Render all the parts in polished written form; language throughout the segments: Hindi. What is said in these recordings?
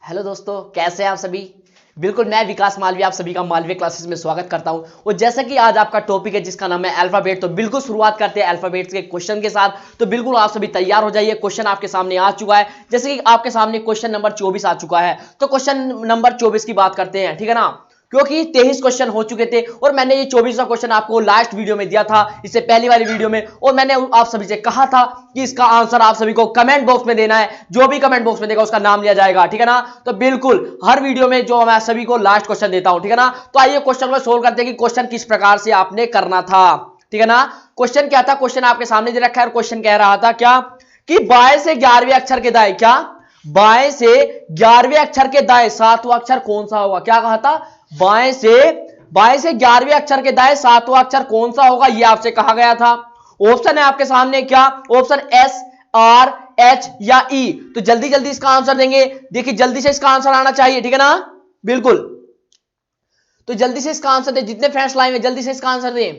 हेलो दोस्तों, कैसे हैं आप सभी। बिल्कुल मैं विकास मालवीय आप सभी का मालवीय क्लासेस में स्वागत करता हूं। और जैसा कि आज आपका टॉपिक है जिसका नाम है अल्फाबेट, तो बिल्कुल शुरुआत करते हैं अल्फाबेट्स के क्वेश्चन के साथ। तो बिल्कुल आप सभी तैयार हो जाइए। क्वेश्चन आपके सामने आ चुका है, जैसे कि आपके सामने क्वेश्चन नंबर 24 आ चुका है। तो क्वेश्चन नंबर 24 की बात करते हैं, ठीक है ना, क्योंकि 23 क्वेश्चन हो चुके थे और मैंने ये 24वां क्वेश्चन आपको लास्ट वीडियो में दिया था, इससे पहली वाली वीडियो में। और मैंने आप सभी से कहा था कि इसका आंसर आप सभी को कमेंट बॉक्स में देना है, जो भी कमेंट बॉक्स में देगा उसका नाम लिया जाएगा, ठीक है ना। तो बिल्कुल हर वीडियो में जो मैं सभी को लास्ट क्वेश्चन देता हूं, ठीक है ना। तो आइए क्वेश्चन को सोल्व करते हैं कि क्वेश्चन किस प्रकार से आपने करना था, ठीक है ना। क्वेश्चन क्या था, क्वेश्चन आपके सामने दे रखा है और क्वेश्चन कह रहा था क्या कि बाएं से 11वें अक्षर के दाएं, क्या बाएं से 11वें अक्षर के दाएं 7वां अक्षर कौन सा होगा। क्या कहा था, बाएं से 11वें अक्षर के दाएं 7वां अक्षर कौन सा होगा, यह आपसे कहा गया था। ऑप्शन है आपके सामने, क्या ऑप्शन एस, आर, एच या ई। तो जल्दी जल्दी इसका आंसर देंगे। देखिए जल्दी से इसका आंसर आना चाहिए, ठीक है ना, बिल्कुल। तो जल्दी से इसका आंसर दे, जितने फ्रेंड्स लाइव हैं जल्दी से इसका आंसर दें।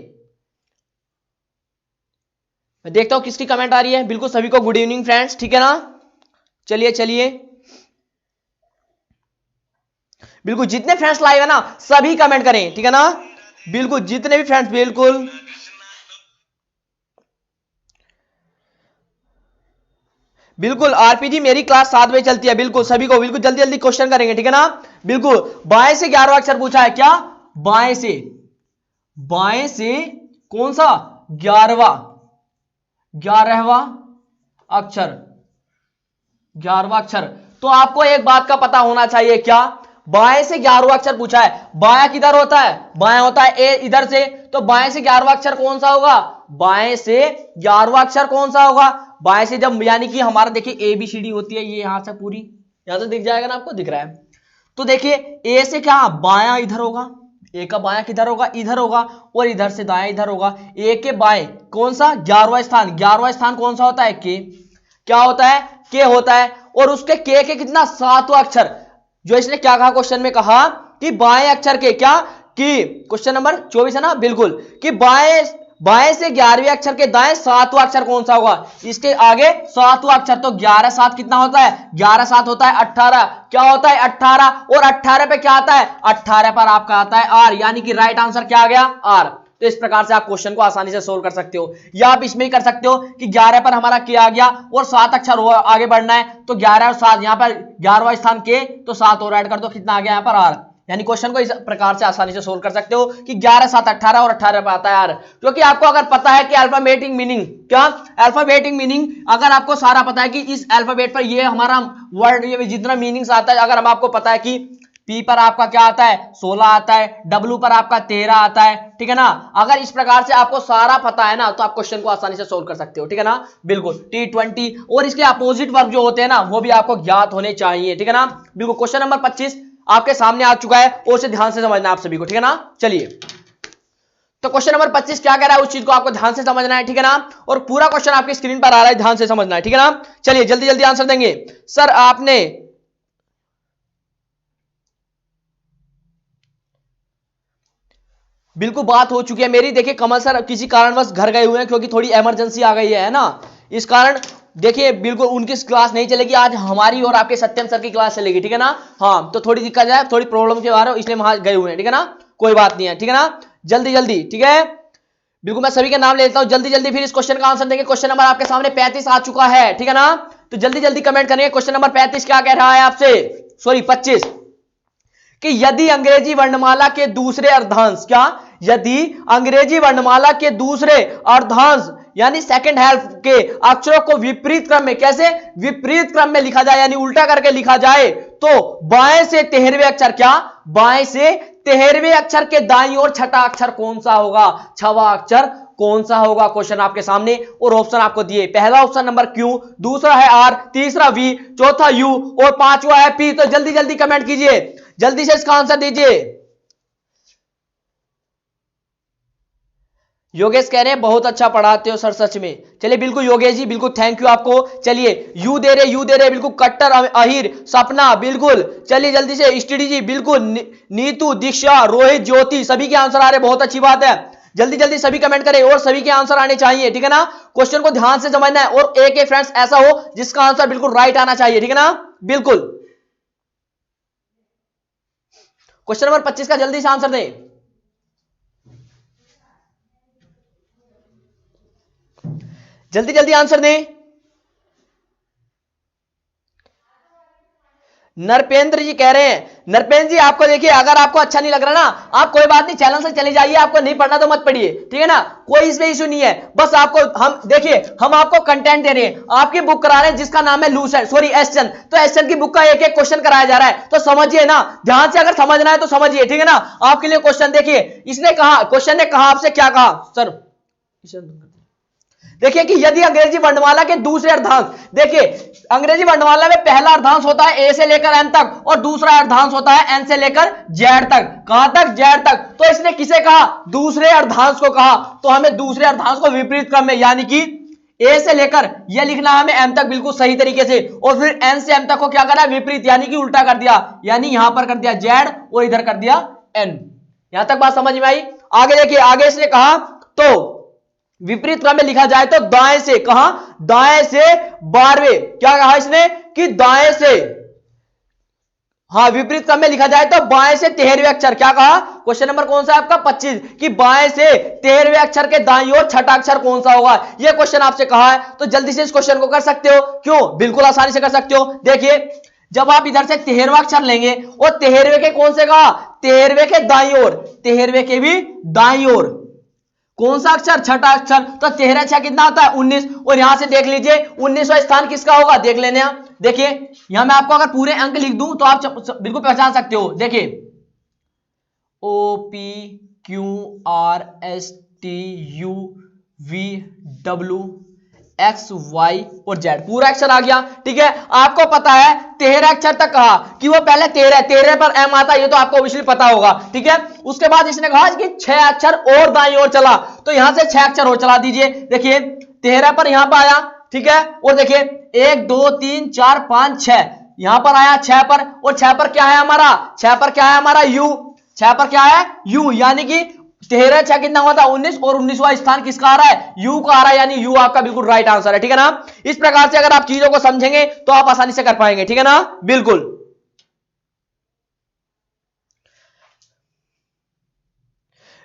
मैं देखता हूं किसकी कमेंट आ रही है। बिल्कुल सभी को गुड इवनिंग फ्रेंड्स, ठीक है ना। चलिए चलिए, बिल्कुल जितने फ्रेंड्स लाइव है ना सभी कमेंट करें, ठीक है ना। बिल्कुल जितने भी फ्रेंड्स, बिल्कुल बिल्कुल आरपीजी मेरी क्लास 7 बजे चलती है। बिल्कुल सभी को बिल्कुल जल्दी जल्दी क्वेश्चन करेंगे, ठीक है ना। बिल्कुल बाएं से 11वां अक्षर पूछा है, क्या बाएं से कौन सा 11वां अक्षर, 11वां अक्षर। तो आपको एक बात का पता होना चाहिए, क्या बाएं से 11वां अक्षर पूछा है। बायां किधर होता है, बायां होता है ए इधर से। तो बाएं से 11वां अक्षर कौन सा होगा, बाएं से 11वां अक्षर कौन सा होगा। बाएं से जब यानी कि हमारा देखिए ए बी सी डी होती है, ये यहां से पूरी यहां से दिख जाएगा ना, आपको दिख रहा है। तो देखिए ए से क्या बायां इधर होगा, ए का बायां किधर होगा, इधर होगा। और इधर से दायां इधर होगा। ए के बाएं कौन सा 11वां स्थान, 11वां स्थान कौन सा होता है, के। क्या होता है, के होता है। और उसके के कितना 7वां अक्षर, जो इसने क्या कहा क्वेश्चन में, कहा कि बाएं अक्षर के, क्या कि क्वेश्चन नंबर 24 है ना, बिल्कुल कि बाएं से 11वें अक्षर के दाएं 7वां अक्षर कौन सा होगा। इसके आगे 7वां अक्षर, तो 11 7 कितना होता है, 11 7 होता है 18। क्या होता है 18, और 18 पे क्या आता है, 18 पर आपका आता है आर, यानी कि राइट आंसर क्या आ गया, आर। तो इस प्रकार से आप क्वेश्चन को आसानी से सोल्व कर सकते हो, या आप इसमें ही कर सकते हो कि 11 पर हमारा के आ गया और 7 अक्षर आगे बढ़ना है, तो 11 और 7 यहां पर 11वां स्थान के, तो 7 और ऐड कर दो, कितना आ गया यहां पर आर। यानी क्वेश्चन को इस प्रकार से आसानी से सोल्व कर सकते हो कि 11 7 18 और 18 पे आता है आर। क्योंकि आपको अगर पता है कि अल्फाबेटिक मीनिंग, क्या अल्फाबेटिक मीनिंग अगर आपको सारा पता है कि इस अल्फाबेट पर ये हमारा वर्ड, ये जितना मीनिंग्स आता है, अगर हम आपको पता है कि पी पर आपका क्या आता है 16 आता है, डब्ल्यू पर आपका 13 आता है, ठीक है ना। अगर इस प्रकार से आपको सारा पता है ना, तो आप क्वेश्चन को आसानी से सोल्व कर सकते हो, ठीक है ना। बिल्कुल T20 और इसके अपोजिट वर्ब जो होते हैं ना, वो भी आपको ज्ञात होने चाहिए, ठीक है ना। बिल्कुल क्वेश्चन नंबर 25 आपके सामने आ चुका है और उसे ध्यान से समझना आप सभी को, ठीक है ना। चलिए तो क्वेश्चन नंबर 25 क्या कह रहा है, उस चीज को आपको ध्यान से समझना है, ठीक है ना। और पूरा क्वेश्चन आपकी स्क्रीन पर आ रहा है, ध्यान से समझना है, ठीक है ना। चलिए जल्दी जल्दी आंसर देंगे। सर आपने बिल्कुल बात हो चुकी है मेरी। देखिए कमल सर किसी कारणवश घर गए हुए हैं, क्योंकि थोड़ी इमरजेंसी आ गई है ना, इस कारण देखिए बिल्कुल उनकी क्लास नहीं चलेगी आज, हमारी और आपके सत्यम सर की क्लास चलेगी, ठीक है ना। हाँ तो थोड़ी दिक्कत है, थोड़ी प्रॉब्लम के बारे में, इसलिए वहां गए हुए हैं, ठीक है ना। कोई बात नहीं है, ठीक है ना। जल्दी जल्दी, ठीक है, बिल्कुल मैं सभी का नाम ले लेता हूं जल्दी जल्दी, फिर इस क्वेश्चन का आंसर देंगे। क्वेश्चन नंबर आपके सामने 35 आ चुका है, ठीक है ना। तो जल्दी जल्दी कमेंट करेंगे। क्वेश्चन नंबर 35 क्या कह रहा है आपसे, सॉरी 25, कि यदि अंग्रेजी वर्णमाला के दूसरे अर्धांश, क्या यदि अंग्रेजी वर्णमाला के दूसरे अर्धांश यानी सेकंड हाफ के अक्षरों को विपरीत क्रम में, कैसे विपरीत क्रम में लिखा जाए, यानी उल्टा करके लिखा जाए, तो बाएं से 13वें अक्षर, क्या बाएं से 13वें अक्षर के दाईं ओर छठा अक्षर कौन सा होगा, छठा अक्षर कौन सा होगा। क्वेश्चन आपके सामने और ऑप्शन आपको दिए, पहला ऑप्शन नंबर क्यू, दूसरा है आर, तीसरा वी, चौथा यू और पांचवा है पी। तो जल्दी जल्दी कमेंट कीजिए, जल्दी से इसका आंसर दीजिए। योगेश कह रहे हैं बहुत अच्छा पढ़ाते हो सर, सच में। चलिए बिल्कुल योगेश जी, बिल्कुल थैंक यू आपको। चलिए यू दे रहे बिल्कुल, कट्टर अहिर, सपना, बिल्कुल चलिए जल्दी से स्टडी जी, बिल्कुल नीतू, दीक्षा, रोहित, ज्योति, सभी के आंसर आ रहे, बहुत अच्छी बात है। जल्दी जल्दी सभी कमेंट करें और सभी के आंसर आने चाहिए, ठीक है ना। क्वेश्चन को ध्यान से समझना है और एक फ्रेंड्स ऐसा हो जिसका आंसर बिल्कुल राइट आना चाहिए, ठीक है ना, बिल्कुल। क्वेश्चन नंबर 25 का जल्दी से आंसर दें। जल्दी जल्दी आंसर दें। नरपेंद्र जी कह रहे हैं, नरपेंद्र जी आपको देखिए, अगर आपको अच्छा नहीं लग रहा ना, आप कोई बात नहीं, चैनल से चले जाइए, आपको नहीं पढ़ना तो मत पढ़िए, ठीक है ना, कोई इसमें इशू नहीं है। बस आपको हम देखिए, हम आपको कंटेंट दे रहे हैं, आपकी बुक करा रहे हैं जिसका नाम है लूसेंट, सॉरी एसचन, तो एसचन की बुक का एक एक क्वेश्चन कराया जा रहा है, तो समझिए ना, ध्यान से, अगर समझना है तो समझिए, ठीक है ना। आपके लिए क्वेश्चन देखिए, इसने कहा, क्वेश्चन ने कहा आपसे क्या कहा सर, देखिए कि यदि अंग्रेजी वर्णमाला के दूसरे अर्धांश, देखिए अंग्रेजी वर्णमाला में पहला अर्धांश होता है ए से लेकर एन तक और दूसरा अर्धांश होता है एन से लेकर जेड तक। कहां तक? जेड तक। तो इसने किसे कहा? दूसरे अर्धांश को कहा। तो हमें दूसरे अर्धांश को विपरीत क्रम में, यानी कि ए से लेकर यह लिखना है हमें एम तक बिल्कुल सही तरीके से, और फिर एन से एम तक को क्या करा? विपरीत, यानी कि उल्टा कर दिया, यानी यहां पर कर दिया जेड और इधर कर दिया एन। यहां तक बात समझ में आई? आगे देखिए, आगे इसने कहा तो विपरीत क्रम में लिखा जाए तो दाएं से, कहा? दाएं से 12वें, क्या कहा इसने कि दाएं से, हाँ विपरीत क्रम में लिखा जाए तो बाएं से 13वें अक्षर, क्या कहा? क्वेश्चन नंबर कौन सा है आपका? 25, कि बाएं से 13वें अक्षर के दाईं ओर छठा अक्षर कौन सा होगा। यह क्वेश्चन आपसे कहा है, तो जल्दी से इस क्वेश्चन को कर सकते हो। क्यों? बिल्कुल आसानी से कर सकते हो। देखिए जब आप इधर से 13वां अक्षर लेंगे और 13वें के कौन से कहा? 13वें के दाईं ओर, 13वें के भी दाईं ओर कौन सा अक्षर? छठा अक्षर। तो 13 6 कितना होता है? 19। और यहां से देख लीजिए 19वां स्थान किसका होगा, देख लेने। देखिए यहां मैं आपको अगर पूरे अंक लिख दूं तो आप बिल्कुल पहचान सकते हो। देखिए OPQRSTUVW XY और Z, पूरा अक्षर आ गया, ठीक है। आपको पता है 13 अक्षर तक कहा कि वो पहले 13 पर M आता है, ये तो आपको ऑब्वियसली पता होगा, ठीक है। उसके बाद इसने कहा कि 6 अक्षर और दाईं ओर चला, तो यहां से 6 अक्षर और चला दीजिए। देखिए 13 पर यहां पर आया, ठीक है, और देखिए 1 2 3 4 5 6 यहां पर आया 6 पर, और 6 पर क्या है हमारा? 6 पर क्या है हमारा? U। 6 पर क्या है? U, यानी कि 13 6 कितना हुआ था? 19, और 19वां स्थान किसका आ रहा है? U का आ रहा है, यानी U आपका बिल्कुल राइट आंसर है, ठीक है ना। इस प्रकार से अगर आप चीजों को समझेंगे तो आप आसानी से कर पाएंगे, ठीक है ना। बिल्कुल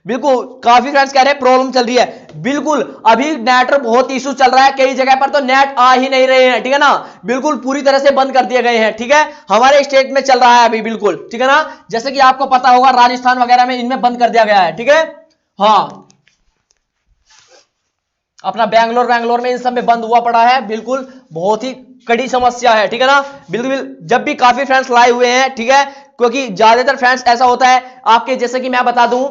बिल्कुल। काफी फ्रेंड्स कह रहे हैं प्रॉब्लम चल रही है, बिल्कुल अभी नेटवर्क बहुत इशू चल रहा है, कई जगह पर तो नेट आ ही नहीं रहे हैं, ठीक है ना, बिल्कुल पूरी तरह से बंद कर दिए गए हैं, ठीक है। हमारे स्टेट में चल रहा है अभी, बिल्कुल, ठीक है ना। जैसे कि आपको पता होगा राजस्थान वगैरह में इनमें बंद कर दिया गया है, ठीक है। हाँ, अपना बैंगलोर में इन सब में बंद हुआ पड़ा है, बिल्कुल बहुत ही कड़ी समस्या है, ठीक है ना। बिल्कुल जब भी काफी फ्रेंड्स लाए हुए हैं, ठीक है, क्योंकि ज्यादातर फ्रेंड्स ऐसा होता है आपके, जैसे कि मैं बता दूं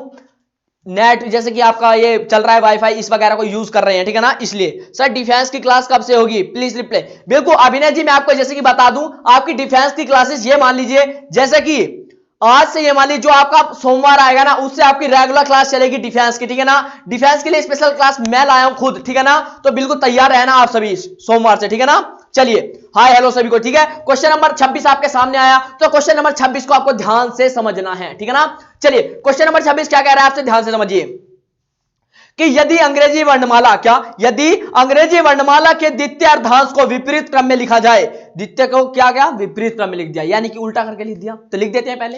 नेट, जैसे कि आपका ये चल रहा है वाईफाई, इस वगैरह को यूज कर रहे हैं, ठीक है ना। इसलिए सर डिफेंस की क्लास कब से होगी, प्लीज रिप्लाई। बिल्कुल अभिनय जी, मैं आपको जैसे कि बता दूं आपकी डिफेंस की क्लासेस, ये मान लीजिए जैसे कि आज से, ये मान लीजिए जो आपका सोमवार आएगा ना, उससे आपकी रेगुलर क्लास चलेगी डिफेंस की, ठीक है ना। डिफेंस के लिए स्पेशल क्लास मैं लाया हूं खुद, ठीक है ना, तो बिल्कुल तैयार रहना आप सभी सोमवार से, ठीक है ना। चलिए हाय हेलो सभी को, ठीक है। क्वेश्चन नंबर 26 आपके सामने आया, तो क्वेश्चन नंबर 26 को आपको ध्यान से समझना है, ठीक है ना। चलिए क्वेश्चन नंबर 26 क्या कह रहा है आपसे, ध्यान से समझिए कि यदि अंग्रेजी वर्णमाला, क्या? यदि अंग्रेजी वर्णमाला के द्वितीय अर्धांश को विपरीत क्रम में लिखा जाए, द्वितीय को क्या विपरीत क्रम में लिख दिया, यानी कि उल्टा करके लिख दिया, तो लिख देते हैं पहले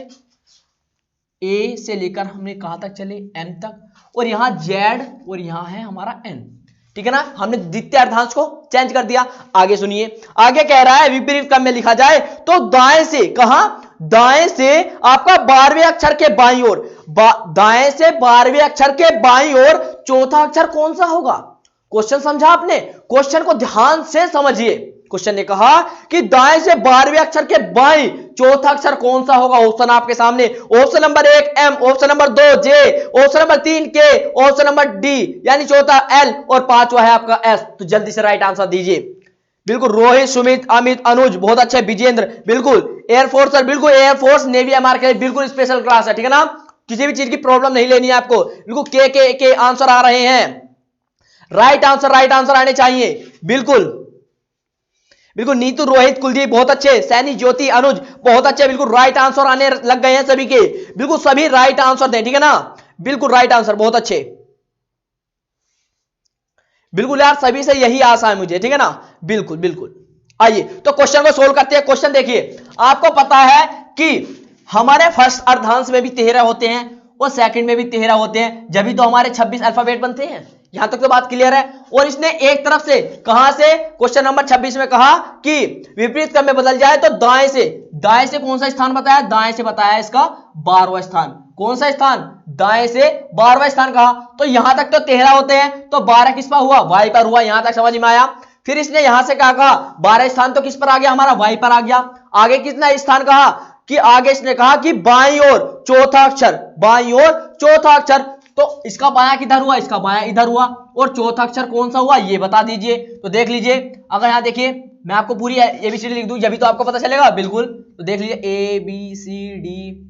ए से लेकर हमने कहां तक चले? एम तक, और यहां जेड और यहां है हमारा एन, ठीक है ना। हमने द्वितीय अर्धांश को चेंज कर दिया। आगे सुनिए, आगे कह रहा है विपरीत क्रम में लिखा जाए तो दाएं से, कहां? दाएं से आपका 12वें अक्षर के बाईं ओर, दाएं से 12वें अक्षर के बाईं ओर चौथा अक्षर कौन सा होगा? क्वेश्चन समझा आपने? क्वेश्चन को ध्यान से समझिए। क्वेश्चन ने कहा कि दाएं से 12वें अक्षर के बाईं चौथा अक्षर कौन सा होगा? ऑप्शन आपके सामने, option number 1 M, option number 2 J, option number 3 K, option number D, यानी चौथा एल, और पांचवा है आपका एस। तो जल्दी से राइट आंसर दीजिए। बिल्कुल रोहित, सुमित, अमित, अनुज, बहुत अच्छे, विजेंद्र, बिल्कुल एयरफोर्स सर, बिल्कुल एयरफोर्स नेवी एमआर के बिल्कुल स्पेशल क्लास है, ठीक है ना। किसी भी चीज की प्रॉब्लम नहीं लेनी है आपको, बिल्कुल के आंसर आ रहे हैं, राइट आंसर आने चाहिए, बिल्कुल बिल्कुल। नीतू, रोहित, कुलदीप बहुत अच्छे, सैनी, ज्योति, अनुज बहुत अच्छे, बिल्कुल राइट आंसर आने लग गए हैं सभी के, बिल्कुल सभी राइट आंसर दें, ठीक है ना, बिल्कुल राइट आंसर, बहुत अच्छे, बिल्कुल यार सभी से यही आशा है मुझे, ठीक है ना, बिल्कुल बिल्कुल। आइए तो क्वेश्चन को सोल्व करते हैं। क्वेश्चन देखिए, आपको पता है कि हमारे फर्स्ट अर्धांश में भी 13 होते हैं और सेकंड में भी 13 होते हैं, जब भी तो हमारे 26 अल्फाबेट बनते हैं। यहां तक तो बात क्लियर है। और इसने एक तरफ से कहां से, क्वेश्चन नंबर 26 में कहा कि विपरीत क्रम में बदल जाए तो दाएं से कौन सा स्थान बताया, दाएं से बताया इसका 12वां स्थान। कौन सा स्थान, दाएं से 12वां स्थान कहा। तो यहां तक तो 13 होते हैं, तो 12 किस पर हुआ, वाई पर हुआ। यहां तक समझ में आया। फिर इसने यहां से क्या कहा, 12 स्थान तो किस पर आ गया, हमारा वाई पर आ गया। आगे कितना स्थान कहा कि आगे इसने कहा कि बाईं ओर चौथा अक्षर, बाईं ओर चौथा अक्षर। तो इसका बायां किधर हुआ, इसका बायां इधर हुआ, और चौथा अक्षर कौन सा हुआ ये बता दीजिए। तो देख लीजिए, अगर यहां देखिए मैं आपको पूरी एबीसीडी लिख दूं जब भी तो आपको पता चलेगा, बिल्कुल। तो देख लीजिए ABCDEFG,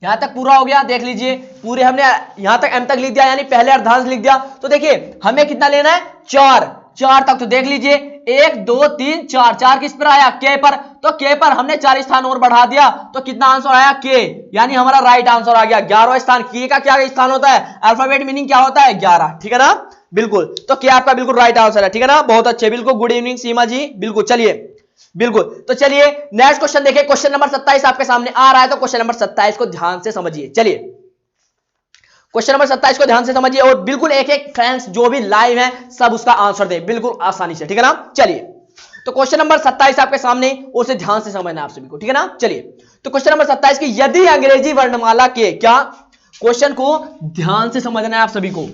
यहां तक पूरा हो गया। देख लीजिए पूरे हमने यहां तक एम तक लिख दिया, यानी पहले अर्धांश लिख दिया। तो देखिए हमें कितना लेना है, 4 तक। तो देख लीजिए 1 2 3 4 किस पर आया, के पर। तो के पर हमने 4 स्थान और बढ़ा दिया, तो कितना आंसर आया, के, यानी हमारा राइट आंसर आ गया 11वां स्थान। के का क्या स्थान होता है, अल्फाबेट मीनिंग क्या होता है, 11, ठीक है ना, बिल्कुल। तो के आपका बिल्कुल राइट आंसर है, ठीक है ना, बहुत अच्छे, बिल्कुल। गुड इवनिंग सीमा जी, बिल्कुल। चलिए बिल्कुल, तो चलिए नेक्स्ट क्वेश्चन देखिए। क्वेश्चन नंबर 27 आपके सामने आ रहा है, तो क्वेश्चन नंबर 27 को ध्यान से समझिए। चलिए क्वेश्चन नंबर 27 को ध्यान से समझिए, और बिल्कुल एक एक फ्रेंड्स जो भी लाइव हैं सब उसका आंसर दे बिल्कुल आसानी से, ठीक है ना। चलिए तो क्वेश्चन नंबर 27 आपके सामने, उसे ध्यान से समझना है आप सभी को, ठीक है ना। चलिए तो क्वेश्चन नंबर 27 की यदि अंग्रेजी वर्णमाला के, क्या, क्वेश्चन को ध्यान से समझना है आप सभी को।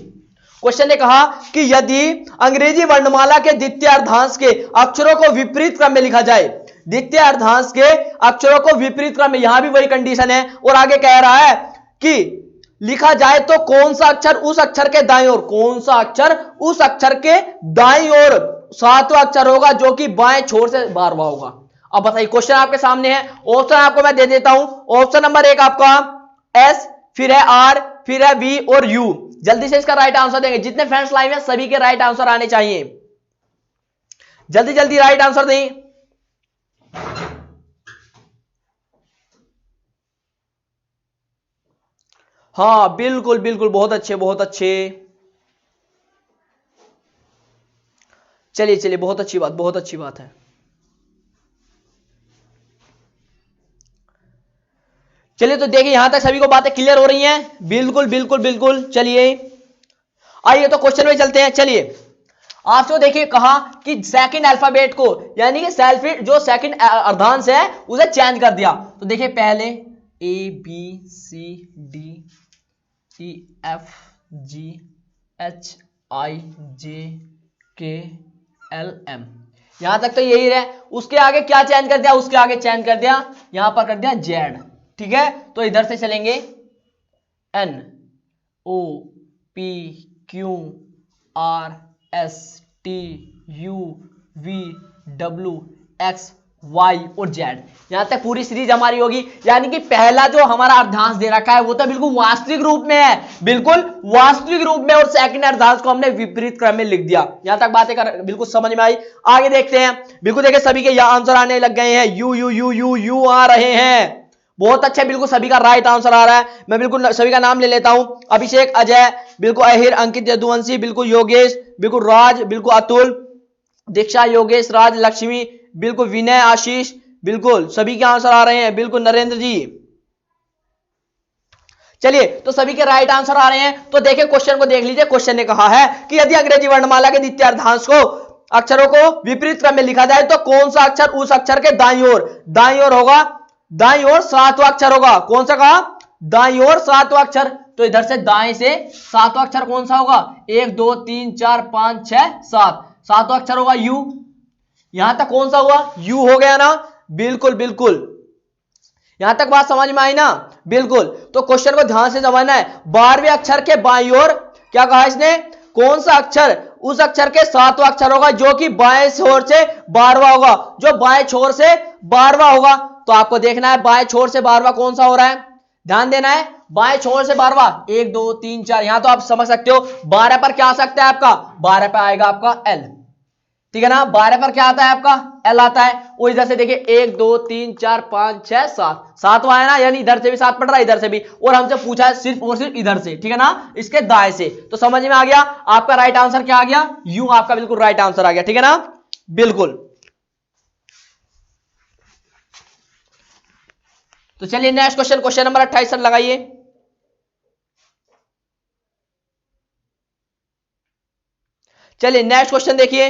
क्वेश्चन ने कहा कि यदि अंग्रेजी वर्णमाला के द्वितीय अर्धांश के अक्षरों को विपरीत क्रम में लिखा जाए, द्वितीय अर्धांश के अक्षरों को विपरीत क्रम में, यहां भी वही कंडीशन है। और आगे कह रहा है कि लिखा जाए तो कौन सा अक्षर उस अक्षर के दाईं ओर, कौन सा अक्षर उस अक्षर के दाईं ओर 7वां अक्षर होगा जो कि बाएं छोर से 12वां होगा। अब बताइए, क्वेश्चन आपके सामने है, ऑप्शन आपको मैं दे देता हूं। ऑप्शन नंबर 1 आपका एस, फिर है आर, फिर है वी और यू। जल्दी से इसका राइट आंसर देंगे, जितने फ्रेंड्स लाइव हैं सभी के राइट आंसर आने चाहिए, जल्दी जल्दी राइट आंसर दें। हाँ बिल्कुल बिल्कुल, बहुत अच्छे बहुत अच्छे। चलिए चलिए, बहुत अच्छी बात, बहुत अच्छी बात है। चलिए तो देखिए यहां तक सभी को बातें क्लियर हो रही हैं, बिल्कुल बिल्कुल बिल्कुल। चलिए आइए तो क्वेश्चन में चलते हैं। चलिए आपसे देखिए कहा कि सेकंड अल्फाबेट को, यानी कि सेल्फ जो सेकंड अर्धांश है उसे चेंज कर दिया। तो देखिए पहले ABCDEFGHIJKLM, यहां तक तो यही रहे। उसके आगे क्या चेंज कर दिया, उसके आगे चेंज कर दिया, यहां पर कर दिया जेड, ठीक है। तो इधर से चलेंगे NOPQRSTUVWX Y और Z, यहां तक पूरी सीरीज हमारी होगी। यानी कि पहला जो हमारा अर्धांश दे रखा है वो तो बिल्कुल वास्तविक रूप में है, बिल्कुल वास्तविक रूप में, और सेकंड अर्धांश को हमने विपरीत क्रम में लिख दिया। यहां तक बातें कर बिल्कुल समझ में आई। आगे देखते हैं, बिल्कुल देखिए सभी के यहां आंसर आने लग गए हैं, U U U U U आ रहे हैं, बहुत अच्छा, बिल्कुल सभी का राइट आंसर आ रहा है। मैं बिल्कुल सभी का नाम ले लेता हूं, अभिषेक, अजय, बिल्कुल अहिर, अंकित, यदुवंशी, बिल्कुल योगेश, बिल्कुल राज, बिल्कुल अतुल, दीक्षा, योगेश, राज, लक्ष्मी, बिल्कुल विनय, आशीष, बिल्कुल सभी के आंसर आ रहे हैं, बिल्कुल नरेंद्र जी। चलिए तो सभी के राइट आंसर आ रहे हैं। तो देखिए क्वेश्चन को देख लीजिए। क्वेश्चन ने कहा है कि यदि अंग्रेजी वर्णमाला के द्वितीय अर्धांश को अक्षरों को विपरीत क्रम में लिखा जाए तो कौन सा अक्षर उस अक्षर के दाईं ओर होगा, दाईं ओर 7वां अक्षर होगा। कौन सा कहा, दाईं ओर 7वां अक्षर। तो इधर से दाएं से 7वां अक्षर कौन सा होगा, 1 2 3 4 5 6 7, 7वां अक्षर होगा यू। यहां तक कौन सा हुआ, यू हो गया ना, बिल्कुल बिल्कुल। यहां तक बात समझ में आई ना, बिल्कुल। तो क्वेश्चन को ध्यान से समझना है। 12वें अक्षर के बाईं ओर क्या कहा इसने, कौन सा अक्षर उस अक्षर के 7वां अक्षर होगा जो कि बाएं छोर से 12वां होगा, जो बाएं छोर से 12वां होगा। तो आपको देखना है बाएं छोर से 12वां कौन सा हो रहा है, ध्यान देना है। बाएं छोर से 12वां 1 2 3 4, यहां तो आप समझ सकते हो 12 पर क्या आ सकता है आपका, 12 पर आएगा आपका एल, ठीक है ना। 12 पर क्या आता है आपका, एल आता है। वो इधर से देखिए 1 2 3 4 5 6 7, 7वां है ना, यानी इधर से भी 7 पड़ रहा है, इधर से भी, और हमसे पूछा है सिर्फ और सिर्फ इधर से, ठीक है ना, इसके दाएं से। तो समझ में आ गया, आपका राइट आंसर क्या आ गया, यू आपका बिल्कुल राइट आंसर आ गया, ठीक है ना। बिल्कुल। तो चलिए next question, question number 28 sir लगाइए। चलिए नेक्स्ट क्वेश्चन देखिए।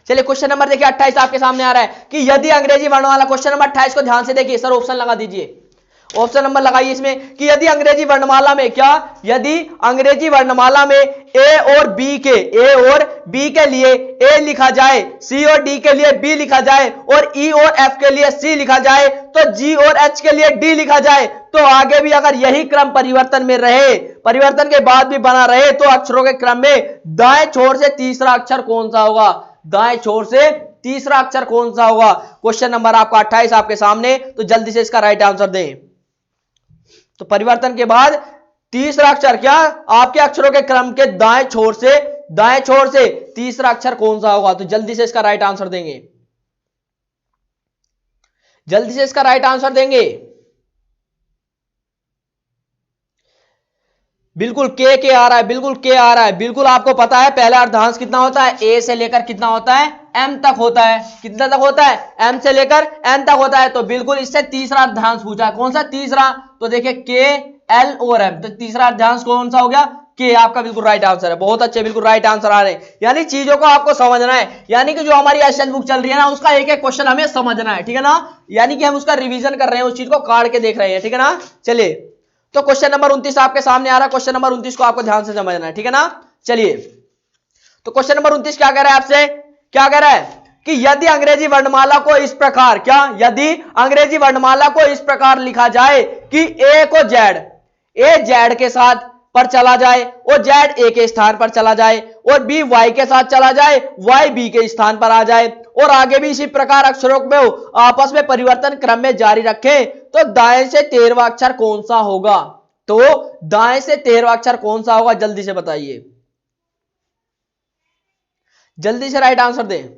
चलिए क्वेश्चन नंबर देखिए 28 आपके सामने आ रहा है कि यदि अंग्रेजी वर्णमाला, क्वेश्चन नंबर 28 को ध्यान से देखिए सर, ऑप्शन लगा दीजिए, ऑप्शन नंबर लगाइए इसमें कि यदि अंग्रेजी वर्णमाला में क्या, यदि अंग्रेजी वर्णमाला में ए और बी के लिए ए लिखा जाए, सी और डी के लिए बी लिखा जाए और ई और एफ के लिए सी लिखा जाए, तो जी और एच के लिए डी लिखा जाए, तो आगे भी अगर यही क्रम परिवर्तन में रहे, परिवर्तन के बाद भी बना रहे, तो अक्षरों के क्रम में दाएं छोर से तीसरा अक्षर कौन सा होगा, दाएं छोर से तीसरा अक्षर कौन सा होगा। क्वेश्चन नंबर आपका 28 आपके सामने, तो जल्दी से इसका राइट आंसर दें। तो परिवर्तन के बाद तीसरा अक्षर क्या, आपके अक्षरों के क्रम के दाएं छोर से तीसरा अक्षर कौन सा होगा, तो जल्दी से इसका राइट आंसर देंगे, जल्दी से इसका राइट आंसर देंगे। बिल्कुल के आ रहा है, बिल्कुल के आ रहा है, बिल्कुल आपको पता है पहला अर्धांश कितना होता है, ए से लेकर कितना होता है, एम तक होता है, कितना तक होता है, एम से लेकर एन तक होता है। तो बिल्कुल इससे तीसरा अर्धांश पूछा है, कौन सा तीसरा, तो देखिए के, एल और एम, तो तीसरा अर्धांश कौन सा हो गया, के, आपका बिल्कुल राइट आंसर है। बहुत अच्छे, बिल्कुल राइट आंसर आ रहे हैं। यानी चीजों को आपको समझना है, यानी कि जो हमारी एशियन बुक चल रही है ना, उसका एक एक क्वेश्चन हमें समझना है, ठीक है ना, यानी कि हम उसका रिवीजन कर रहे हैं, उस चीज को काट के देख रहे हैं, ठीक है ना। चलिए तो क्वेश्चन नंबर 29 आपके सामने आ रहा है, क्वेश्चन नंबर 29 को आपको ध्यान से समझना है, ठीक है ना। चलिए तो क्वेश्चन नंबर 29 क्या कह रहा है आपसे, क्या कह रहा है कि यदि अंग्रेजी वर्णमाला को इस प्रकार, क्या, यदि अंग्रेजी वर्णमाला को इस प्रकार लिखा जाए कि ए को जेड, ए जेड के साथ पर चला जाए और जेड ए के स्थान पर चला जाए और बी वाई के साथ चला जाए, वाई बी के स्थान पर आ जाए और आगे भी इसी प्रकार अक्षरों में आपस में परिवर्तन क्रम में जारी रखें, तो दाएं से 13वां अक्षर कौन सा होगा, तो दाएं से 13वां अक्षर कौन सा होगा, जल्दी से बताइए, जल्दी से राइट आंसर दें।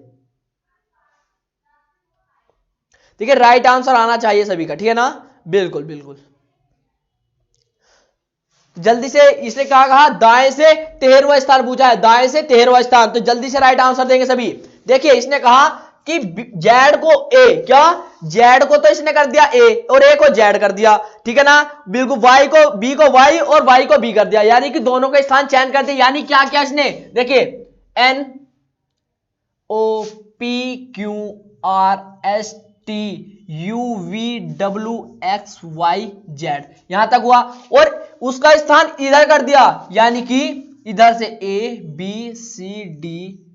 ठीक है, राइट आंसर आना चाहिए सभी का, ठीक है ना, बिल्कुल बिल्कुल। जल्दी से, इसने कहा दाएं से 13वां स्थान पूछा है, दाएं से 13वां स्थान, तो जल्दी से राइट आंसर देंगे सभी। देखिए इसने कहा कि जेड को ए, क्या, जेड को तो इसने कर दिया ए और ए को जेड कर दिया, ठीक है ना, बिल्कुल, वाई को बी को वाई और वाई को बी कर दिया, यानी कि दोनों के स्थान चयन कर दिए। यानी क्या क्या इसने, देखिए N O P Q R S T U V W X Y Z, यहां तक हुआ, और उसका स्थान इधर कर दिया, यानी कि इधर से A B C D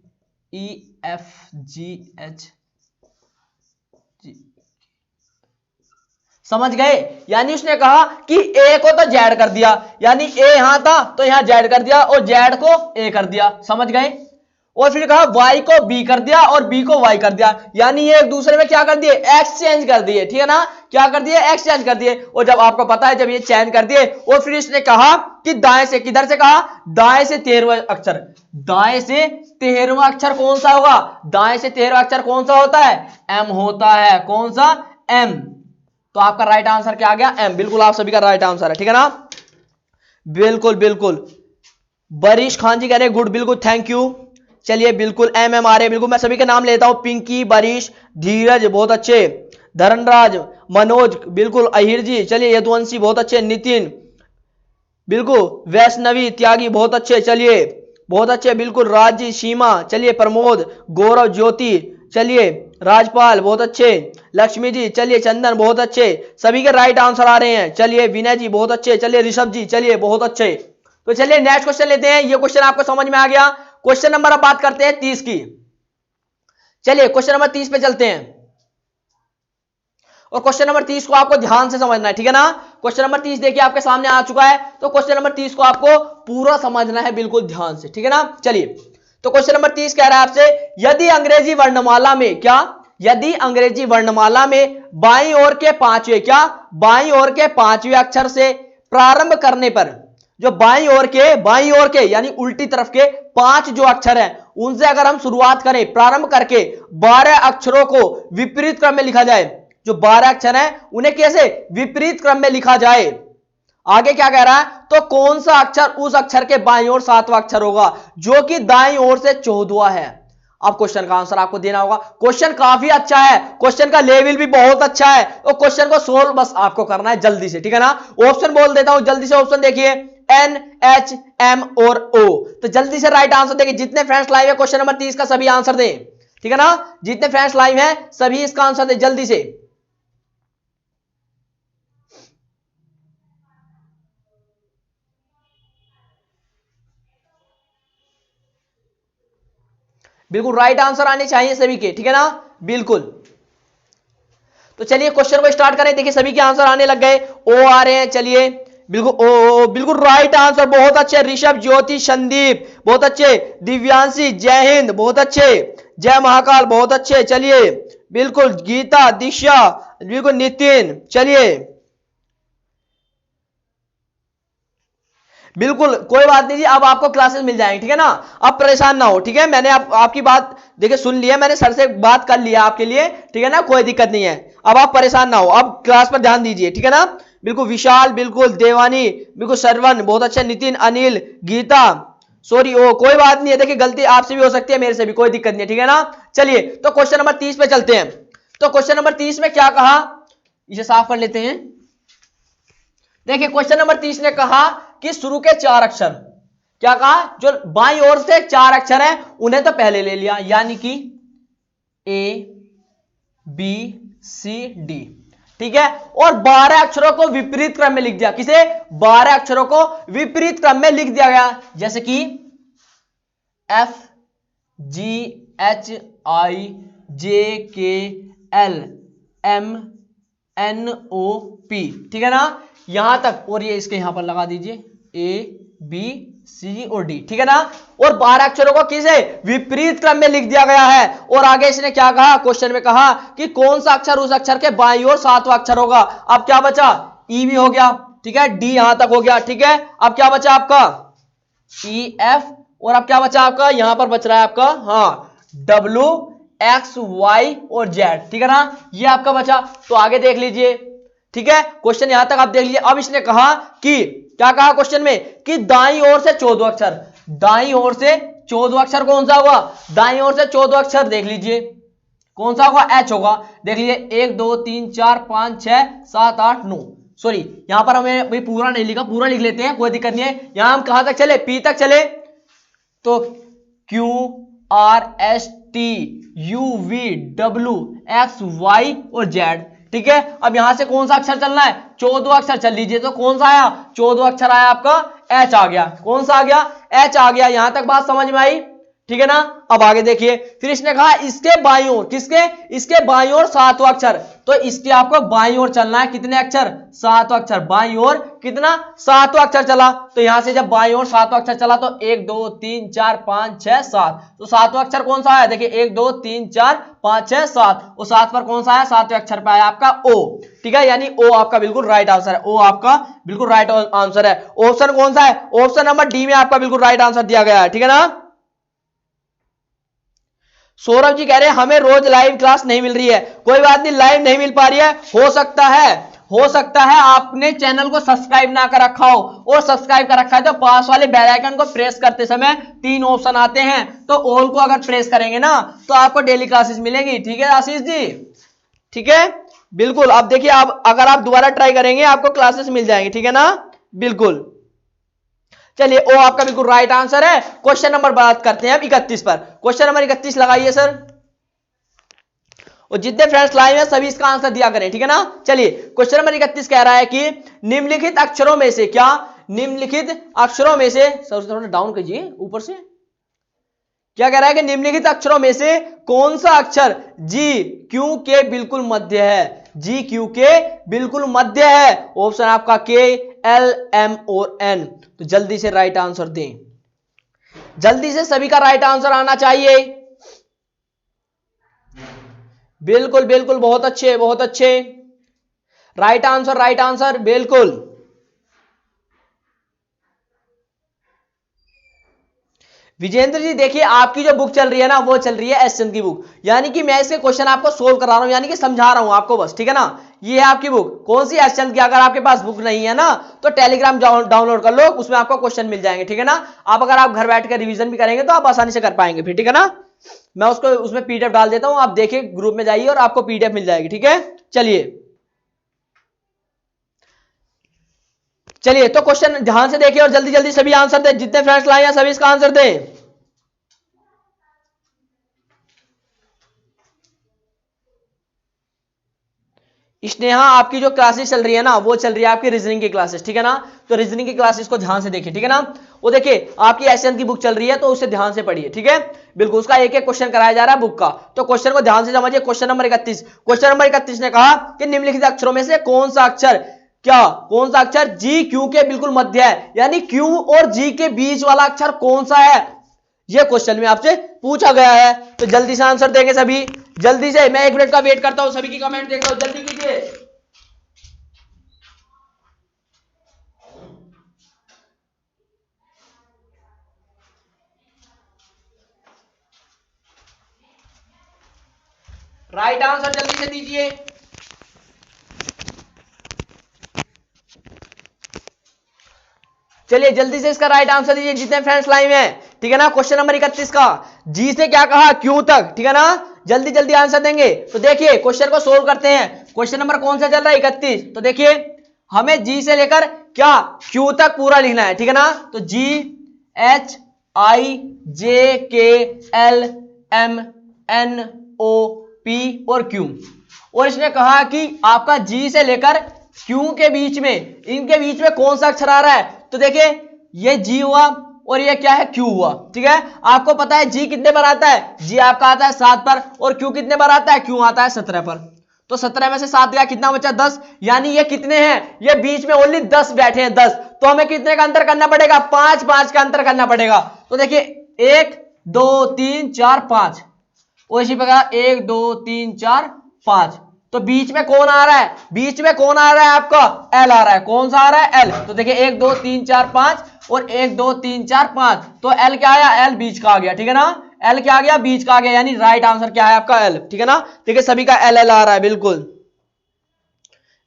E F G H G, समझ गए। यानी उसने कहा कि ए को तो जेड कर दिया, यानी ए यहां था तो यहां जेड कर दिया और जेड को ए कर दिया, समझ गए, और फिर कहा वाई को बी कर दिया और बी को वाई कर दिया, यानी ये एक दूसरे में क्या कर दिए, एक्सचेंज कर दिए, ठीक है ना, क्या कर दिए, एक्सचेंज कर दिए। और जब आपको पता है जब ये चेंज कर दिए, और फिर इसने कहा कि दाएं से, किधर से कहा, दाएं से 13वां अक्षर, दाएं से 13वां अक्षर कौन सा होगा, दाएं से 13वां अक्षर कौन सा होता है, एम होता है, कौन सा, एम, तो आपका राइट आंसर क्या आ गया, एम, बिल्कुल आप सभी का राइट आंसर है, ठीक है ना, बिल्कुल बिल्कुल। बरीश खान जी कह रहे गुड, बिल्कुल थैंक यू। चलिए बिल्कुल एम एम आ रहे, बिल्कुल मैं सभी के नाम लेता हूं, पिंकी, बरीश, धीरज बहुत अच्छे, धरणराज, मनोज, बिल्कुल, अहिर जी, चलिए यदुवंशी बहुत अच्छे, नितिन, बिल्कुल, वैष्णवी, त्यागी बहुत अच्छे, चलिए बहुत अच्छे, बिल्कुल, राज जी, सीमा, चलिए, प्रमोद, गौरव, ज्योति, चलिए, राजपाल बहुत अच्छे, लक्ष्मी जी, चलिए, चंदन बहुत अच्छे, सभी के राइट आंसर आ रहे हैं, चलिए, विनय जी बहुत अच्छे, चलिए, ऋषभ जी, चलिए बहुत अच्छे। तो चलिए नेक्स्ट क्वेश्चन लेते हैं, ये क्वेश्चन आपको समझ में आ गया। क्वेश्चन नंबर अब बात करते हैं 30 की, चलिए क्वेश्चन नंबर 30 पे चलते हैं, और क्वेश्चन नंबर 30 को आपको ध्यान से समझना है, ठीक है ना। क्वेश्चन नंबर 30 देखिए आपके सामने आ चुका है, तो क्वेश्चन नंबर 30 को आपको पूरा समझना है, बिल्कुल ध्यान से, ठीक है ना। चलिए तो क्वेश्चन नंबर 30 कह रहा है आपसे, यदि अंग्रेजी वर्णमाला में, क्या, यदि अंग्रेजी वर्णमाला में बाईं ओर के पांचवें, क्या, बाईं ओर के पांचवें अक्षर से प्रारंभ करने पर, जो बाईं ओर के यानी उल्टी तरफ के 5 जो अक्षर हैं, उनसे अगर हम शुरुआत करें, प्रारंभ करके 12 अक्षरों को विपरीत क्रम में लिखा जाए, जो 12 अक्षर हैं उन्हें कैसे विपरीत क्रम में लिखा जाए, आगे क्या कह रहा है, तो कौन सा अक्षर उस अक्षर के बाईं ओर 7वां अक्षर होगा जो कि दाईं ओर से 14वां है। अब क्वेश्चन का आंसर आपको देना होगा। क्वेश्चन काफी अच्छा है, क्वेश्चन का लेवल भी बहुत अच्छा है, और क्वेश्चन को सोल्व बस आपको करना है जल्दी से, ठीक है ना। ऑप्शन बोल देता हूं जल्दी से, ऑप्शन देखिए एन, एच, एम और ओ। तो जल्दी से राइट आंसर देखिए, जितने फ्रेंड्स लाइव है क्वेश्चन नंबर 30 का सभी आंसर दें, ठीक है ना। जितने फ्रेंड्स लाइव हैं सभी इसका आंसर दें जल्दी से। बिल्कुल राइट आंसर आने चाहिए सभी के, ठीक है ना, बिल्कुल। तो चलिए क्वेश्चन को स्टार्ट करें। देखिए सभी के आंसर आने लग गए, ओ आ रहे हैं, चलिए बिल्कुल ओ बिल्कुल राइट आंसर, बहुत अच्छे। ऋषभ, ज्योति, संदीप बहुत अच्छे, दिव्यांशी, जय हिंद बहुत अच्छे, जय महाकाल बहुत अच्छे, चलिए बिल्कुल, गीता, दिशा, बिल्कुल नितिन, चलिए बिल्कुल कोई बात नहीं जी, अब आपको क्लासेस मिल जाएंगी, ठीक है ना। अब परेशान ना हो, ठीक है, मैंने आपकी बात देखिए सुन लिया, मैंने सर से बात कर लिया आपके लिए, ठीक है ना, कोई दिक्कत नहीं है। अब आप परेशान ना हो, अब क्लास पर ध्यान दीजिए, ठीक है ना। बिल्कुल विशाल, बिल्कुल देवानी, बिल्कुल श्रवण बहुत अच्छा, नितिन, अनिल, गीता, सॉरी ओ कोई बात नहीं है, देखिए गलती आपसे भी हो सकती है मेरे से भी, कोई दिक्कत नहीं है, ठीक है ना। चलिए तो क्वेश्चन नंबर 30 पे चलते हैं। तो क्वेश्चन नंबर 30 में क्या कहा, इसे साफ कर लेते हैं। देखिए क्वेश्चन नंबर 30 ने कहा कि शुरू के 4 अक्षर, क्या कहा, जो बाईं ओर से 4 अक्षर हैं उन्हें तो पहले ले लिया, यानी कि ए, बी, सी, डी, ठीक है, और 12 अक्षरों को विपरीत क्रम में लिख दिया। किसे, 12 अक्षरों को विपरीत क्रम में लिख दिया गया, जैसे कि F, G, H, I, J, K, L, M, N, O, P, ठीक है ना, यहां तक, और ये इसके यहां पर लगा दीजिए ए, बी, सी और डी, ठीक है ना। और 12 अक्षरों को किसे विपरीत क्रम में लिख दिया गया है। और आगे इसने क्या कहा, क्वेश्चन में कहा कि कौन सा अक्षर उस अक्षर के बाईं ओर 7वां अक्षर होगा। अब क्या बचा, ई भी हो गया, ठीक है, डी यहां तक हो गया, ठीक है। अब क्या बचा आपका ई, एफ, और अब क्या बचा आपका, यहां पर बच रहा है आपका, हाँ, डब्ल्यू, एक्स, वाई और जेड, ठीक है ना, ये आपका बचा। तो आगे देख लीजिए, ठीक है, क्वेश्चन यहां तक आप देख लीजिए। अब इसने कहा कि क्या कहा क्वेश्चन में, कि दाईं ओर से 14 अक्षर, दाईं ओर से 14 अक्षर कौन सा होगा, दाईं ओर से 14 अक्षर देख लीजिए कौन सा होगा, एच होगा। देख लीजिए 1 2 3 4 5 6 7 8 9, सॉरी यहां पर हमें भाई पूरा नहीं लिखा, पूरा लिख लेते हैं, कोई दिक्कत नहीं है। यहां हम कहां तक चले, पी तक चले, तो Q, R, S, T, U, V, W, X, Y और जेड, ठीक है। अब यहां से कौन सा अक्षर चलना है, 14 अक्षर चल लीजिए। तो कौन सा आया, 14 अक्षर आया आपका, एच आ गया, कौन सा आ गया, एच आ गया। यहां तक बात समझ में आई, ठीक है ना। अब आगे देखिए, फिर इसने कहा इसके बाईं ओर, किसके, इसके बाईं ओर 7वां अक्षर, तो इसके आपको बाईं ओर चलना है, कितने अक्षर, 7वां अक्षर, बाईं ओर कितना, 7वां अक्षर चला। तो यहां से जब बाईं ओर 7वां अक्षर चला तो 1 2 3 4 5 6 7, तो 7वां अक्षर कौन सा है, देखिए 1 2 3 4 5 6 7, और 7 पर कौन सा है, 7वें अक्षर पर आया आपका ओ, ठीक है, यानी ओ आपका बिल्कुल राइट आंसर है, ओ आपका बिल्कुल राइट आंसर है। ऑप्शन कौन सा है, ऑप्शन नंबर डी में आपका बिल्कुल राइट आंसर दिया गया है, ठीक है ना। सौरभ जी कह रहे हैं हमें रोज लाइव क्लास नहीं मिल रही है, कोई बात नहीं, लाइव नहीं मिल पा रही है, हो सकता है आपने चैनल को सब्सक्राइब ना कर रखा हो, और सब्सक्राइब कर रखा है तो पास वाले बेल आइकन को प्रेस करते समय 3 ऑप्शन आते हैं, तो ऑल को अगर प्रेस करेंगे ना तो आपको डेली क्लासेस मिलेंगी, ठीक है आशीष जी, ठीक है, बिल्कुल। अब देखिए, आप अगर आप दोबारा ट्राई करेंगे आपको क्लासेस मिल जाएंगी, ठीक है ना, बिल्कुल। चलिए ओ आपका बिल्कुल राइट आंसर है। क्वेश्चन नंबर बात करते हैं अब 31 पर, क्वेश्चन नंबर 31 लगाइए सर, और जितने फ्रेंड्स लाइव हैं सभी इसका आंसर दिया करें, ठीक है ना। चलिए क्वेश्चन नंबर 31 कह रहा है कि निम्नलिखित अक्षरों में से, क्या, निम्नलिखित अक्षरों में से, सर थोड़ा डाउन कीजिए ऊपर से, क्या कह रहा है कि निम्नलिखित अक्षरों में से कौन सा अक्षर जी क्यू के बिल्कुल मध्य है, जी क्यू के बिल्कुल मध्य है। ऑप्शन आपका के, एल, एम और एन। तो जल्दी से राइट आंसर दें, जल्दी से सभी का राइट आंसर आना चाहिए, बिल्कुल बिल्कुल, बहुत अच्छे बहुत अच्छे, राइट आंसर बिल्कुल। विजेंद्र जी देखिए, आपकी जो बुक चल रही है ना वो चल रही है एस चंद की बुक, यानी कि मैं इसके क्वेश्चन आपको सोल्व करा रहा हूं, यानी कि समझा रहा हूं आपको बस, ठीक है ना। ये है आपकी बुक। कौन सी? एस चंद की। अगर आपके पास बुक नहीं है ना तो टेलीग्राम डाउनलोड कर लो, उसमें आपको क्वेश्चन मिल जाएंगे, ठीक है ना। अगर आप घर बैठ कर रिवीजन भी करेंगे तो आप आसानी से कर पाएंगे फिर, ठीक है ना। मैं उसको उसमें पीडीएफ डाल देता हूं, आप देखिए ग्रुप में जाइए और आपको पीडीएफ मिल जाएगी, ठीक है। चलिए तो क्वेश्चन ध्यान से देखिए और जल्दी जल्दी सभी आंसर दें, जितने फ्रेंड्स लाए हैं सभी इसका आंसर दें। स्नेहा आपकी जो क्लासेस चल रही है ना वो चल रही है आपकी रीजनिंग की क्लासेस, ठीक है ना। तो रीजनिंग की क्लासेस को ध्यान से देखिए, ठीक है ना। वो देखिए आपकी एसएन की बुक चल रही है तो उसे ध्यान से पढ़िए, ठीक है। बिल्कुल, उसका एक एक क्वेश्चन कराया जा रहा है बुक का, तो क्वेश्चन को ध्यान से समझिए। क्वेश्चन नंबर 31, क्वेश्चन नंबर 31 ने कहा कि निम्नलिखित अक्षरों में से कौन सा अक्षर, क्या कौन सा अक्षर जी क्यू के बिल्कुल मध्य है, यानी क्यू और जी के बीच वाला अक्षर कौन सा है, ये क्वेश्चन में आपसे पूछा गया है। तो जल्दी से आंसर देंगे सभी, जल्दी से। मैं 1 मिनट का वेट करता हूं, सभी की कमेंट देखता हूं, जल्दी कीजिए। राइट आंसर जल्दी से दीजिए। चलिए जल्दी से इसका राइट आंसर दीजिए जितने फ्रेंड्स लाइव हैं, ठीक है ना। क्वेश्चन नंबर 31 का जी से क्या कहा, क्यू तक, ठीक है ना। जल्दी जल्दी आंसर देंगे। तो देखिए क्वेश्चन को सोल्व करते हैं। क्वेश्चन नंबर कौन सा चल रहा है, 31। तो देखिए हमें जी से लेकर क्या क्यू तक पूरा लिखना है, ठीक है ना। तो जी H I J K L M N O P और क्यू, और इसने कहा कि आपका जी से लेकर क्यू के बीच में, इनके बीच में कौन सा अक्षर आ रहा है। तो देखिए ये जी हुआ और ये क्या है, क्यू हुआ, ठीक है। आपको पता है जी कितने बार आता है, जी आपका आता है 7 पर, और क्यू कितने बार आता है, क्यू आता है 17 पर। तो 17 में से 7 गया, कितना बचा, 10। यानी ये कितने हैं, ये बीच में ओनली 10 बैठे हैं, 10। तो हमें कितने का अंतर करना पड़ेगा, 5 का अंतर करना पड़ेगा। तो देखिए 1 2 3 4 5, और इसी प्रकार 1 2 3 4 5। तो बीच में कौन आ रहा है, बीच में कौन आ रहा है, आपका एल आ रहा है। कौन सा आ रहा है, एल। तो देखिए 1 2 3 4 5 और 1 2 3 4 5, तो एल क्या आया, एल बीच का आ गया, ठीक है ना। एल क्या आ गया, बीच का आ गया, यानी राइट आंसर क्या है आपका, एल, ठीक है ना। देखिए सभी का एल एल आ रहा है, बिल्कुल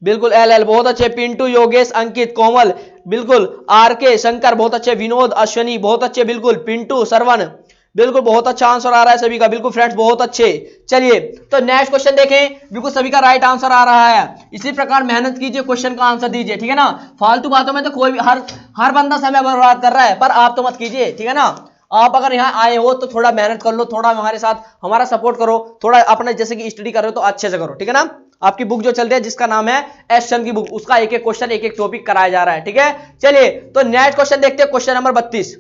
बिल्कुल एल एल। बहुत अच्छे पिंटू, योगेश, अंकित, कोमल, बिल्कुल आर के, शंकर बहुत अच्छे, विनोद, अश्वनी बहुत अच्छे, बिल्कुल पिंटू, सरवन, बिल्कुल बहुत अच्छा आंसर आ रहा है सभी का, बिल्कुल फ्रेंड्स बहुत अच्छे। चलिए तो नेक्स्ट क्वेश्चन देखें, बिल्कुल सभी का राइट आंसर आ रहा है। इसी प्रकार मेहनत कीजिए, क्वेश्चन का आंसर दीजिए, ठीक है ना। फालतू बातों में तो कोई भी हर बंदा समय बर्बाद कर रहा है, पर आप तो मत कीजिए, ठीक है ना। आप अगर यहाँ आए हो तो थोड़ा मेहनत कर लो, थोड़ा हमारे साथ हमारा सपोर्ट करो, थोड़ा अपने जैसे कि स्टडी कर रहे हो तो अच्छे से करो, ठीक है ना। आपकी बुक जो चल रही है जिसका नाम है एस चंद की बुक, उसका एक एक क्वेश्चन एक एक टॉपिक कराया जा रहा है, ठीक है। चलिए तो नेक्स्ट क्वेश्चन देखते हैं, क्वेश्चन नंबर 32।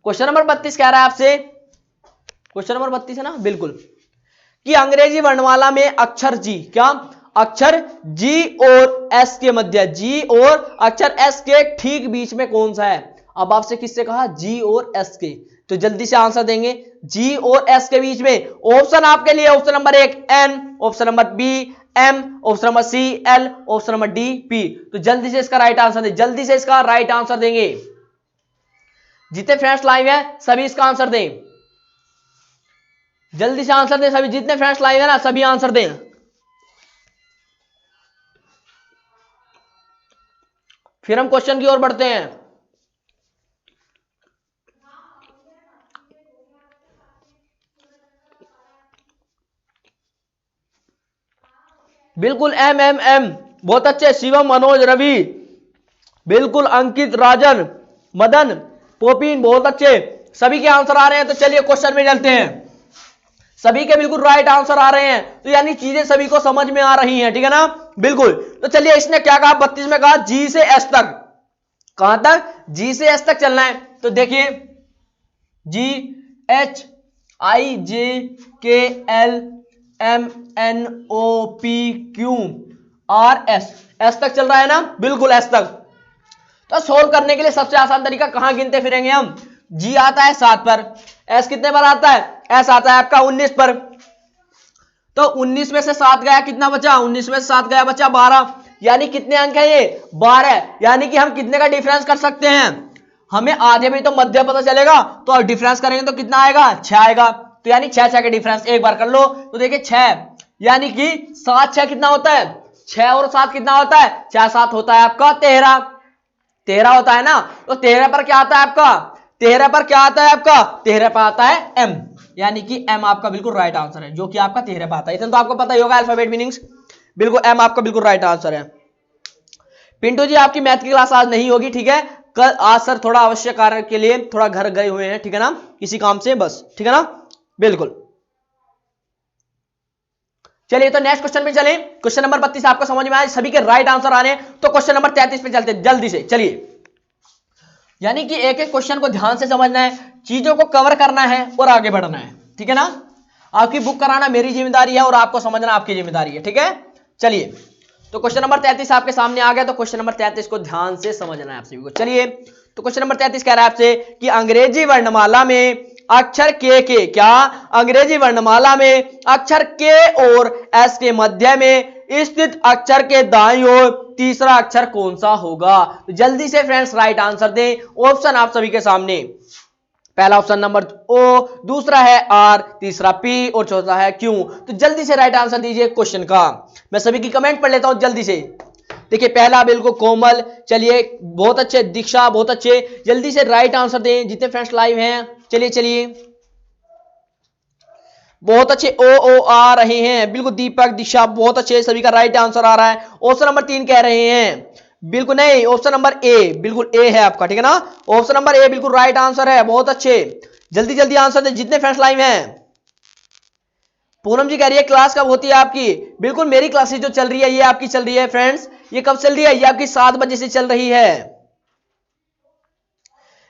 क्वेश्चन नंबर 32 कह रहा है आपसे, क्वेश्चन नंबर 32 है ना, बिल्कुल, कि अंग्रेजी वर्णमाला में अक्षर जी, क्या अक्षर जी और एस के मध्य, जी और अक्षर एस के ठीक बीच में कौन सा है। अब आपसे किससे कहा, जी और एस के, तो जल्दी से आंसर देंगे। जी और एस के बीच में ऑप्शन आपके लिए, option number 1 N, option number B M, option number C L, option number D P. तो जल्दी से इसका राइट आंसर दें, जल्दी से इसका राइट आंसर देंगे। जितने फ्रेंड्स लाइव हैं सभी इसका आंसर दें, जल्दी से आंसर दें सभी, जितने फ्रेंड्स लाइव हैं ना सभी आंसर दें। फिर हम क्वेश्चन की ओर बढ़ते हैं। बिल्कुल एम एम एम बहुत अच्छे, शिवम, मनोज, रवि, बिल्कुल अंकित, राजन, मदन, पोपिन बहुत अच्छे, सभी के आंसर आ रहे हैं। तो चलिए क्वेश्चन में चलते हैं, सभी के बिल्कुल राइट आंसर आ रहे हैं, तो यानी चीजें सभी को समझ में आ रही हैं, ठीक है ना, बिल्कुल। तो चलिए इसने क्या कहा, 32 में कहा जी से एस तक, कहां तक, जी से एस तक चलना है। तो देखिए जी H I J K L M N O P Q R S, S तक चल रहा है ना, बिल्कुल एस तक। तो सोल्व करने के लिए सबसे आसान तरीका, कहां गिनते फिरेंगे हम, जी आता है 7 पर, एस कितने बार आता है, एस आता है आपका 19 पर। तो 19 में से 7 गया, कितना बचा, 19 में से 7 गया, बचा 12, यानी कितने अंक है ये, 12। यानी कि हम कितने का डिफरेंस कर सकते हैं, हमें आधे में तो मध्य पता चलेगा, तो डिफरेंस करेंगे तो कितना आएगा, 6 आएगा। तो यानी 6 के डिफरेंस एक बार कर लो। तो देखिए 6, यानी कि 7 6 कितना होता है, 6 और 7 कितना होता है, 4 7 होता है आपका 13, 13 होता है ना। तो 13 पर क्या आता है आपका, 13 पर क्या आता है आपका, 13 पर आता है एम, यानी कि एम आपका बिल्कुल राइट आंसर है, जो कि आपका 13 पर आता है। इतना तो आपको पता ही होगा अल्फाबेट मीनिंग्स, बिल्कुल एम आपका बिल्कुल राइट आंसर है। पिंटू जी आपकी मैथ की क्लास आज नहीं होगी, ठीक है, कल आज सर थोड़ा आवश्यक कार्य के लिए थोड़ा घर गए हुए हैं, ठीक है ना, किसी काम से बस, ठीक है ना, बिल्कुल। चलिए तो नेक्स्ट क्वेश्चन पे चलें। क्वेश्चन नंबर 32 आपको समझ में आया, सभी के राइट आंसर आने, तो क्वेश्चन नंबर 33 पे चलते हैं जल्दी से। चलिए, यानी कि एक एक क्वेश्चन को ध्यान से समझना है, चीजों को कवर करना है और आगे बढ़ना है, ठीक है ना। आपकी बुक कराना मेरी जिम्मेदारी है और आपको समझना आपकी जिम्मेदारी है, ठीक है। चलिए तो क्वेश्चन नंबर 33 आपके सामने आ गया, तो क्वेश्चन नंबर 33 को ध्यान से समझना है आप सभी को। चलिए तो क्वेश्चन नंबर 33 कह रहा है आपसे कि अंग्रेजी वर्णमाला में अक्षर के क्या, अंग्रेजी वर्णमाला में अक्षर के और एस के मध्य में स्थित अक्षर के दाईं ओर तीसरा अक्षर कौन सा होगा। तो जल्दी से फ्रेंड्स राइट आंसर दें। ऑप्शन आप सभी के सामने, पहला ऑप्शन नंबर ओ, दूसरा है आर, तीसरा पी और चौथा है क्यू। तो जल्दी से राइट आंसर दीजिए क्वेश्चन का। मैं सभी की कमेंट पढ़ लेता हूं जल्दी से। देखिए पहला बिल्कुल कोमल, चलिए बहुत अच्छे, दीक्षा बहुत अच्छे, जल्दी से राइट आंसर दें जितने फ्रेंड्स लाइव हैं। चलिए चलिए बहुत अच्छे, ओ आ रहे हैं, बिल्कुल दीपक दीक्षा बहुत अच्छे, सभी का राइट आंसर आ रहा है। ऑप्शन नंबर 3 कह रहे हैं, बिल्कुल नहीं, ऑप्शन नंबर ए, बिल्कुल ए है आपका, ठीक है ना, ऑप्शन नंबर ए बिल्कुल राइट आंसर है, बहुत अच्छे, जल्दी जल्दी आंसर दे जितने फ्रेंड्स लाइव हैं। पूनम जी कह रही है क्लास कब होती है आपकी, बिल्कुल मेरी क्लासेस जो चल रही है ये आपकी चल रही है फ्रेंड्स, ये कब चल रही है, ये आपकी 7 बजे से चल रही है।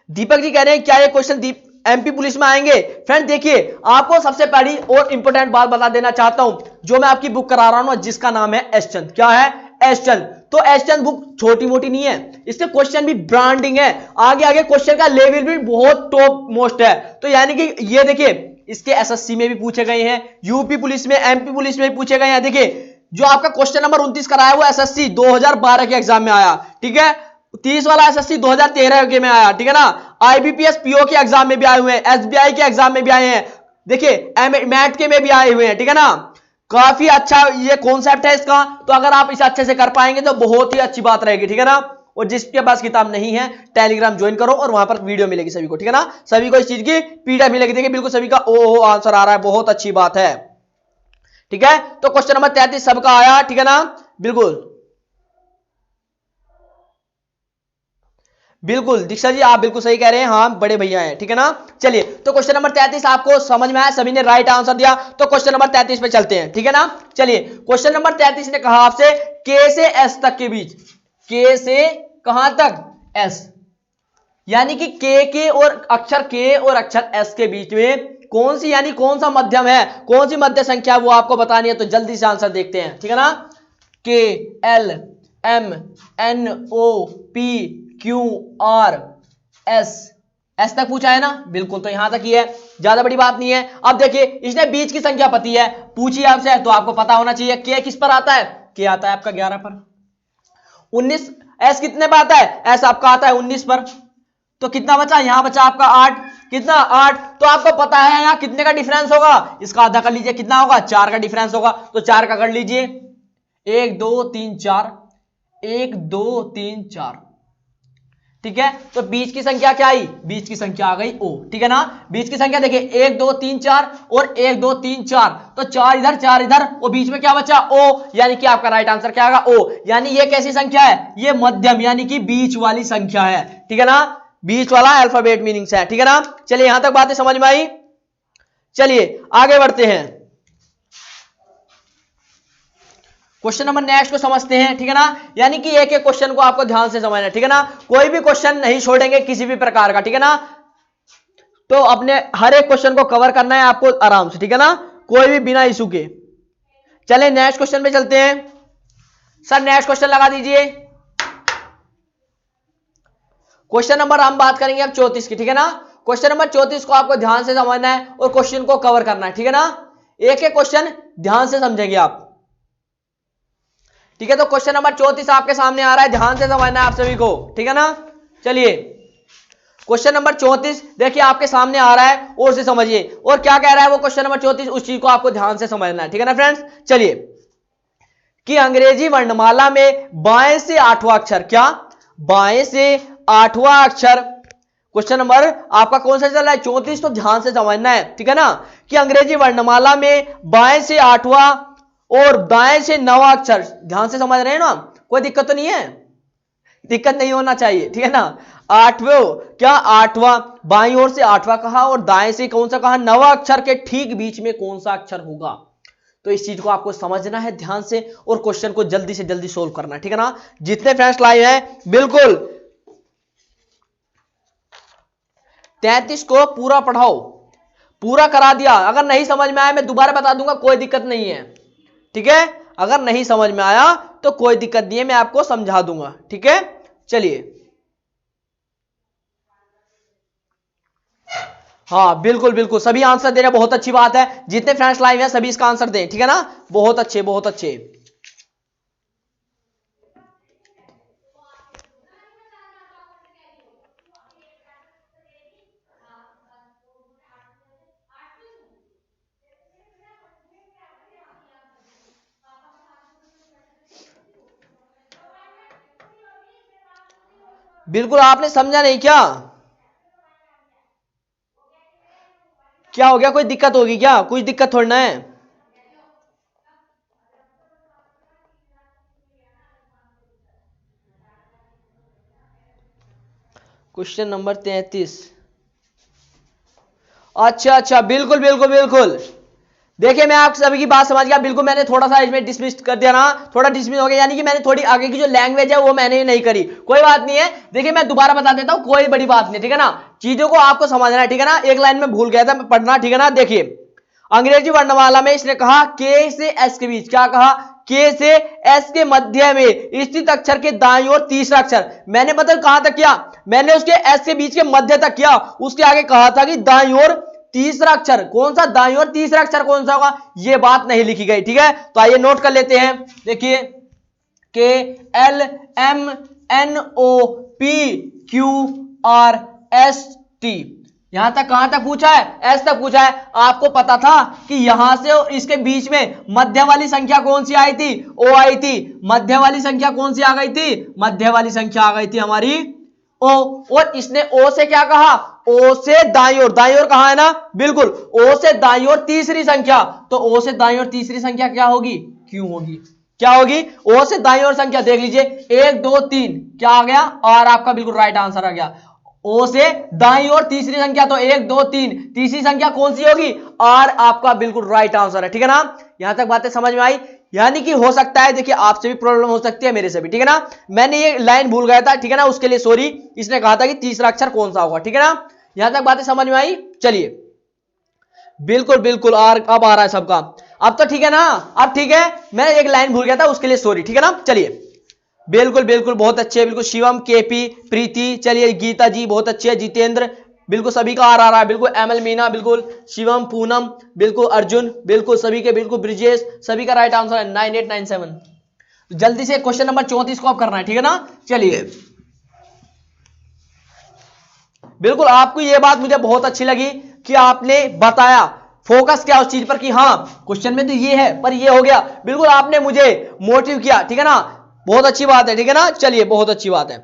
दीपक जी कह रहे हैं क्या ये क्वेश्चन एमपी पुलिस में आएंगे। फ्रेंड देखिए आपको सबसे पहली और इंपॉर्टेंट बात बता देना चाहता हूं, जो मैं आपकी बुक करा रहा हूं जिसका नाम है एस चंद, क्या है, एस चंद। तो एस चंद बुक छोटी मोटी नहीं है, इसके क्वेश्चन भी ब्रांडिंग है, आगे आगे क्वेश्चन का लेवल भी बहुत टॉप मोस्ट है। तो यानी कि ये देखिए इसके एसएससी में भी पूछे गए हैं, यूपी पुलिस में, एमपी पुलिस में भी पूछे गए हैं। देखिए जो आपका क्वेश्चन नंबर 29 कराया वो एसएससी 2012 के एग्जाम में आया, ठीक है, 30 वाला एसएससी 2013 के में आया, ठीक है ना, आईबीपीएस पीओ के एग्जाम में भी आए हुए हैं, एसबीआई के एग्जाम में भी आए हैं, देखिए मैट के में भी आए हुए हैं, ठीक है ना। काफी अच्छा ये कॉन्सेप्ट है इसका, तो अगर आप इसे अच्छे से कर पाएंगे तो बहुत ही अच्छी बात रहेगी, ठीक है ना। और जिसके पास किताब नहीं है टेलीग्राम ज्वाइन करो और वहां पर वीडियो मिलेगी सभी को, ठीक है ना, सभी को इस चीज की पीडीएफ मिलेगी। देखिए बिल्कुल सभी का ओ आंसर आ रहा है, बहुत अच्छी बात है, ठीक है। तो क्वेश्चन नंबर 33 सबका आया, ठीक है ना, बिल्कुल बिल्कुल दीक्षा जी आप बिल्कुल सही कह रहे हैं, हाँ बड़े भैया हैं, ठीक है ना। चलिए तो क्वेश्चन नंबर 33 आपको समझ में आया, सभी ने राइट आंसर दिया, तो क्वेश्चन नंबर 33 पे चलते हैं, ठीक है ना। चलिए क्वेश्चन नंबर 33 ने कहा आपसे के से एस तक के बीच, के से कहां तक, एस, यानी कि के और अक्षर एस के बीच में कौन सी, यानी कौन सा मध्यम है, कौन सी मध्य संख्या वो आपको बतानी है। तो जल्दी से आंसर देखते हैं, ठीक है ना। K L M N O P Q R S, S तक पूछा है ना, बिल्कुल, तो यहां तक ही है, ज्यादा बड़ी बात नहीं है। अब देखिए इसने बीच की संख्या पति है पूछी आपसे, तो आपको पता होना चाहिए के किस पर आता है, के आता है आपका 11 पर, 19 एस कितने पर आता है, एस आपका आता है 19 पर, तो कितना बचा, यहां बचा आपका 8, कितना 8, तो आपको पता है यहां कितने का डिफरेंस होगा, इसका आधा कर लीजिए, कितना होगा, 4 का डिफरेंस होगा, तो 4 का कर लीजिए, 1 2 3 4, 1 2 3 4, ठीक है। तो बीच की संख्या क्या आई, बीच की संख्या आ गई ओ, ठीक है ना। बीच की संख्या देखिए 1 2 3 4 और 1 2 3 4, तो 4 इधर 4 इधर, और बीच में क्या बचा ओ, यानी कि आपका राइट आंसर क्या आएगा ओ, यानी ये कैसी संख्या है, ये मध्यम यानी कि बीच वाली संख्या है, ठीक है ना, बीच वाला अल्फाबेट मीनिंग्स है, ठीक है ना। चलिए यहां तक बातें समझ में आई, चलिए आगे बढ़ते हैं, क्वेश्चन नंबर नेक्स्ट को समझते हैं, ठीक है ना। यानी कि एक एक क्वेश्चन को आपको ध्यान से समझना है, ठीक है ना, कोई भी क्वेश्चन नहीं छोड़ेंगे किसी भी प्रकार का, ठीक है ना। तो अपने हर एक क्वेश्चन को कवर करना है आपको आराम से, ठीक है ना, कोई भी बिना इशू के। चले नेक्स्ट क्वेश्चन पे चलते हैं, सर नेक्स्ट क्वेश्चन लगा दीजिए। क्वेश्चन नंबर हम बात करेंगे अब 34 की, ठीक है ना। क्वेश्चन नंबर 34 को आपको ध्यान से समझना है और क्वेश्चन को कवर करना है, ठीक है ना, एक एक क्वेश्चन ध्यान से समझेंगे आप, ठीक है। तो क्वेश्चन नंबर 34 आपके सामने आ रहा है, ध्यान से समझना है आप सभी को, ठीक है ना। चलिए क्वेश्चन नंबर 34 देखिए आपके सामने आ रहा है और से समझिए और क्या कह रहा है वो क्वेश्चन नंबर 34, उस चीज को आपको ध्यान से समझना है, ठीक है ना फ्रेंड्स। चलिए कि अंग्रेजी वर्णमाला में बाएं से आठवां अक्षर, क्या बाएं से आठवां अक्षर, क्वेश्चन नंबर आपका कौन सा चल रहा है 34, तो ध्यान से समझना है, ठीक है ना, कि अंग्रेजी वर्णमाला में बाएं से आठवां और दाएं से नौवां अक्षर, ध्यान से समझ रहे हैं ना, कोई दिक्कत तो नहीं है, दिक्कत नहीं होना चाहिए, ठीक है ना। आठवें क्या आठवां, बाईं ओर से आठवां कहा और दाएं से कौन सा कहा, नवा अक्षर के ठीक बीच में कौन सा अक्षर होगा, तो इस चीज को आपको समझना है ध्यान से और क्वेश्चन को जल्दी से जल्दी सोल्व करना है, ठीक है ना। जितने फ्रेंड्स लाइव हैं बिल्कुल 33 को पूरा पढ़ाओ, पूरा करा दिया, अगर नहीं समझ में आया मैं दोबारा बता दूंगा, कोई दिक्कत नहीं है, ठीक है, अगर नहीं समझ में आया तो कोई दिक्कत नहीं है, मैं आपको समझा दूंगा, ठीक है। चलिए हाँ बिल्कुल बिल्कुल सभी आंसर दे रहे हैं, बहुत अच्छी बात है, जितने फ्रेंड्स लाइव हैं सभी इसका आंसर दें, ठीक है ना, बहुत अच्छे बहुत अच्छे। बिल्कुल आपने समझा नहीं क्या, क्या हो गया, कोई दिक्कत होगी क्या, कुछ दिक्कत थोड़ी ना है। क्वेश्चन नंबर 33, अच्छा अच्छा बिल्कुल बिल्कुल बिल्कुल, देखिए मैं आप सभी की बात समझ गया, बिल्कुल मैंने थोड़ा सा इसमें डिसमिस कर दिया ना, थोड़ा डिसमिस हो गया, यानी कि मैंने थोड़ी आगे की जो लैंग्वेज है वो मैंने नहीं करी, कोई बात नहीं है, देखिए मैं दोबारा बता देता हूं, कोई बड़ी बात नहीं, ठीक है ना, चीजों को आपको समझना है, ठीक है ना, एक लाइन में भूल गया था पढ़ना, ठीक है ना। देखिए अंग्रेजी वर्णमाला में इसने कहा के से एस के बीच, क्या कहा, के से एस के मध्य में स्थित अक्षर के दाईं ओर तीसरा अक्षर, मैंने मतलब कहां तक किया, मैंने उसके एस के बीच के मध्य तक किया, उसके आगे कहा था कि दाईं ओर तीसरा अक्षर, कौन सा दाईं ओर तीसरा अक्षर कौन सा होगा, ये बात नहीं लिखी गई, ठीक है, तो आइए नोट कर लेते हैं। देखिए K L M N O P Q R S T, यहां तक कहां तक पूछा है, एस तक पूछा है, आपको पता था कि यहां से और इसके बीच में मध्य वाली संख्या कौन सी आई थी, ओ आई थी, मध्य वाली संख्या कौन सी आ गई थी, मध्य वाली संख्या आ गई थी हमारी ओ, और इसने ओ से क्या कहा, ओ से दाईं ओर कहा है ना, बिल्कुल ओ से दाईं ओर तीसरी संख्या, तो ओ से दाईं ओर तीसरी संख्या क्या होगी, क्यों होगी, क्या होगी, ओ से दाईं ओर संख्या देख लीजिए 1 2 3, क्या आ गया, और आपका बिल्कुल राइट आंसर आ गया, ओ से दाईं ओर तीसरी संख्या तो 1 2 3, तीसरी संख्या कौन सी होगी, आर आपका बिल्कुल राइट आंसर है, ठीक है ना, यहां तक बातें समझ में आई, यानी कि हो सकता है, देखिए आपसे भी प्रॉब्लम हो सकती है मेरे से भी, ठीक है ना, मैंने ये लाइन भूल गया था, ठीक है ना, उसके लिए सॉरी, इसने कहा था कि तीसरा अक्षर कौन सा होगा, ठीक है ना, यहां तक बातें समझ में आई। चलिए बिल्कुल बिल्कुल अब आ रहा है सबका, अब तो ठीक है ना, अब ठीक है, मैं एक लाइन भूल गया था उसके लिए सॉरी, ठीक है ना। चलिए बिल्कुल बिल्कुल बहुत अच्छे, बिल्कुल शिवम केपी प्रीति, चलिए गीता जी बहुत अच्छे है, जितेंद्र बिल्कुल सभी का आ रहा है, बिल्कुल एमएल मीना, बिल्कुल शिवम पूनम, बिल्कुल अर्जुन, बिल्कुल सभी के, बिल्कुल ब्रिजेश, सभी का राइट आंसर है 9897। जल्दी से क्वेश्चन नंबर 34 को आप करना है, ठीक है ना। चलिए बिल्कुल आपको यह बात मुझे बहुत अच्छी लगी कि आपने बताया, फोकस किया उस चीज पर कि हाँ क्वेश्चन में तो ये है पर ये हो गया, बिल्कुल आपने मुझे मोटिव किया, ठीक है ना, बहुत अच्छी बात है, ठीक है ना। चलिए बहुत अच्छी बात है,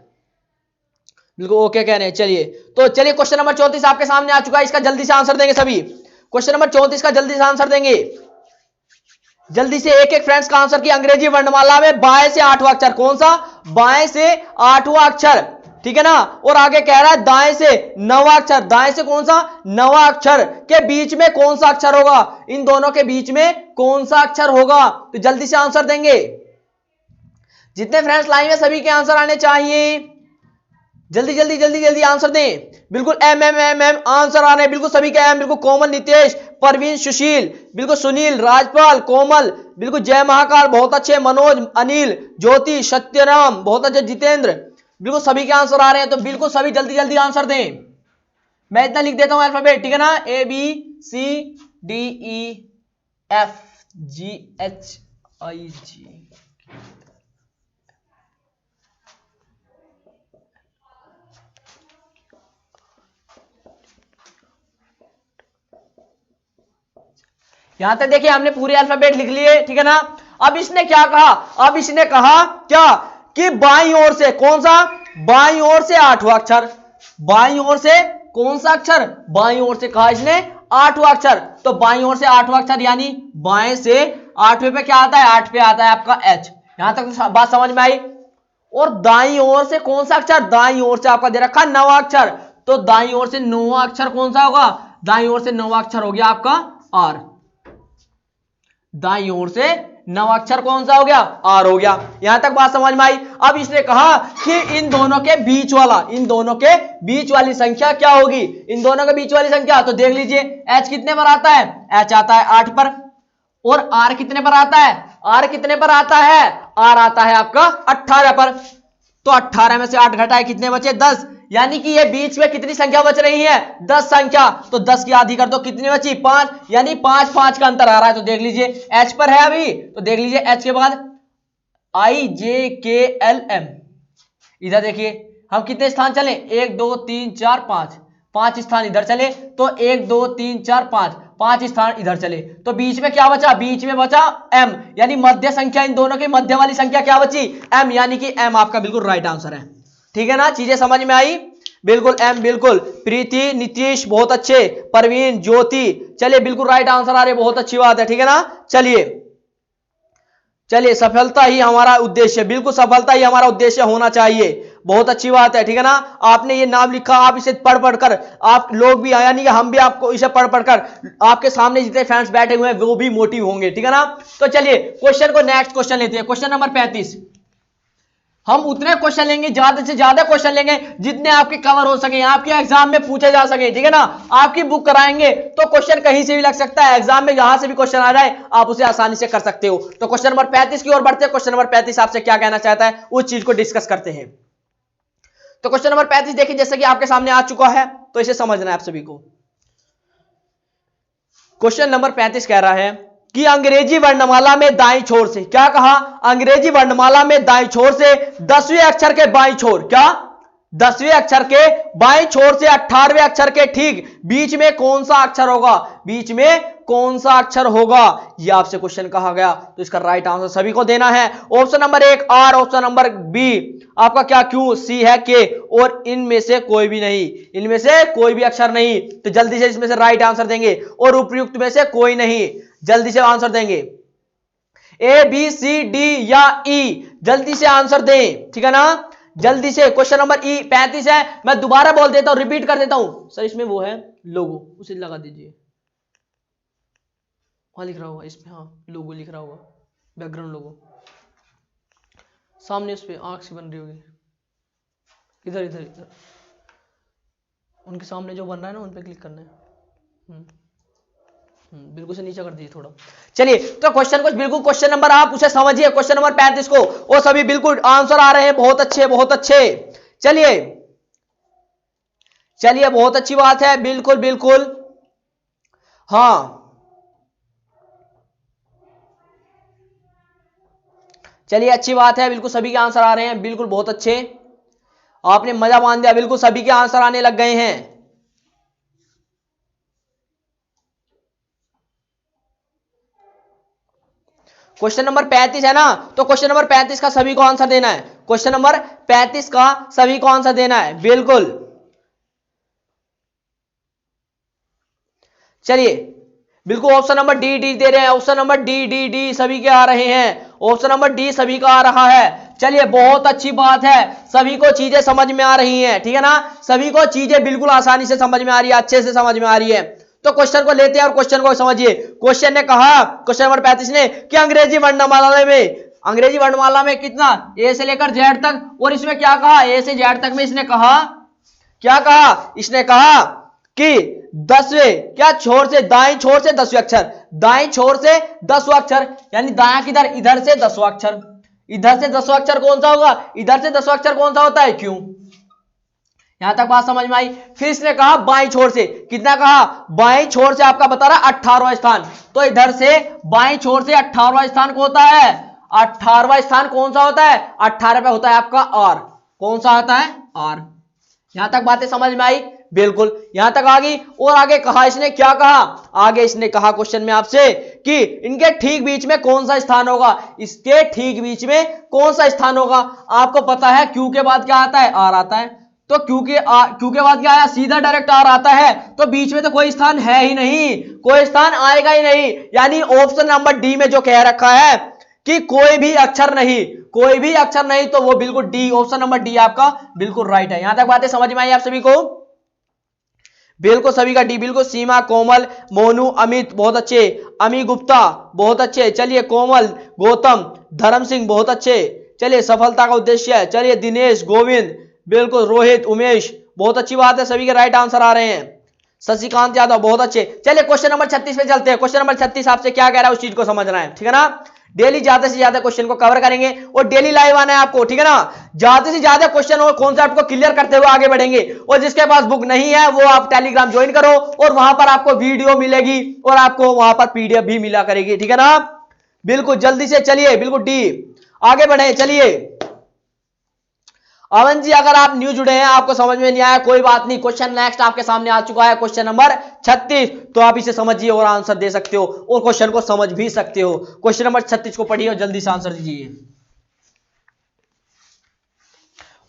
बिल्कुल ओके कह रहे हैं। चलिए तो चलिए क्वेश्चन नंबर 34 आपके सामने आ चुका है, इसका जल्दी से आंसर देंगे सभी, क्वेश्चन नंबर 34 का जल्दी से आंसर देंगे, जल्दी से एक एक फ्रेंड्स का आंसर की, अंग्रेजी वर्णमाला में बाएं से आठवां अक्षर कौन सा, बाएं से आठवां अक्षर, ठीक है ना, और आगे कह रहा है दाएं से नवा अक्षर, दाएं से कौन सा नवा अक्षर के बीच में कौन सा अक्षर होगा, इन दोनों के बीच में कौन सा अक्षर होगा, तो जल्दी से आंसर देंगे, जितने फ्रेंड्स लाइन में सभी के आंसर आने चाहिए, जल्दी जल्दी जल्दी जल्दी आंसर दें, बिल्कुल M M M M answer आ रहे हैं, बिल्कुल सभी के एम, बिल्कुल कोमल नितेश परवीन सुशील, बिल्कुल सुनील राजपाल कोमल, बिल्कुल जय महाकाल बहुत अच्छे, मनोज अनिल ज्योति सत्यराम बहुत अच्छे, जितेंद्र, बिल्कुल सभी के आंसर आ रहे हैं, तो बिल्कुल सभी जल्दी जल्दी आंसर दें, मैं इतना लिख देता हूं अल्फाबेट, ठीक है ना, A B C D E F G H I J, यहां तक देखिए हमने पूरे अल्फाबेट लिख लिए, ठीक है ना। अब इसने क्या कहा, अब इसने कहा क्या कि बाईं ओर से कौन सा, बाईं ओर से 8वां अक्षर, बाईं ओर से कौन सा अक्षर, बाईं ओर से कहा इसने 8वां अक्षर। तो बाईं ओर से 8वां अक्षर यानी बाएं से 8वें पे क्या आता है, 8 पे आता है आपका एच। यहां तक तो बात समझ में आई। और दाईं ओर से कौन सा अक्षर, दाईं ओर से आपका दे रखा 9वां अक्षर, तो दाईं ओर से 9वां अक्षर कौन सा होगा, दाईं ओर से 9वां अक्षर हो गया आपका आर, दाईं ओर से 9वां अक्षर कौन सा हो गया, आर हो गया। यहां तक बात समझ में आई। अब इसने कहा कि इन दोनों के बीच वाला, इन दोनों के बीच वाली संख्या क्या होगी, इन दोनों के बीच वाली संख्या, तो देख लीजिए एच कितने पर आता है, एच आता है 8 पर, और आर कितने पर आता है, आर कितने पर आता है, आर आता है आपका 18 पर। तो 18 में से 8 घटाए कितने बचे, 10, यानी कि ये बीच में कितनी संख्या बच रही है, 10 संख्या। तो 10 की आधी कर दो, कितनी बची, 5, यानी 5 5 का अंतर आ रहा है। तो देख लीजिए एच पर है अभी, तो देख लीजिए एच के बाद आई जे के एल एम, इधर देखिए हम कितने स्थान चले, 1 2 3 4 5, 5 स्थान इधर चले, तो 1 2 3 4 5, 5 स्थान इधर चले, तो बीच में क्या बचा, बीच में बचा m, यानी मध्य संख्या, इन दोनों की मध्य वाली संख्या क्या बची, m, यानी कि m आपका बिल्कुल राइट आंसर है। ठीक है ना, चीजें समझ में आई, बिल्कुल m, बिल्कुल। प्रीति, नीतीश बहुत अच्छे, परवीन, ज्योति, चलिए बिल्कुल राइट आंसर आ रहे, बहुत अच्छी बात है। ठीक है ना, चलिए चलिए, सफलता ही हमारा उद्देश्य, बिल्कुल सफलता ही हमारा उद्देश्य होना चाहिए, बहुत अच्छी बात है। ठीक है ना, आपने ये नाम लिखा, आप इसे पढ़ पढ़कर, आप लोग भी, यानी कि हम भी आपको इसे पढ़ पढ़कर, आपके सामने जितने फैंस बैठे हुए हैं वो भी मोटिव होंगे। ठीक है ना, तो चलिए क्वेश्चन को, नेक्स्ट क्वेश्चन लेते हैं, क्वेश्चन नंबर 35। हम उतने क्वेश्चन लेंगे, ज्यादा से ज्यादा क्वेश्चन लेंगे जितने आपके कवर हो सके, आपके एग्जाम में पूछे जा सके। ठीक है ना, आपकी बुक कराएंगे तो क्वेश्चन कहीं से भी लग सकता है, एग्जाम में जहां से भी क्वेश्चन आ जाए आप उसे आसानी से कर सकते हो। तो क्वेश्चन नंबर 35 की ओर बढ़ते हैं। क्वेश्चन नंबर 35 आपसे क्या कहना चाहता है, उस चीज को डिस्कस करते हैं। तो क्वेश्चन नंबर 35 देखिए, जैसे कि आपके सामने आ चुका है, तो इसे समझना है आप सभी को। क्वेश्चन नंबर 35 कह रहा है कि अंग्रेजी वर्णमाला में दाईं छोर से, क्या कहा, अंग्रेजी वर्णमाला में दाईं छोर से 10वें अक्षर के बाईं छोर, क्या 10वें अक्षर के बाईं छोर से 18वें अक्षर के ठीक बीच में कौन सा अक्षर होगा, बीच में कौन सा अक्षर होगा, यह आपसे क्वेश्चन कहा गया। तो इसका राइट आंसर सभी को देना है। Option number 1 R, option number B आपका क्या क्यू, सी है के, और इनमें से कोई भी नहीं, इनमें से कोई भी अक्षर नहीं। तो जल्दी से इसमें से राइट आंसर देंगे, और उपयुक्त में से कोई नहीं, जल्दी से आंसर देंगे। ए बी सी डी या ई, जल्दी से आंसर दें। ठीक है ना, जल्दी से। क्वेश्चन नंबर 35 है, मैं दोबारा बोल देता हूं, रिपीट कर देता हूं सर, इसमें वो है लोगो, उसे लगा दीजिए, वहां लिख रहा होगा इसमें, हाँ लोगो लिख रहा होगा, बैकग्राउंड लोगो सामने उस पर आंख से बन रही होगी, इधर इधर इधर उनके सामने जो बन रहा है ना, उन पर क्लिक करना है। बिल्कुल से नीचे कर दीजिए थोड़ा। चलिए, तो क्वेश्चन को बिल्कुल, क्वेश्चन नंबर आप उसे समझिए, क्वेश्चन नंबर 35 को, और सभी बिल्कुल आंसर आ रहे हैं, बहुत अच्छे बहुत अच्छे। चलिए चलिए, बहुत अच्छी बात है, बिल्कुल बिल्कुल, हाँ चलिए अच्छी बात है, बिल्कुल सभी के आंसर आ रहे हैं, बिल्कुल बहुत अच्छे, आपने मजा मान दिया, बिल्कुल सभी के आंसर आने लग गए हैं। क्वेश्चन नंबर 35 है ना, तो क्वेश्चन नंबर 35 का सभी को आंसर देना है, क्वेश्चन नंबर 35 का सभी को आंसर देना है, बिल्कुल। चलिए बिल्कुल, ऑप्शन नंबर डी डी दे रहे हैं, option number D D D सभी के आ रहे हैं, ऑप्शन नंबर डी सभी का आ रहा है। चलिए बहुत अच्छी बात है, सभी को चीजें समझ में आ रही हैं। ठीक है ना, सभी को चीजें बिल्कुल आसानी से समझ में आ रही है, अच्छे से समझ में आ रही है। तो क्वेश्चन को लेते हैं और क्वेश्चन को समझिए। क्वेश्चन ने कहा, क्वेश्चन नंबर 35 ने, कि अंग्रेजी वर्णमाला में, अंग्रेजी वर्णमाला में कितना, ए से लेकर जेड तक, और इसमें क्या कहा, ए से जेड तक में इसने कहा, क्या कहा, इसने कहा कि 10वें क्या छोर से, दाएं छोर से 10वें अक्षर, दाएं छोर से 10वां अक्षर, यानी दायां किधर, इधर से 10वां अक्षर, इधर से 10वां अक्षर कौन सा होगा, इधर से 10वां अक्षर कौन सा होता है, क्यों। यहां तक बात समझ में आई। फिर इसने कहा बाएं छोर से, कितना कहा, बाएं छोर से आपका बता रहा 18वां स्थान, तो इधर से बाएं छोर से 18वां स्थान कौन होता है, 18वां स्थान कौन सा होता है, 18 पे होता है आपका आर, कौन सा होता है, आर। यहां तक बातें समझ में आई। बिल्कुल यहां तक आ गई। और आगे कहा इसने, क्या कहा आगे इसने कहा क्वेश्चन में आपसे कि इनके ठीक बीच में कौन सा स्थान होगा, इसके ठीक बीच में कौन सा स्थान होगा। आपको पता है क्यू के बाद क्या आता है, आर आता है, तो क्यू के बाद क्या आया, सीधा डायरेक्ट आर आता है, तो बीच में तो कोई स्थान है ही नहीं, कोई स्थान आएगा ही नहीं। यानी ऑप्शन नंबर डी में जो कह रखा है कि कोई भी अक्षर नहीं, कोई भी अक्षर नहीं, तो वो बिल्कुल डी, ऑप्शन नंबर डी आपका बिल्कुल राइट है। यहां तक बातें समझ में आई आप सभी को, बिल्कुल सभी का डी बिल्कुल। सीमा, कोमल, मोनू, अमित बहुत अच्छे, अमी गुप्ता बहुत अच्छे, चलिए कोमल, गौतम, धर्म सिंह बहुत अच्छे, चलिए सफलता का उद्देश्य है, चलिए दिनेश, गोविंद बिल्कुल, रोहित, उमेश बहुत अच्छी बात है, सभी के राइट आंसर आ रहे हैं। शशिकांत यादव बहुत अच्छे। चलिए क्वेश्चन नंबर 36 पे चलते हैं। क्वेश्चन नंबर 36 आपसे क्या कह रहा है उस चीज को समझना है, ठीक है ना। डेली ज्यादा से ज्यादा क्वेश्चन को कवर करेंगे और डेली लाइव आना है आपको, ठीक है ना। ज्यादा से ज्यादा क्वेश्चन और कॉन्सेप्ट को क्लियर करते हुए आगे बढ़ेंगे। और जिसके पास बुक नहीं है वो आप टेलीग्राम ज्वाइन करो और वहां पर आपको वीडियो मिलेगी और आपको वहां पर पीडीएफ भी मिला करेगी, ठीक है ना। बिल्कुल जल्दी से चलिए, बिल्कुल डी आगे बढ़े। चलिए अवन जी, अगर आप न्यू जुड़े हैं, आपको समझ में नहीं आया कोई बात नहीं, क्वेश्चन नेक्स्ट आपके सामने आ चुका है, क्वेश्चन नंबर 36, तो आप इसे समझिए और आंसर दे सकते हो और क्वेश्चन को समझ भी सकते हो। क्वेश्चन नंबर 36 को पढ़िए और जल्दी से आंसर दीजिए।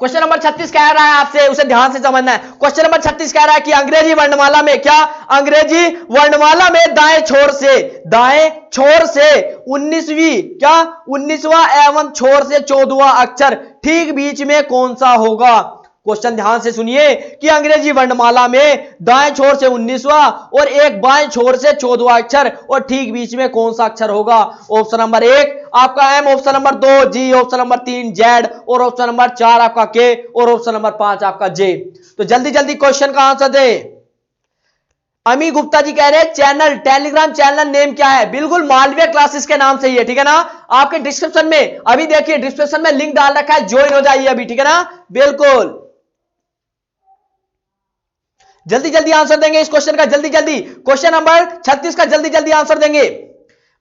क्वेश्चन नंबर 36 कह रहा है आपसे, उसे ध्यान से समझना है। क्वेश्चन नंबर 36 कह रहा है कि अंग्रेजी वर्णमाला में, क्या अंग्रेजी वर्णमाला में दाएं छोर से 19वीं, क्या 19वां एवं छोर से 14वां अक्षर ठीक बीच में कौन सा होगा। क्वेश्चन ध्यान से सुनिए कि अंग्रेजी वर्णमाला में दाएं छोर से 19वां और एक बाएं छोर से 14वां अक्षर और ठीक बीच में कौन सा अक्षर होगा। ऑप्शन नंबर 1 आपका एम, ऑप्शन नंबर 2 जी, ऑप्शन नंबर 3 जेड और ऑप्शन नंबर 4 आपका के और ऑप्शन नंबर 5 आपका जे। तो जल्दी जल्दी क्वेश्चन का आंसर दे। अमी गुप्ता जी कह रहे हैं चैनल, टेलीग्राम चैनल नेम क्या है, बिल्कुल मालवीय क्लासेस के नाम से ही है, ठीक है ना। आपके डिस्क्रिप्शन में अभी देखिए, डिस्क्रिप्शन में लिंक डाल रखा है, ज्वाइन हो जाइए अभी, ठीक है ना। बिल्कुल जल्दी जल्दी आंसर देंगे इस क्वेश्चन का, जल्दी जल्दी क्वेश्चन नंबर 36 का जल्दी जल्दी आंसर देंगे।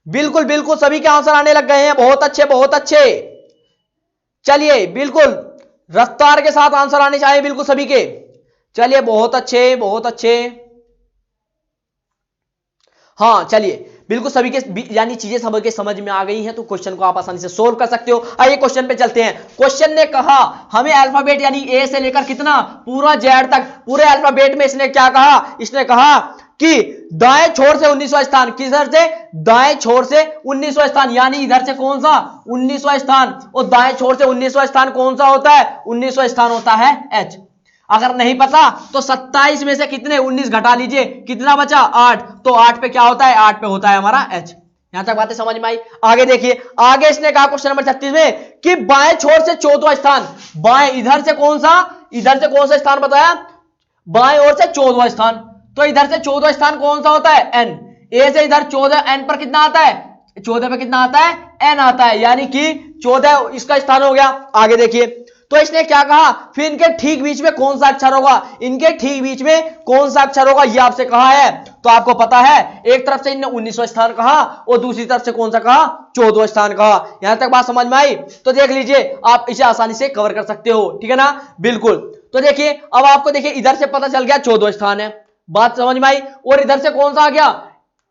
बिल्कुल बिल्कुल सभी के आंसर आने लग गए हैं, बहुत अच्छे बहुत अच्छे। चलिए बिल्कुल रफ्तार के साथ आंसर आने चाहिए बिल्कुल सभी के। चलिए बहुत अच्छे बहुत अच्छे। हाँ चलिए बिल्कुल सभी के यानी चीजें समझ में आ गई हैं, तो क्वेश्चन को आप आसानी से सोल्व कर सकते हो। आइए क्वेश्चन पे चलते हैं। क्वेश्चन ने कहा हमें अल्फाबेट यानी ए से लेकर कितना पूरा जेड तक पूरे अल्फाबेट में इसने क्या कहा, इसने कहा कि दाएं छोर से 19वां स्थान, किधर से, दाएं छोर से 19वां स्थान, यानी इधर से कौन सा 19वां स्थान, और दाएं छोर से 19वां स्थान कौन सा होता है, 19वां स्थान होता है एच। अगर नहीं पता तो 27 में से कितने 19 घटा लीजिए, कितना बचा 8, तो 8 पे क्या होता है, 8 पे होता है हमारा एच। यहां तक बातें समझ में आई। आगे देखिए, आगे इसने कहा क्वेश्चन नंबर 36 में कि बाएं छोर से 14वां स्थान, बाएं इधर से कौन सा स्थान बताया, बाएं ओर से 14वां स्थान, तो इधर से 14वां स्थान कौन सा होता है एन। ए से इधर 14, एन पर कितना आता है, 14 पे कितना आता है, एन आता है, यानी कि 14 इसका स्थान हो गया। आगे देखिए, तो इसने क्या कहा, फिर इनके ठीक बीच में कौन सा अक्षर होगा, इनके ठीक बीच में कौन सा अक्षर होगा, यह आपसे कहा है। तो आपको पता है एक तरफ से इनने 19वां स्थान कहा और दूसरी तरफ से कौन सा कहा, 14वां स्थान कहा। यहां तक बात समझ में आई, तो देख लीजिए आप इसे आसानी से कवर कर सकते हो, ठीक है ना। बिल्कुल, तो देखिए अब आपको देखिए इधर से पता चल गया 14वां स्थान है, बात समझ में आई, और इधर से कौन सा आ गया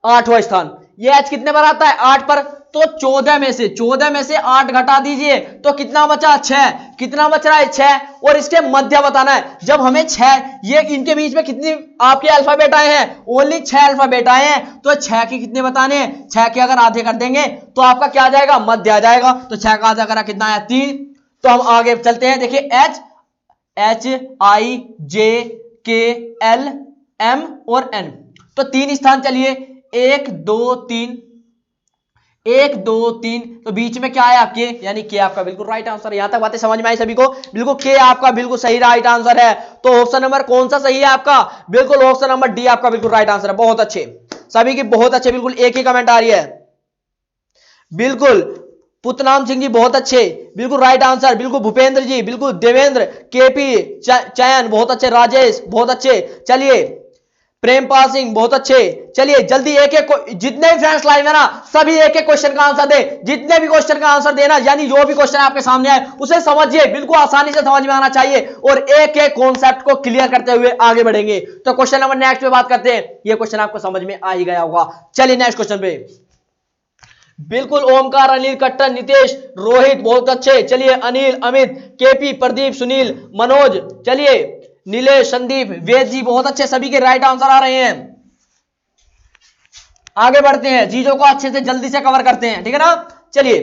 8वां स्थान। ये एच कितने पर आता है, 8 पर, तो 14 में से 8 घटा दीजिए तो कितना बचा 6, कितना बच रहा है 6, और इसके मध्य बताना है। जब हमें 6, ये इनके बीच में कितनी आपके अल्फाबेट आए हैं, ओनली 6 अल्फाबेट आए हैं, तो 6 के कितने बताने हैं, 6 के अगर आधे कर देंगे तो आपका क्या आ जाएगा, मध्य आ जाएगा। तो 6 का आधा करा कितना आया 3। तो हम आगे चलते हैं, देखिए H I J K L M और एन, तो 3 स्थान, चलिए 1 2 3, 1 2 3, तो बीच में क्या आया के, यानी के आपका बिल्कुल राइट आंसर। यहां तक बातें समझ में आई सभी को, बिल्कुल के आपका बिल्कुल सही राइट आंसर है। तो ऑप्शन नंबर कौन सा सही है आपका, बिल्कुल ऑप्शन नंबर डी आपका बिल्कुल राइट आंसर है। बहुत अच्छे सभी की, बहुत अच्छे, बिल्कुल एक ही कमेंट आ रही है। बिल्कुल पुतनाम सिंह जी बहुत अच्छे, बिल्कुल राइट आंसर। बिल्कुल भूपेंद्र जी, बिल्कुल देवेंद्र, केपी चयन बहुत अच्छे, राजेश बहुत अच्छे। चलिए प्रेमपाल सिंह, बहुत अच्छे। चलिए जल्दी एक एक जितने भी फ्रेंड्स लाइव है ना सभी एक एक क्वेश्चन का आंसर दे, जितने भी क्वेश्चन का आंसर देना, यानी जो भी क्वेश्चन आपके सामने आए उसे समझिए, बिल्कुल आसानी से समझ में आना चाहिए और एक एक कॉन्सेप्ट को क्लियर करते हुए आगे बढ़ेंगे। तो क्वेश्चन नंबर नेक्स्ट पे बात करते हैं, ये क्वेश्चन आपको समझ में आ ही गया होगा। चलिए नेक्स्ट क्वेश्चन पे, बिल्कुल ओमकार, अनिल, कट्टर, नितेश, रोहित, बहुत अच्छे। चलिए अनिल, अमित, केपी, प्रदीप, सुनील, मनोज, चलिए नीलेश, संदीप, वेद जी, बहुत अच्छे, सभी के राइट आंसर आ रहे हैं। आगे बढ़ते हैं, चीजों को अच्छे से जल्दी से कवर करते हैं, ठीक है ना। चलिए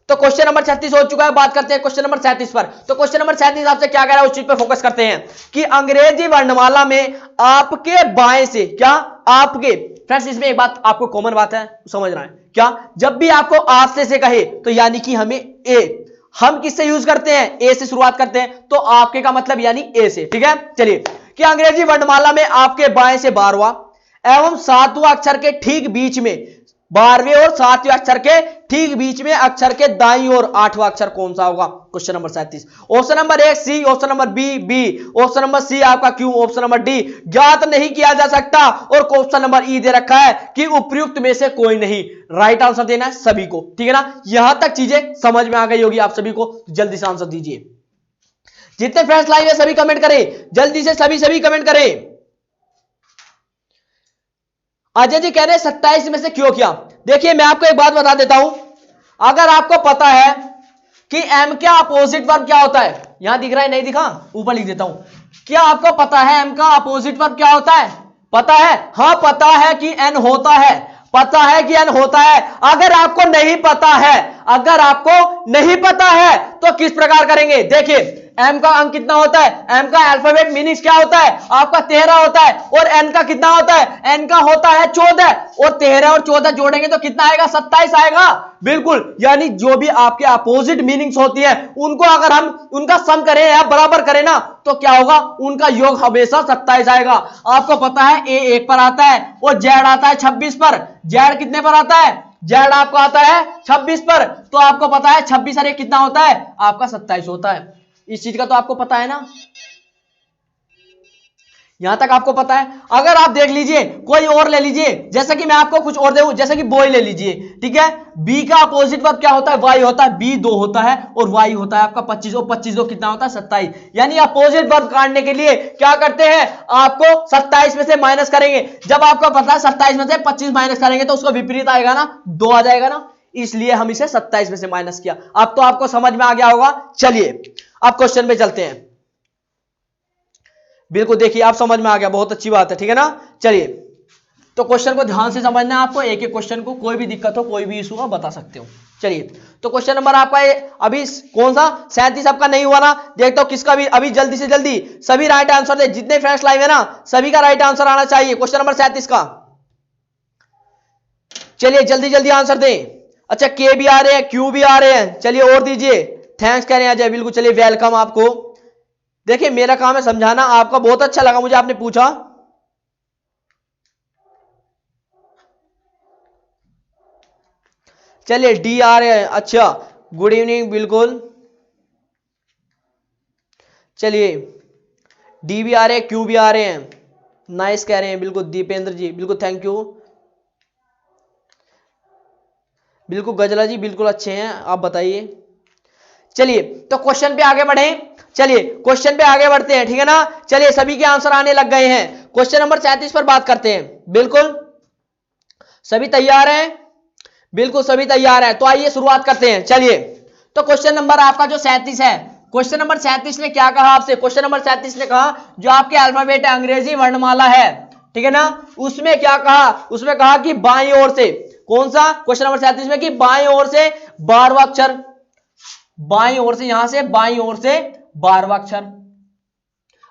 तो क्वेश्चन नंबर 36 हो चुका है, बात करते हैं क्वेश्चन नंबर 37 पर। तो क्वेश्चन नंबर 37 आपसे क्या कह रहा है उस चीज पर फोकस करते हैं कि अंग्रेजी वर्णमाला में आपके बाएं से, क्या आपके, फ्रेंड्स इसमें एक बात आपको कॉमन बात है समझना है, क्या जब भी आपको आपसे से कहे तो यानी कि हमें ए, हम किससे यूज करते हैं, ए से शुरुआत करते हैं, तो आपके का मतलब यानी ए से, ठीक है। चलिए कि अंग्रेजी वर्णमाला में आपके बाएं से 12वां एवं 7वां अक्षर के ठीक बीच में, 12वें और 7वें अक्षर के ठीक बीच में अक्षर के दाईं ओर 8वां अक्षर कौन सा होगा। Question number 37, option number 1 C, option number B, option number C आपका क्यू, ऑप्शन नंबर डी ज्ञात नहीं किया जा सकता और ऑप्शन नंबर ई दे रखा है कि उपयुक्त में से कोई नहीं। राइट आंसर देना है सभी को, ठीक है ना। यहां तक चीजें समझ में आ गई होगी आप सभी को, जल्दी से आंसर दीजिए। जितने फ्रेंड्स लाइव है सभी कमेंट करें, जल्दी से सभी कमेंट करें। अजय जी कह रहे हैं 27 में से क्यों किया। देखिए मैं आपको एक बात बता देता हूं, अगर आपको पता है कि एम का अपोजिट वर्ब क्या होता है, यहां दिख रहा है नहीं दिखा, ऊपर लिख देता हूं, क्या आपको पता है एम का अपोजिट वर्ब क्या होता है, पता है, हाँ पता है कि एन होता है, पता है कि एन होता है। अगर आपको नहीं पता है, अगर आपको नहीं पता है तो किस प्रकार करेंगे, देखिए एम का अंक कितना होता है, एम का अल्फाबेट मीनिंग्स क्या होता है आपका 13 होता है, और एन का कितना होता है, एन का होता है 14, और 13 और 14 जोड़ेंगे तो कितना आएगा, 27 आएगा। बिल्कुल, यानी जो भी आपके अपोजिट मीनिंग्स होती है उनको अगर हम उनका सम करें या बराबर करें ना तो क्या होगा, उनका योग हमेशा 27 आएगा। आपको पता है ए 1 पर आता है और जेड आता है 26 पर, जेड कितने पर आता है, जेड आपको आता है 26 पर, तो आपको पता है 26 और 1 कितना होता है आपका 27 होता है। इस चीज का तो आपको पता है ना, यहां तक आपको पता है। अगर आप देख लीजिए कोई और ले लीजिए, जैसे कि मैं आपको कुछ और दूं, जैसे कि बॉय ले लीजिए, ठीक है, बी का अपोजिट वर्ब क्या होता है, वाई होता है, बी 2 होता है और वाई होता है आपका 25, और 25 2 कितना होता है 27, यानी अपोजिट वर्ब काटने के लिए क्या करते हैं, आपको 27 में से माइनस करेंगे। जब आपको पता है 27 में से 25 माइनस करेंगे तो उसका विपरीत आएगा ना, 2 आ जाएगा ना, इसलिए हम इसे 27 में से माइनस किया। अब तो आपको समझ में आ गया होगा। चलिए अब क्वेश्चन पे चलते हैं। बिल्कुल देखिए आप समझ में आ गया, बहुत अच्छी बात है, ठीक है ना। चलिए तो क्वेश्चन को ध्यान से समझना है आपको, एक एक क्वेश्चन को, कोई भी दिक्कत हो कोई भी इशू हो बता सकते हो। चलिए तो क्वेश्चन नंबर आपका अभी कौन सा 37 आपका नहीं हुआ ना, देखता हूं किसका भी, अभी जल्दी से जल्दी सभी राइट आंसर दे, जितने फ्रेंड्स लाइव है ना सभी का राइट आंसर आना चाहिए क्वेश्चन नंबर 37 का। चलिए जल्दी जल्दी आंसर दें। अच्छा के भी आ रहे हैं, क्यू भी आ रहे हैं, चलिए और दीजिए, थैंक्स कह रहे हैं अजय, बिल्कुल चलिए वेलकम आपको। देखिए मेरा काम है समझाना, आपका बहुत अच्छा लगा मुझे आपने पूछा। चलिए डी आ रहे हैं, अच्छा गुड इवनिंग, बिल्कुल चलिए डी भी आ रहे हैं, क्यू भी आ रहे हैं, नाइस कह रहे हैं, बिल्कुल दीपेंद्र जी बिल्कुल थैंक यू, बिल्कुल गजला जी बिल्कुल अच्छे हैं, आप बताइए। चलिए तो क्वेश्चन पे आगे बढ़े, चलिए क्वेश्चन पे आगे बढ़ते हैं, ठीक है ना। चलिए सभी के आंसर आने लग गए हैं, क्वेश्चन नंबर 37 पर बात करते हैं। बिल्कुल सभी तैयार हैं, बिल्कुल सभी तैयार हैं, तो आइए शुरुआत करते हैं। चलिए तो क्वेश्चन नंबर आपका जो 37 है, क्वेश्चन नंबर 37 ने क्या कहा आपसे, क्वेश्चन नंबर 37 ने कहा जो आपके अल्फाबेट है अंग्रेजी वर्णमाला है, ठीक है ना, उसमें क्या कहा, उसमें कहा कि बाईं ओर से, कौन सा क्वेश्चन नंबर 37 में, कि बाईं ओर से 12वां अक्षर, बाईं ओर से, यहां से बाईं ओर से 12वां अक्षर,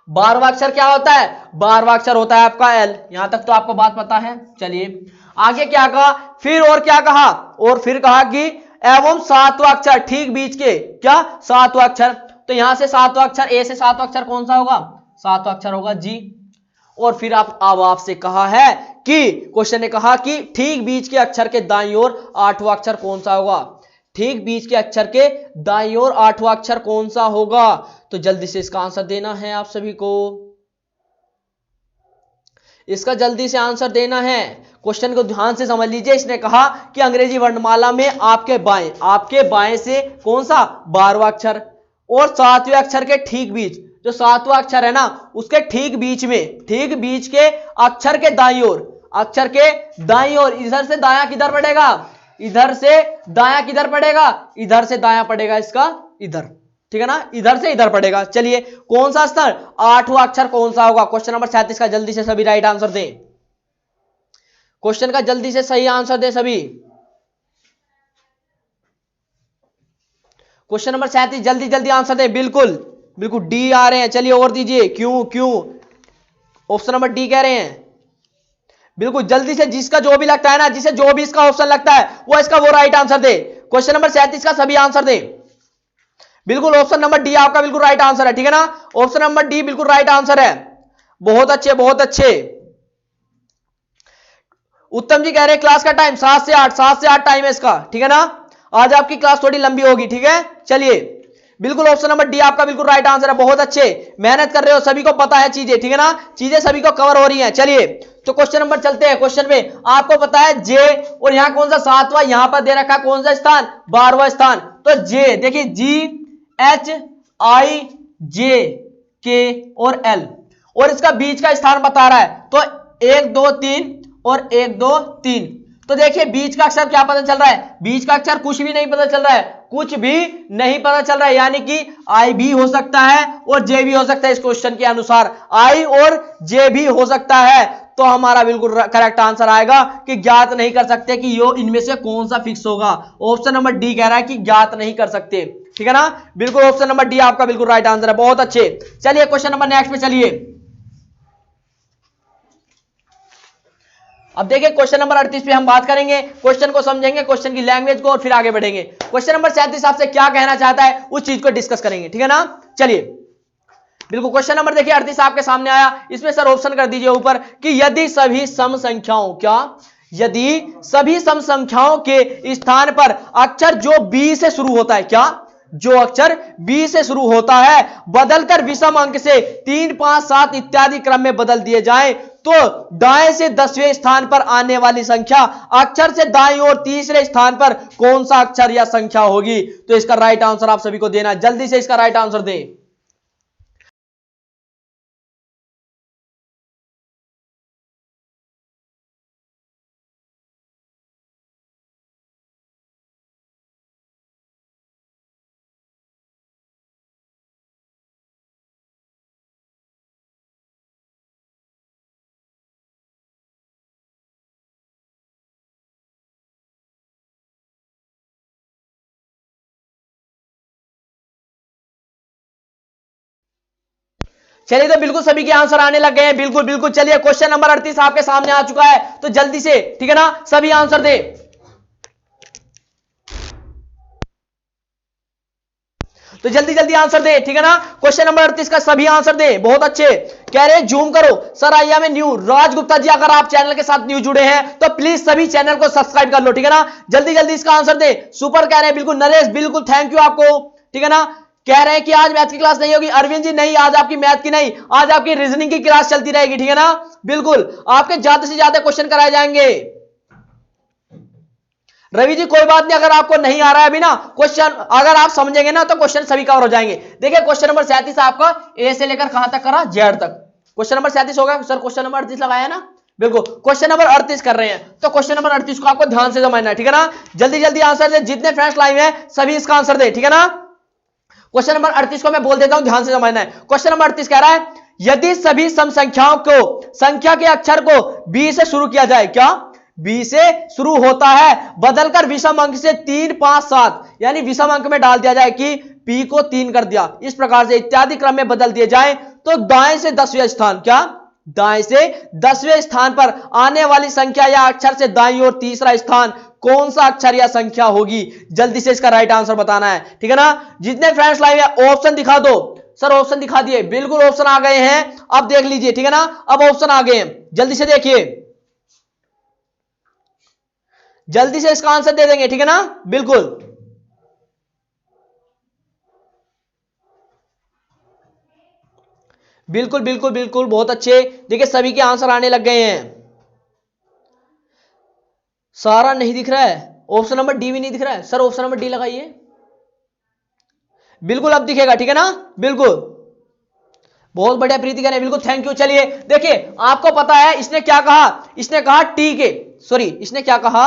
12वां अक्षर क्या होता है, 12वां अक्षर होता है आपका एल, यहां तक तो आपको बात पता है। चलिए आगे क्या कहा, फिर और क्या कहा, और फिर कहा कि एवं 7वां अक्षर ठीक बीच के, क्या 7वां अक्षर, तो यहां से 7वां अक्षर, ए से 7वां अक्षर कौन सा होगा, 7वां अक्षर होगा जी। और फिर अब आपसे कहा है कि क्वेश्चन ने कहा कि ठीक बीच के अक्षर के दाईं ओर 8वां अक्षर कौन सा होगा, ठीक बीच के अक्षर के दाईं ओर 8वां अक्षर कौन सा होगा, तो जल्दी से इसका आंसर देना है आप सभी को। इसका जल्दी से आंसर देना है। क्वेश्चन को ध्यान से समझ लीजिए। इसने कहा कि अंग्रेजी वर्णमाला में आपके बाएं से कौन सा 12वां अक्षर और 7वें अक्षर के ठीक बीच, जो 7वां अक्षर है ना उसके ठीक बीच के अक्षर के दाईं ओर, इधर से दायां किधर पड़ेगा, इधर से दायां किधर पड़ेगा, इधर से दायां पड़ेगा इसका इधर, ठीक है ना, इधर से इधर पड़ेगा। चलिए कौन सा स्थान, 8वां अक्षर कौन सा होगा। क्वेश्चन नंबर 37 का जल्दी से सभी राइट आंसर दें। क्वेश्चन का जल्दी से सही आंसर दें सभी। क्वेश्चन नंबर 37 जल्दी जल्दी आंसर दें। बिल्कुल बिल्कुल डी आ रहे हैं। चलिए और दीजिए। क्यों ऑप्शन नंबर डी कह रहे हैं। बिल्कुल जल्दी से, जिसका जो भी लगता है ना, जिसे जो भी इसका ऑप्शन लगता है वो राइट आंसर दे। क्वेश्चन नंबर 37 का सभी आंसर दे। बिल्कुल ऑप्शन नंबर डी आपका बिल्कुल राइट आंसर है, ठीक है ना। ऑप्शन नंबर डी बिल्कुल राइट आंसर है। बहुत अच्छे बहुत अच्छे। उत्तम जी कह रहे हैं क्लास का टाइम 7 से 8 टाइम है इसका, ठीक है ना। आज आपकी क्लास थोड़ी लंबी होगी, ठीक है। चलिए बिल्कुल ऑप्शन नंबर डी आपका बिल्कुल राइट आंसर है। बहुत अच्छे, मेहनत कर रहे हो, सभी को पता है चीजें, ठीक है ना, चीजें सभी को कवर हो रही हैं। चलिए तो क्वेश्चन नंबर चलते हैं। क्वेश्चन में आपको पता है जे, और यहां कौन सा 7वां, यहां पर दे रखा कौन सा स्थान, 12वां स्थान। तो जे देखिए GHIJK और L, और इसका बीच का स्थान बता रहा है। तो 1 2 3 और 1 2 3। तो देखिए बीच का अक्षर क्या पता चल रहा है, बीच का अक्षर कुछ भी नहीं पता चल रहा है, यानी कि I भी हो सकता है और J भी हो सकता है। इस क्वेश्चन के अनुसार I और J भी हो सकता है। तो हमारा बिल्कुल करेक्ट आंसर आएगा कि ज्ञात नहीं कर सकते कि यो इनमें से कौन सा फिक्स होगा। ऑप्शन नंबर डी कह रहा है कि ज्ञात नहीं कर सकते, ठीक है ना। बिल्कुल ऑप्शन नंबर डी आपका बिल्कुल राइट आंसर है। बहुत अच्छे। चलिए क्वेश्चन नंबर नेक्स्ट पे चलिए। अब देखिए क्वेश्चन नंबर 38 पे हम बात करेंगे, क्वेश्चन को समझेंगे, क्वेश्चन की लैंग्वेज को, और फिर आगे बढ़ेंगे। क्वेश्चन नंबर 37 आपसे क्या कहना चाहता है उस चीज को डिस्कस करेंगे, ठीक है ना। चलिए बिल्कुल क्वेश्चन नंबर देखिए 38 आपके सामने आया। इसमें सर ऑप्शन कर दीजिए ऊपर कि यदि सभी सम संख्याओं के स्थान पर अक्षर जो बी से शुरू होता है, जो अक्षर बी से शुरू होता है बदलकर विषम अंक से 3 5 7 इत्यादि क्रम में बदल दिए जाएं, तो दाएं से 10वें स्थान पर आने वाली संख्या अक्षर से दाएं और तीसरे स्थान पर कौन सा अक्षर या संख्या होगी। तो इसका राइट आंसर आप सभी को देना है। जल्दी से इसका राइट आंसर दें। चलिए तो बिल्कुल सभी के आंसर आने लग गए हैं। बिल्कुल बिल्कुल। चलिए क्वेश्चन नंबर 38 आपके सामने आ चुका है, तो जल्दी से, ठीक है ना, सभी आंसर दे। तो जल्दी जल्दी आंसर दे, ठीक है ना। क्वेश्चन नंबर 38 का सभी आंसर दे। बहुत अच्छे। कह रहे हैं जूम करो सर, आइया में न्यू राज गुप्ता जी, अगर आप चैनल के साथ न्यू जुड़े हैं तो प्लीज सभी चैनल को सब्सक्राइब कर लो, ठीक है ना। जल्दी जल्दी इसका आंसर दे। सुपर कह रहे हैं बिल्कुल। नरेश बिल्कुल थैंक यू आपको, ठीक है ना। कह रहे हैं कि आज मैथ की क्लास नहीं होगी। अरविंद जी नहीं, आज आपकी मैथ की नहीं, आज आपकी रीजनिंग की क्लास चलती रहेगी, ठीक है ना। बिल्कुल आपके ज्यादा से ज्यादा क्वेश्चन कराए जाएंगे। रवि जी कोई बात नहीं, अगर आपको नहीं आ रहा है अभी ना क्वेश्चन, अगर आप समझेंगे ना तो क्वेश्चन सभी कवर हो जाएंगे। देखिए क्वेश्चन नंबर 37 आपका ए से लेकर कहां तक करा, जेड तक। क्वेश्चन नंबर 37 होगा सर, क्वेश्चन नंबर 38 लगाया ना। बिल्कुल क्वेश्चन नंबर 38 कर रहे हैं, तो क्वेश्चन नंबर 38 को आपको ध्यान से समझना है, ठीक है ना। जल्दी जल्दी आंसर दे, जितने फ्रेंड्स लाइव हैं सभी इसका आंसर दे, ठीक है ना। क्वेश्चन नंबर 38 को मैं बोल देता हूं, ध्यान से समझना है। क्वेश्चन नंबर 38 कह रहा है यदि सभी सम संख्याओं को संख्या के अक्षर को बी से शुरू किया जाए, बी से शुरू होता है बदलकर विषम अंक से 3 5 7, यानी विषम अंक में डाल दिया जाए कि पी को 3 कर दिया, इस प्रकार से इत्यादि क्रम में बदल दिए जाए, तो दाएं से 10वें स्थान, दाएं से 10वें स्थान पर आने वाली संख्या या अक्षर से दाईं ओर तीसरा स्थान कौन सा अक्षर या संख्या होगी। जल्दी से इसका राइट आंसर बताना है, ठीक है ना। जितने फ्रेंड्स लाइव है ऑप्शन दिखा दो। सर ऑप्शन दिखा दिए, बिल्कुल ऑप्शन आ गए हैं, अब देख लीजिए, ठीक है ना। अब ऑप्शन आ गए हैं, जल्दी से देखिए, जल्दी से इसका आंसर दे देंगे, ठीक है ना। बिल्कुल बिल्कुल बिल्कुल बिल्कुल, बहुत अच्छे। देखिए सभी के आंसर आने लग गए हैं। सारा नहीं दिख रहा है, ऑप्शन नंबर डी भी नहीं दिख रहा है सर, ऑप्शन नंबर डी लगाइए। बिल्कुल अब दिखेगा, ठीक है ना, बिल्कुल बहुत बढ़िया प्रीतिका ने, बिल्कुल थैंक यू। चलिए देखिए आपको पता है इसने क्या कहा, इसने कहा टी के, सॉरी इसने क्या कहा,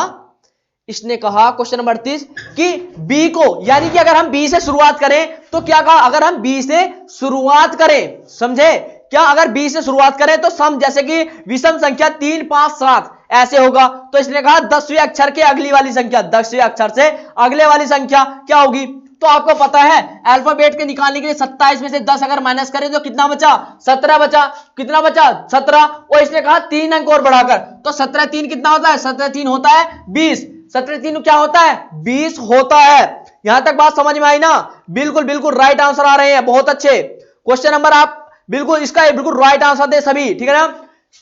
इसने कहा क्वेश्चन नंबर 38 कि बी को, यानी कि अगर हम बी से शुरुआत करें तो क्या कहा, अगर हम बी से शुरुआत करें, समझे क्या, अगर बी से शुरुआत करें तो सम, जैसे कि विषम संख्या 3 5 7 ऐसे होगा, तो इसने कहा 10वें अक्षर के अगली वाली संख्या, 10वें अक्षर से अगले वाली संख्या क्या होगी। तो आपको पता है अल्फाबेट के निकालने के लिए 27 में से 10 अगर माइनस करें तो कितना बचा, 17 बचा, कितना बचा 17, और इसने कहा 3 अंक और बढ़ाकर, तो 17 3 कितना होता है, 17 3 होता है 20, 17 3 क्या होता है 20 होता है। यहां तक बात समझ में आई ना, बिल्कुल बिल्कुल राइट आंसर आ रहे हैं, बहुत अच्छे। क्वेश्चन नंबर आप बिल्कुल इसका बिल्कुल राइट आंसर दे सभी, ठीक है ना।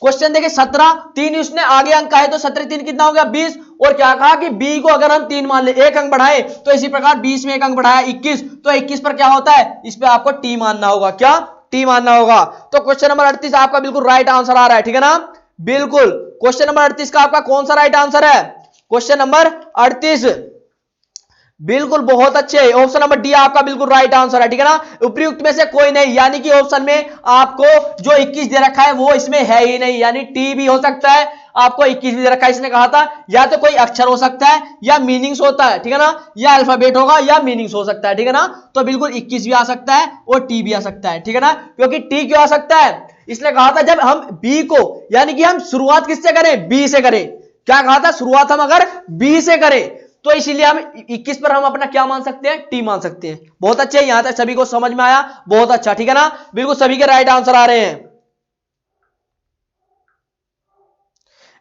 क्वेश्चन देखिए 17 3 उसने आगे अंक है तो 17 3 कितना हो गया 20, और क्या कहा कि बी को अगर हम 3 मान ले, एक अंक बढ़ाए, तो इसी प्रकार 20 में एक अंक बढ़ाया 21, तो 21 पर क्या होता है, इस पे आपको टी मानना होगा, क्या टी मानना होगा। तो क्वेश्चन नंबर 38 आपका बिल्कुल राइट आंसर आ रहा है, ठीक है ना, बिल्कुल। क्वेश्चन नंबर 38 का आपका कौन सा राइट आंसर है, क्वेश्चन नंबर 38, बिल्कुल बहुत अच्छे, ऑप्शन नंबर डी आपका बिल्कुल राइट आंसर है, ठीक है ना, उपयुक्त में से कोई नहीं, यानी कि ऑप्शन में आपको जो 21 दे रखा है वो इसमें है ही नहीं, यानी टी भी हो सकता है, आपको 21 भी दे रखा है, इसने कहा था या तो कोई अक्षर हो सकता है या मीनिंग्स होता है, ठीक है ना, या अल्फाबेट होगा या मीनिंग्स हो सकता है, ठीक है ना, तो बिल्कुल 21 भी आ सकता है और टी भी आ सकता है, ठीक है ना, क्योंकि टी क्यों आ सकता है, इसने कहा था जब हम बी को, यानी कि हम शुरुआत किससे करें, बी से करें, क्या कहा था, शुरुआत हम अगर बी से करें तो इसीलिए हम 21 पर हम अपना क्या मान सकते हैं, टी मान सकते हैं। बहुत अच्छे, यहां तक सभी को समझ में आया, बहुत अच्छा, ठीक है ना, बिल्कुल सभी के राइट आंसर आ रहे हैं।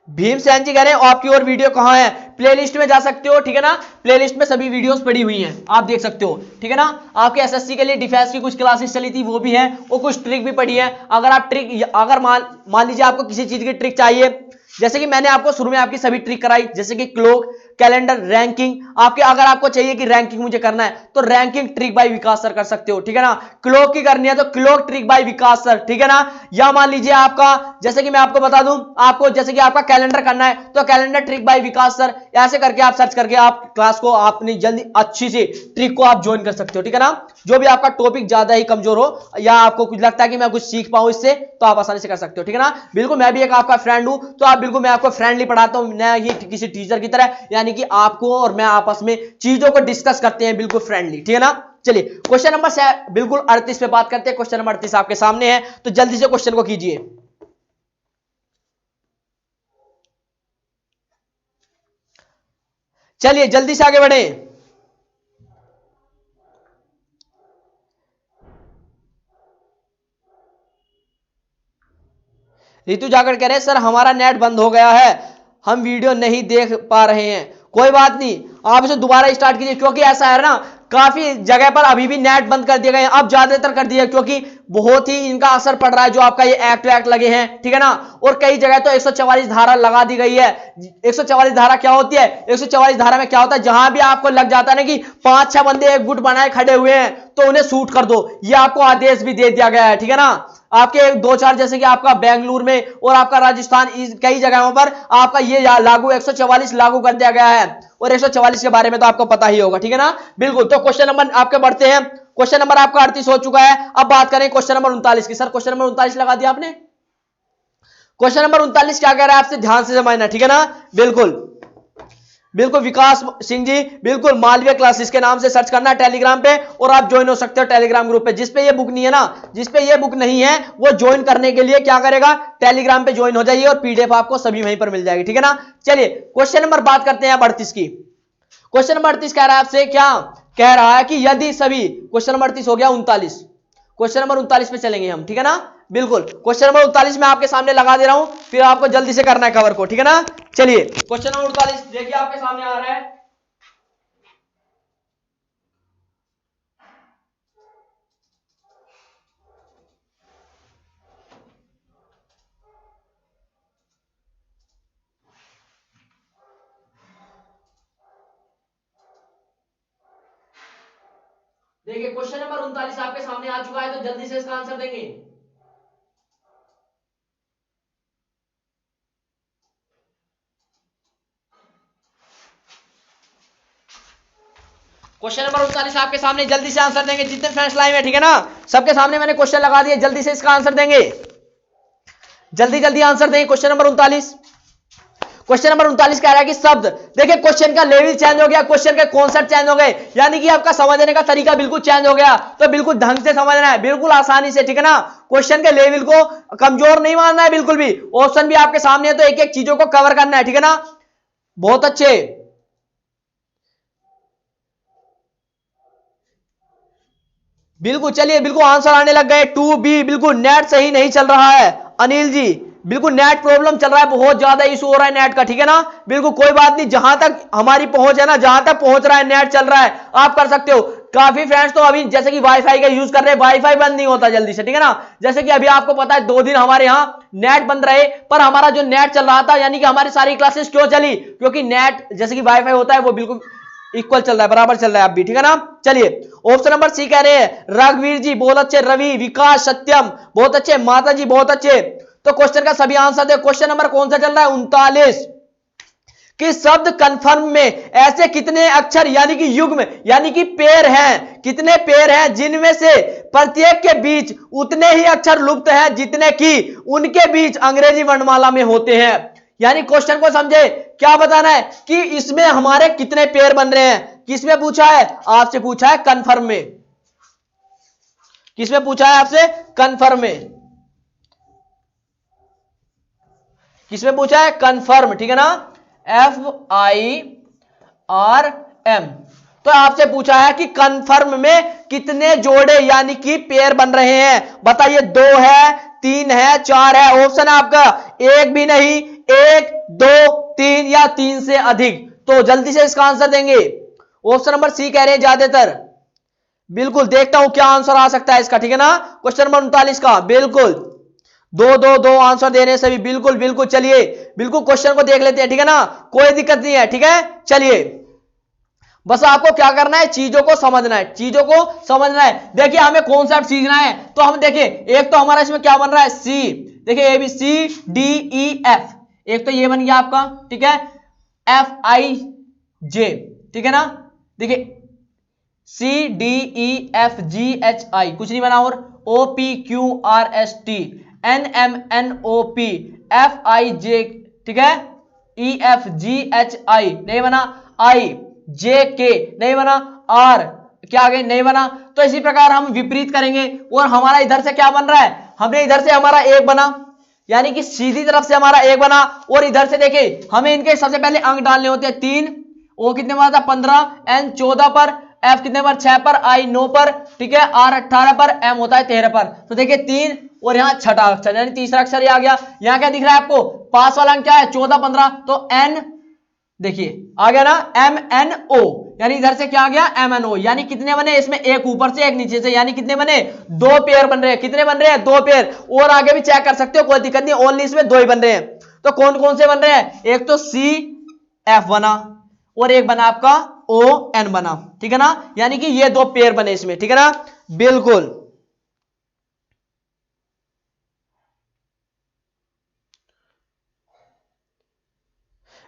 भीमसेन जी कह रहे हैं आपकी और वीडियो कहां है, प्लेलिस्ट में जा सकते हो, ठीक है ना, प्लेलिस्ट में सभी वीडियोस पड़ी हुई हैं, आप देख सकते हो, ठीक है ना। आपके एसएससी के लिए डिफेंस की कुछ क्लासेस चली थी वो भी है, और कुछ ट्रिक भी पड़ी है। अगर आप ट्रिक, अगर मान लीजिए आपको किसी चीज की ट्रिक चाहिए, जैसे कि मैंने आपको शुरू में आपकी सभी ट्रिक कराई, जैसे कि क्लोक, कैलेंडर, रैंकिंग, आपके अगर आपको चाहिए कि रैंकिंग मुझे करना है तो ranking trick by Vikas sir कर सकते हो, ठीक है ना। क्लोक की करनी है तो clock trick by Vikas sir, ठीक है ना। या मान लीजिए आपका, जैसे कि मैं आपको बता दूं, आपको जैसे कि आपका कैलेंडर करना है तो calendar trick by Vikas sir, ऐसे करके आप सर्च करके आप क्लास को अपनी जल्दी अच्छी सी ट्रिक को आप ज्वाइन कर सकते हो, ठीक है ना। जो भी आपका टॉपिक ज्यादा ही कमजोर हो या आपको कुछ लगता है कि मैं कुछ सीख पाऊं इससे, तो आप आसानी से कर सकते हो, ठीक है ना। बिल्कुल मैं भी एक आपका फ्रेंड हूं, तो आप बिल्कुल, मैं आपको फ्रेंडली पढ़ाता हूं, मैं ही किसी टीचर की तरह, यानी कि आपको और मैं आपस में चीजों को डिस्कस करते हैं बिल्कुल फ्रेंडली, ठीक है ना। चलिए क्वेश्चन नंबर से बिल्कुल 38 पे बात करते हैं। क्वेश्चन नंबर 38 आपके सामने है, तो जल्दी से क्वेश्चन को कीजिए। चलिए जल्दी से आगे बढ़े। रितु जाकर कह रहे हैं सर हमारा नेट बंद हो गया है, हम वीडियो नहीं देख पा रहे हैं। कोई बात नहीं, आप इसे दोबारा स्टार्ट कीजिए, क्योंकि ऐसा है ना, काफी जगह पर अभी भी नेट बंद कर दिए गए हैं, अब ज्यादातर कर दिया, क्योंकि बहुत ही इनका असर पड़ रहा है जो आपका ये एक्ट वैक्ट लगे हैं, ठीक है ना। और कई जगह तो 144 धारा लगा दी गई है। 144 धारा क्या होती है, 144 धारा में क्या होता है, जहां भी आपको लग जाता है ना कि 5-6 बंदे एक गुट बनाए खड़े हुए हैं तो उन्हें शूट कर दो, ये आपको आदेश भी दे दिया गया है, ठीक है ना। आपके 2-4 जैसे कि आपका बेंगलुरु में और आपका राजस्थान, कई जगहों पर आपका ये लागू 144 लागू कर दिया गया है, और 144 के बारे में तो आपको पता ही होगा, ठीक है ना। बिल्कुल, तो क्वेश्चन नंबर आपके बढ़ते हैं। क्वेश्चन नंबर आपका 38 हो चुका है, अब बात करें क्वेश्चन नंबर 39 की। सर क्वेश्चन नंबर 39 लगा दिया आपने। क्वेश्चन नंबर 39 क्या कह रहा है आपसे, ध्यान से समझना, ठीक है ना। बिल्कुल बिल्कुल विकास सिंह जी, बिल्कुल मालवीय क्लासेस के नाम से सर्च करना है टेलीग्राम पे, और आप ज्वाइन हो सकते हो टेलीग्राम ग्रुप पे। जिसपे ये बुक नहीं है ना, जिसपे ये बुक नहीं है, वो ज्वाइन करने के लिए क्या करेगा, टेलीग्राम पे ज्वाइन हो जाइए, और पीडीएफ आपको सभी वहीं पर मिल जाएगी, ठीक है ना। चलिए क्वेश्चन नंबर बात करते हैं 38 की। क्वेश्चन नंबर 38 कह रहा है आपसे, क्या कह रहा है कि यदि सभी, क्वेश्चन नंबर 38 हो गया 39, क्वेश्चन नंबर 39 पे चलेंगे हम, ठीक है ना। बिल्कुल क्वेश्चन नंबर 39 मैं आपके सामने लगा दे रहा हूं, फिर आपको जल्दी से करना है कवर को, ठीक है ना। चलिए क्वेश्चन नंबर 39 देखिए आपके सामने आ रहा है। देखिए क्वेश्चन नंबर 39 आपके सामने आ चुका है, तो जल्दी से इसका आंसर देंगे। क्वेश्चन नंबर 39 आपके सामने, जल्दी से आंसर देंगे जितने फ्रेंड्स लाइव है, ठीक है ना। सबके सामने मैंने क्वेश्चन लगा दिए, जल्दी से इसका आंसर देंगे, जल्दी जल्दी आंसर देंगे। क्वेश्चन नंबर 39, क्वेश्चन नंबर 39 कह रहा है कि शब्द, देखिए क्वेश्चन का लेवल चेंज हो गया, क्वेश्चन के कॉन्सेप्ट चेंज हो गए, यानी कि आपका समझने का तरीका बिल्कुल चेंज हो गया। तो बिल्कुल ढंग से समझना है, बिल्कुल आसानी से, ठीक है ना। क्वेश्चन के लेवल को कमजोर नहीं मानना है बिल्कुल भी। ऑप्शन भी आपके सामने है, तो एक एक चीजों को कवर करना है, ठीक है ना। बहुत अच्छे, बिल्कुल। चलिए बिल्कुल आंसर आने लग गए। 2B, बिल्कुल नेट सही नहीं चल रहा है अनिल जी, बिल्कुल नेट प्रॉब्लम चल रहा है, बहुत ज्यादा इशू हो रहा है नेट का, ठीक है ना। बिल्कुल कोई बात नहीं, जहां तक हमारी पहुंच है ना, जहां तक पहुंच रहा है, नेट चल रहा है, आप कर सकते हो। काफी फ्रेंड्स तो अभी जैसे कि वाईफाई का यूज कर रहे हैं, वाईफाई बंद नहीं होता जल्दी से, ठीक है ना। जैसे कि अभी आपको पता है 2 दिन हमारे यहाँ नेट बंद रहे, पर हमारा जो नेट चल रहा था, यानी कि हमारी सारी क्लासेस क्यों चली, क्योंकि नेट जैसे कि वाईफाई होता है वो बिल्कुल इक्वल चल रहा है, बराबर चल रहा है अब भी, ठीक है ना। चलिए ऑप्शन नंबर सी कह रहे हैं रघुवीर जी, बहुत अच्छे। रवि, विकास, सत्यम, बहुत अच्छे। माता जी, बहुत अच्छे। तो क्वेश्चन का सभी आंसर दे। क्वेश्चन नंबर कौन सा चल रहा है, 39, कि शब्द कन्फर्म में ऐसे कितने अक्षर यानी कि युग्म यानी कि पेयर हैं, कितने पेयर हैं जिनमें से प्रत्येक के बीच उतने ही अक्षर लुप्त हैं जितने कि उनके बीच अंग्रेजी वर्णमाला में होते हैं। यानी क्वेश्चन को समझे, क्या बताना है कि इसमें हमारे कितने पेयर बन रहे हैं। किसमें पूछा है, आपसे पूछा है कन्फर्म में। किसमें पूछा है आपसे, कन्फर्म में। किसमें पूछा है, कन्फर्म, ठीक है ना, FIRM। तो आपसे पूछा है कि कन्फर्म में कितने जोड़े यानी कि पेयर बन रहे हैं, बताइए। 2 है, 3 है, 4 है। ऑप्शन है आपका एक भी नहीं, 1, 2, 3 या 3 से अधिक। तो जल्दी से इसका आंसर देंगे। ऑप्शन नंबर सी कह रहे हैं ज्यादातर, बिल्कुल। देखता हूं क्या आंसर आ सकता है इसका, ठीक है ना। क्वेश्चन नंबर 39 का, बिल्कुल 2 आंसर दे रहे हैं सभी, बिल्कुल बिल्कुल। चलिए बिल्कुल क्वेश्चन को देख लेते हैं, ठीक है ना, कोई दिक्कत नहीं है, ठीक है। चलिए बस आपको क्या करना है, चीजों को समझना है, चीजों को समझना है। देखिए हमें कॉन्सेप्ट सीखना है, तो हम देखिए एक तो हमारा इसमें क्या बन रहा है, सी, देखिए ABCDEF, एक तो ये बन गया आपका, ठीक है, FIJ, ठीक है ना। देखिए CDEFGHI, कुछ नहीं बना, और OPQRST NMNOP FIJ, ठीक है, EFGHI नहीं बना, IJK नहीं बना, R क्या आगे नहीं बना। तो इसी प्रकार हम विपरीत करेंगे, और हमारा इधर से क्या बन रहा है, हमने इधर से हमारा 1 बना, यानी कि सीधी तरफ से हमारा 1 बना, और इधर से देखिए हमें इनके सबसे पहले अंक डालने होते हैं 3, O कितने बना था 15, N 14 पर, F कितने पर 6 पर, I 9 पर, ठीक है, R 18 पर, M होता है 13 पर। तो देखिए 3 और यहाँ छठा अक्षर यानी तीसरा अक्षर ये आ गया। यहाँ क्या दिख रहा है आपको, पास वाला अंक क्या है 14 15, तो N देखिए आ गया ना, MNO, यानी इधर से क्या आ गया MNO, यानी कितने बने इसमें, एक ऊपर से एक नीचे से, यानी कितने बने 2 पेयर बन रहे हैं। कितने बन रहे हैं, 2 पेयर, और आगे भी चेक कर सकते हो, कोई दिक्कत नहीं, ओनली इसमें 2 ही बन रहे हैं। तो कौन कौन से बन रहे हैं, एक तो CF बना, और एक बना आपका ON बना, ठीक है ना, यानी कि ये 2 पेयर बने इसमें, ठीक है ना, बिल्कुल।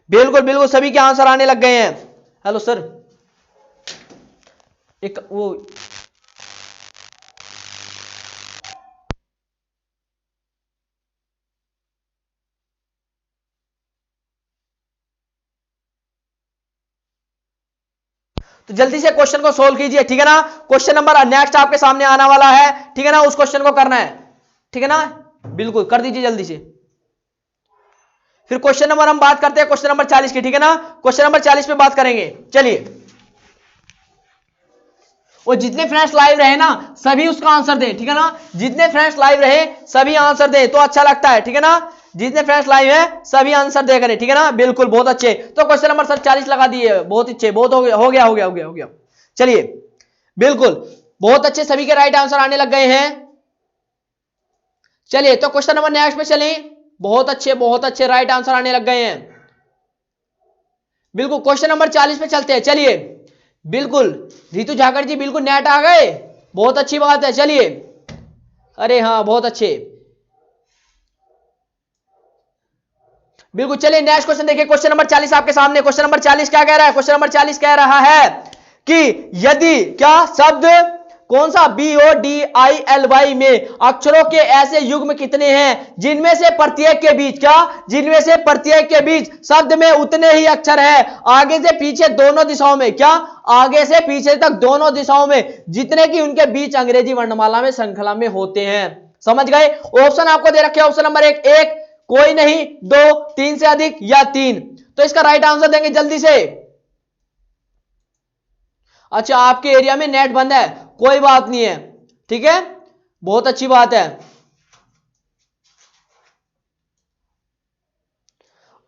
बिल्कुल बिल्कुल सभी के आंसर आने लग गए हैं। हेलो सर, एक वो तो जल्दी से क्वेश्चन को सोल्व कीजिए, ठीक है ना। क्वेश्चन नंबर नेक्स्ट आपके सामने आने वाला है, ठीक है ना, उस क्वेश्चन को करना है, ठीक है ना, बिल्कुल कर दीजिए जल्दी से। फिर क्वेश्चन नंबर हम बात करते हैं क्वेश्चन नंबर 40 की, ठीक है ना, क्वेश्चन नंबर 40 पे बात करेंगे। चलिए, और जितने फ्रेंड्स लाइव रहे ना सभी उसका आंसर दें, ठीक है ना, जितने फ्रेंड्स लाइव रहे सभी आंसर दें तो अच्छा लगता है, ठीक है ना, जितने फ्रेंड्स लाइव है सभी आंसर दे करें, ठीक है ना, बिल्कुल बहुत अच्छे। तो क्वेश्चन नंबर 40 लगा दिए, बहुत अच्छे, बहुत हो गया हो गया हो गया हो गया हो गया। चलिए बिल्कुल बहुत अच्छे, सभी के राइट आंसर आने लग गए हैं। चलिए तो क्वेश्चन नंबर नेक्स्ट पे चलें, बहुत अच्छे राइट आंसर आने लग गए हैं। बिल्कुल क्वेश्चन नंबर 40 पे चलते हैं। चलिए बिल्कुल रितु झाकर जी, बिल्कुल नेट आ गए, बहुत अच्छी बात है। चलिए, अरे हाँ बहुत अच्छे, बिल्कुल। चलिए नेक्स्ट क्वेश्चन देखिए, क्वेश्चन नंबर 40 आपके सामने। क्वेश्चन नंबर 40 क्या कह रहा है, क्वेश्चन नंबर 40 कह रहा है कि यदि क्या शब्द कौन सा BODILY में अक्षरों के ऐसे युग्म कितने हैं जिनमें से प्रत्येक के बीच क्या, जिनमें से प्रत्येक के बीच शब्द में उतने ही अक्षर है आगे से पीछे दोनों दिशाओं में, क्या आगे से पीछे तक दोनों दिशाओं में जितने की उनके बीच अंग्रेजी वर्णमाला में श्रृंखला में होते हैं। समझ गए? ऑप्शन आपको दे रखे हैं, ऑप्शन नंबर एक, कोई नहीं, 2, 3 से अधिक या 3। तो इसका राइट आंसर देंगे जल्दी से। अच्छा, आपके एरिया में नेट बंद है, कोई बात नहीं है, ठीक है, बहुत अच्छी बात है।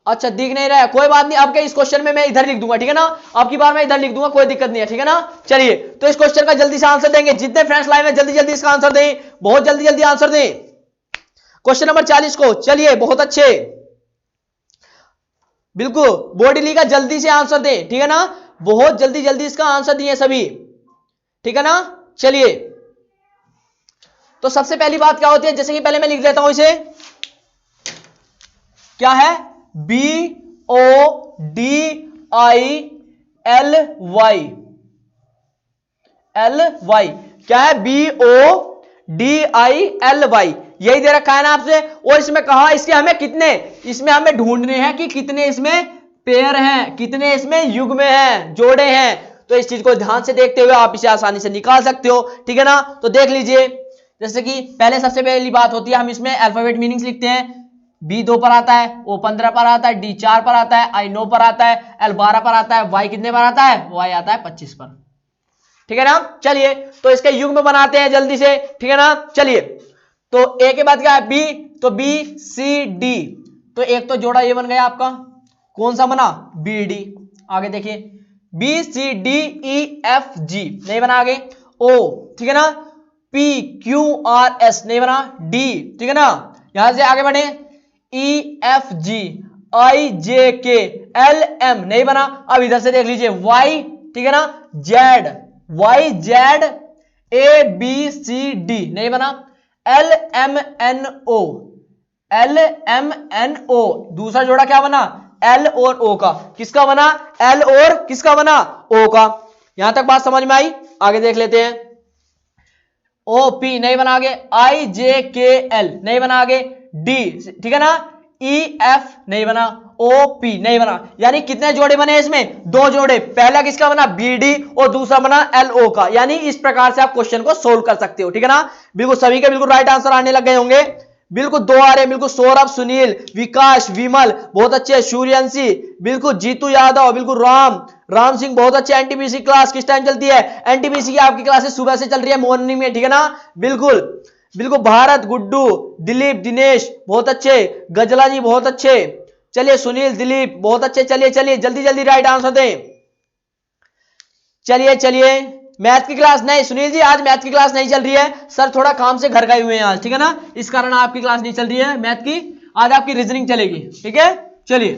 अच्छा, दिख नहीं रहा है, कोई बात नहीं, अब के इस क्वेश्चन में मैं इधर लिख दूंगा, ठीक है ना, अब की बार मैं इधर लिख दूंगा, कोई दिक्कत नहीं है, ठीक है ना। चलिए, तो इस क्वेश्चन का जल्दी से आंसर देंगे, जितने फ्रेंड्स लाइव में जल्दी जल्दी इसका आंसर दें, बहुत जल्दी जल्दी आंसर दें क्वेश्चन नंबर 40 को। चलिए, बहुत अच्छे, बिल्कुल बॉडी का जल्दी से आंसर दें, ठीक है ना, बहुत जल्दी जल्दी इसका आंसर दिए सभी, ठीक है ना। चलिए, तो सबसे पहली बात क्या होती है, जैसे कि पहले मैं लिख देता हूं इसे, क्या है, BODILY, क्या है, BODILY, यही दे रखा है ना आपसे। और इसमें कहा, इसके हमें कितने, इसमें हमें ढूंढने हैं कि कितने इसमें पेयर हैं, कितने इसमें युग्म हैं, जोड़े हैं। तो इस चीज को ध्यान से देखते हुए आप इसे आसानी से निकाल सकते हो, ठीक है ना। तो देख लीजिए, जैसे कि पहले सबसे पहली बात होती है, हम इसमें अल्फाबेट मीनिंग्स लिखते हैं। B 2 पर आता है, O 15 पर आता है, D 4 पर आता है, I 9 पर आता है, L 12 पर आता है, Y कितने पर आता है, Y आता है 25 पर, ठीक है ना। चलिए, तो इसके युग्म बनाते हैं जल्दी से, ठीक है ना। चलिए, तो A के बाद क्या है, B, तो B C D, तो एक तो जोड़ा ये बन गया आपका, कौन सा बना, BD। आगे देखिए, B C D E F G नहीं बना, आगे O, ठीक है ना, P Q R S नहीं बना, D, ठीक है ना। यहां से आगे बढ़े, E F G I J K L M नहीं बना। अब इधर से देख लीजिए, Y, ठीक है ना, Z Y Z A B C D नहीं बना, L M N O दूसरा जोड़ा क्या बना, L और O का, किसका बना, L और किसका बना, O का। यहां तक बात समझ में आई, आगे देख लेते हैं। OP नहीं बना, आगे IJKL नहीं बना, आगे D, ठीक है ना, EF नहीं बना, OP नहीं बना। यानी कितने जोड़े बने इसमें, 2 जोड़े, पहला किसका बना, BD और दूसरा बना LO का। यानी इस प्रकार से आप क्वेश्चन को सोल्व कर सकते हो, ठीक है ना। बिल्कुल सभी के बिल्कुल राइट आंसर आने लग गए होंगे, बिल्कुल 2 आ रहे, बिल्कुल सौरभ, सुनील, विकास, विमल बहुत अच्छे, सूर्यवंशी, बिल्कुल जीतू यादव, बिल्कुल राम सिंह बहुत अच्छे। एनटीपीसी क्लास किस टाइम चलती है, एनटीपीसी की आपकी क्लासेस सुबह से चल रही है, मॉर्निंग में, ठीक है ना। बिल्कुल बिल्कुल भारत, गुड्डू, दिलीप, दिनेश बहुत अच्छे, गजला जी बहुत अच्छे। चलिए, सुनील, दिलीप बहुत अच्छे। चलिए चलिए, जल्दी जल्दी राइट आंसर दें। चलिए चलिए, मैथ की क्लास नहीं, सुनील जी आज मैथ की क्लास नहीं चल रही है, सर थोड़ा काम से घर गए हुए हैं आज, ठीक है ना, इस कारण आपकी क्लास नहीं चल रही है मैथ की, आज आपकी रीजनिंग चलेगी, ठीक है। चलिए,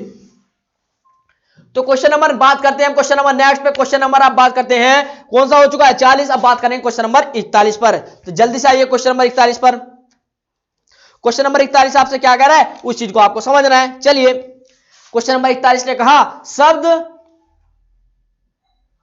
तो क्वेश्चन नंबर बात करते हैं हम, क्वेश्चन नंबर नेक्स्ट पे, क्वेश्चन नंबर आप बात करते हैं, कौन सा हो चुका है 40, अब बात करेंगे क्वेश्चन नंबर 41 पर। तो जल्दी से आइए क्वेश्चन नंबर 41 पर। क्वेश्चन नंबर 41 आपसे क्या कह रहा है, उस चीज को आपको समझना है। चलिए, क्वेश्चन नंबर 41 ने कहा, शब्द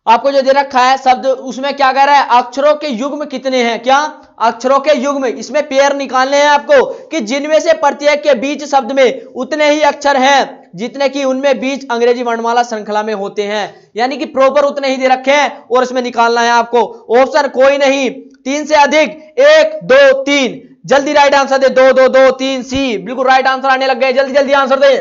आपको जो दे रखा है शब्द, उसमें क्या कह रहा है, अक्षरों के युग्म कितने हैं, क्या अक्षरों के युग्म, इसमें पेयर निकालने हैं आपको कि जिनमें से प्रत्येक के बीच शब्द में उतने ही अक्षर हैं जितने कि उनमें बीच अंग्रेजी वर्णमाला श्रृंखला में होते हैं। यानी कि प्रॉपर उतने ही दे रखे हैं और इसमें निकालना है आपको। ऑप्शन कोई नहीं, 3 से अधिक, 1 2 3, जल्दी राइट आंसर दे, 2 2 2 3 सी, बिल्कुल राइट आंसर आने लग गए, जल्दी जल्दी आंसर दे।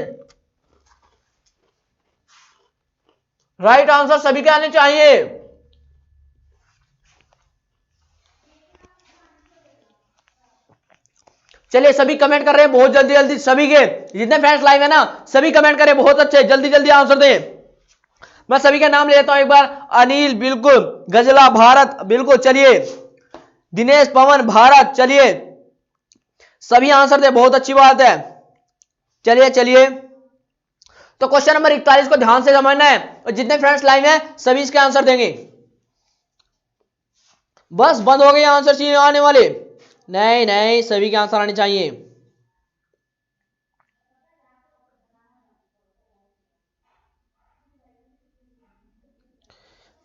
राइट आंसर सभी के आने चाहिए। चलिए, सभी कमेंट कर रहे हैं बहुत जल्दी जल्दी, सभी के जितने फ्रेंड्स लाइव है ना सभी कमेंट करें, बहुत अच्छे, जल्दी जल्दी आंसर दें। मैं सभी का नाम ले लेता हूं एक बार, अनिल बिल्कुल, गजला भारत बिल्कुल, चलिए दिनेश, पवन भारत, चलिए सभी आंसर दे, बहुत अच्छी बात है। चलिए चलिए, तो क्वेश्चन नंबर 41 को ध्यान से समझना है और जितने फ्रेंड्स लाइव हैं सभी इसके आंसर देंगे। बस बंद हो गए आंसर चाहिए आने वाले, नहीं नहीं सभी के आंसर आने चाहिए।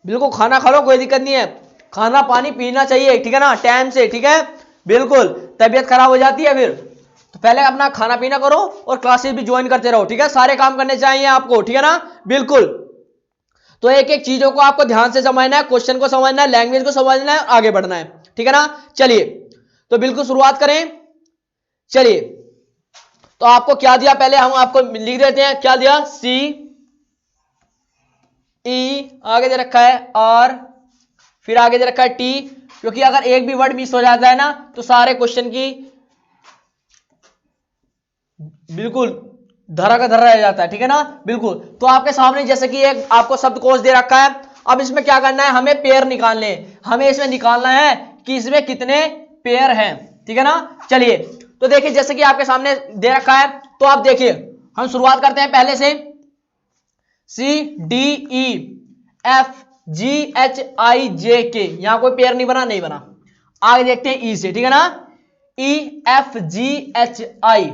बिल्कुल खाना खा लो, कोई दिक्कत नहीं है, खाना पानी पीना चाहिए, ठीक है ना, टाइम से, ठीक है, बिल्कुल, तबीयत खराब हो जाती है फिर। तो पहले अपना खाना पीना करो और क्लासेस भी ज्वाइन करते रहो, ठीक है, सारे काम करने चाहिए आपको, ठीक है ना, बिल्कुल। तो एक एक चीजों को आपको ध्यान से समझना है, क्वेश्चन को समझना है, लैंग्वेज को समझना है, आगे बढ़ना है, ठीक है ना। चलिए तो बिल्कुल शुरुआत करें। चलिए तो आपको क्या दिया, पहले हम आपको लिख देते हैं, क्या दिया, सी ई, आगे दे रखा है आर, फिर आगे दे रखा है टी, क्योंकि अगर एक भी वर्ड मिस हो जाता है ना तो सारे क्वेश्चन की बिल्कुल धरा का धरा रह जाता है, ठीक है ना, बिल्कुल। तो आपके सामने जैसे कि एक आपको शब्दकोश दे रखा है, अब इसमें क्या करना है, हमें पेयर निकालने, हमें इसमें निकालना है कि इसमें कितने पेयर हैं, ठीक है ना। चलिए तो देखिए जैसे कि आपके सामने दे रखा है, तो आप देखिए हम शुरुआत करते हैं पहले से, C D E F G H I J K, यहां कोई पेयर नहीं बना, नहीं बना। आगे देखते हैं ई से, ठीक है ना, ई एफ जी एच आई,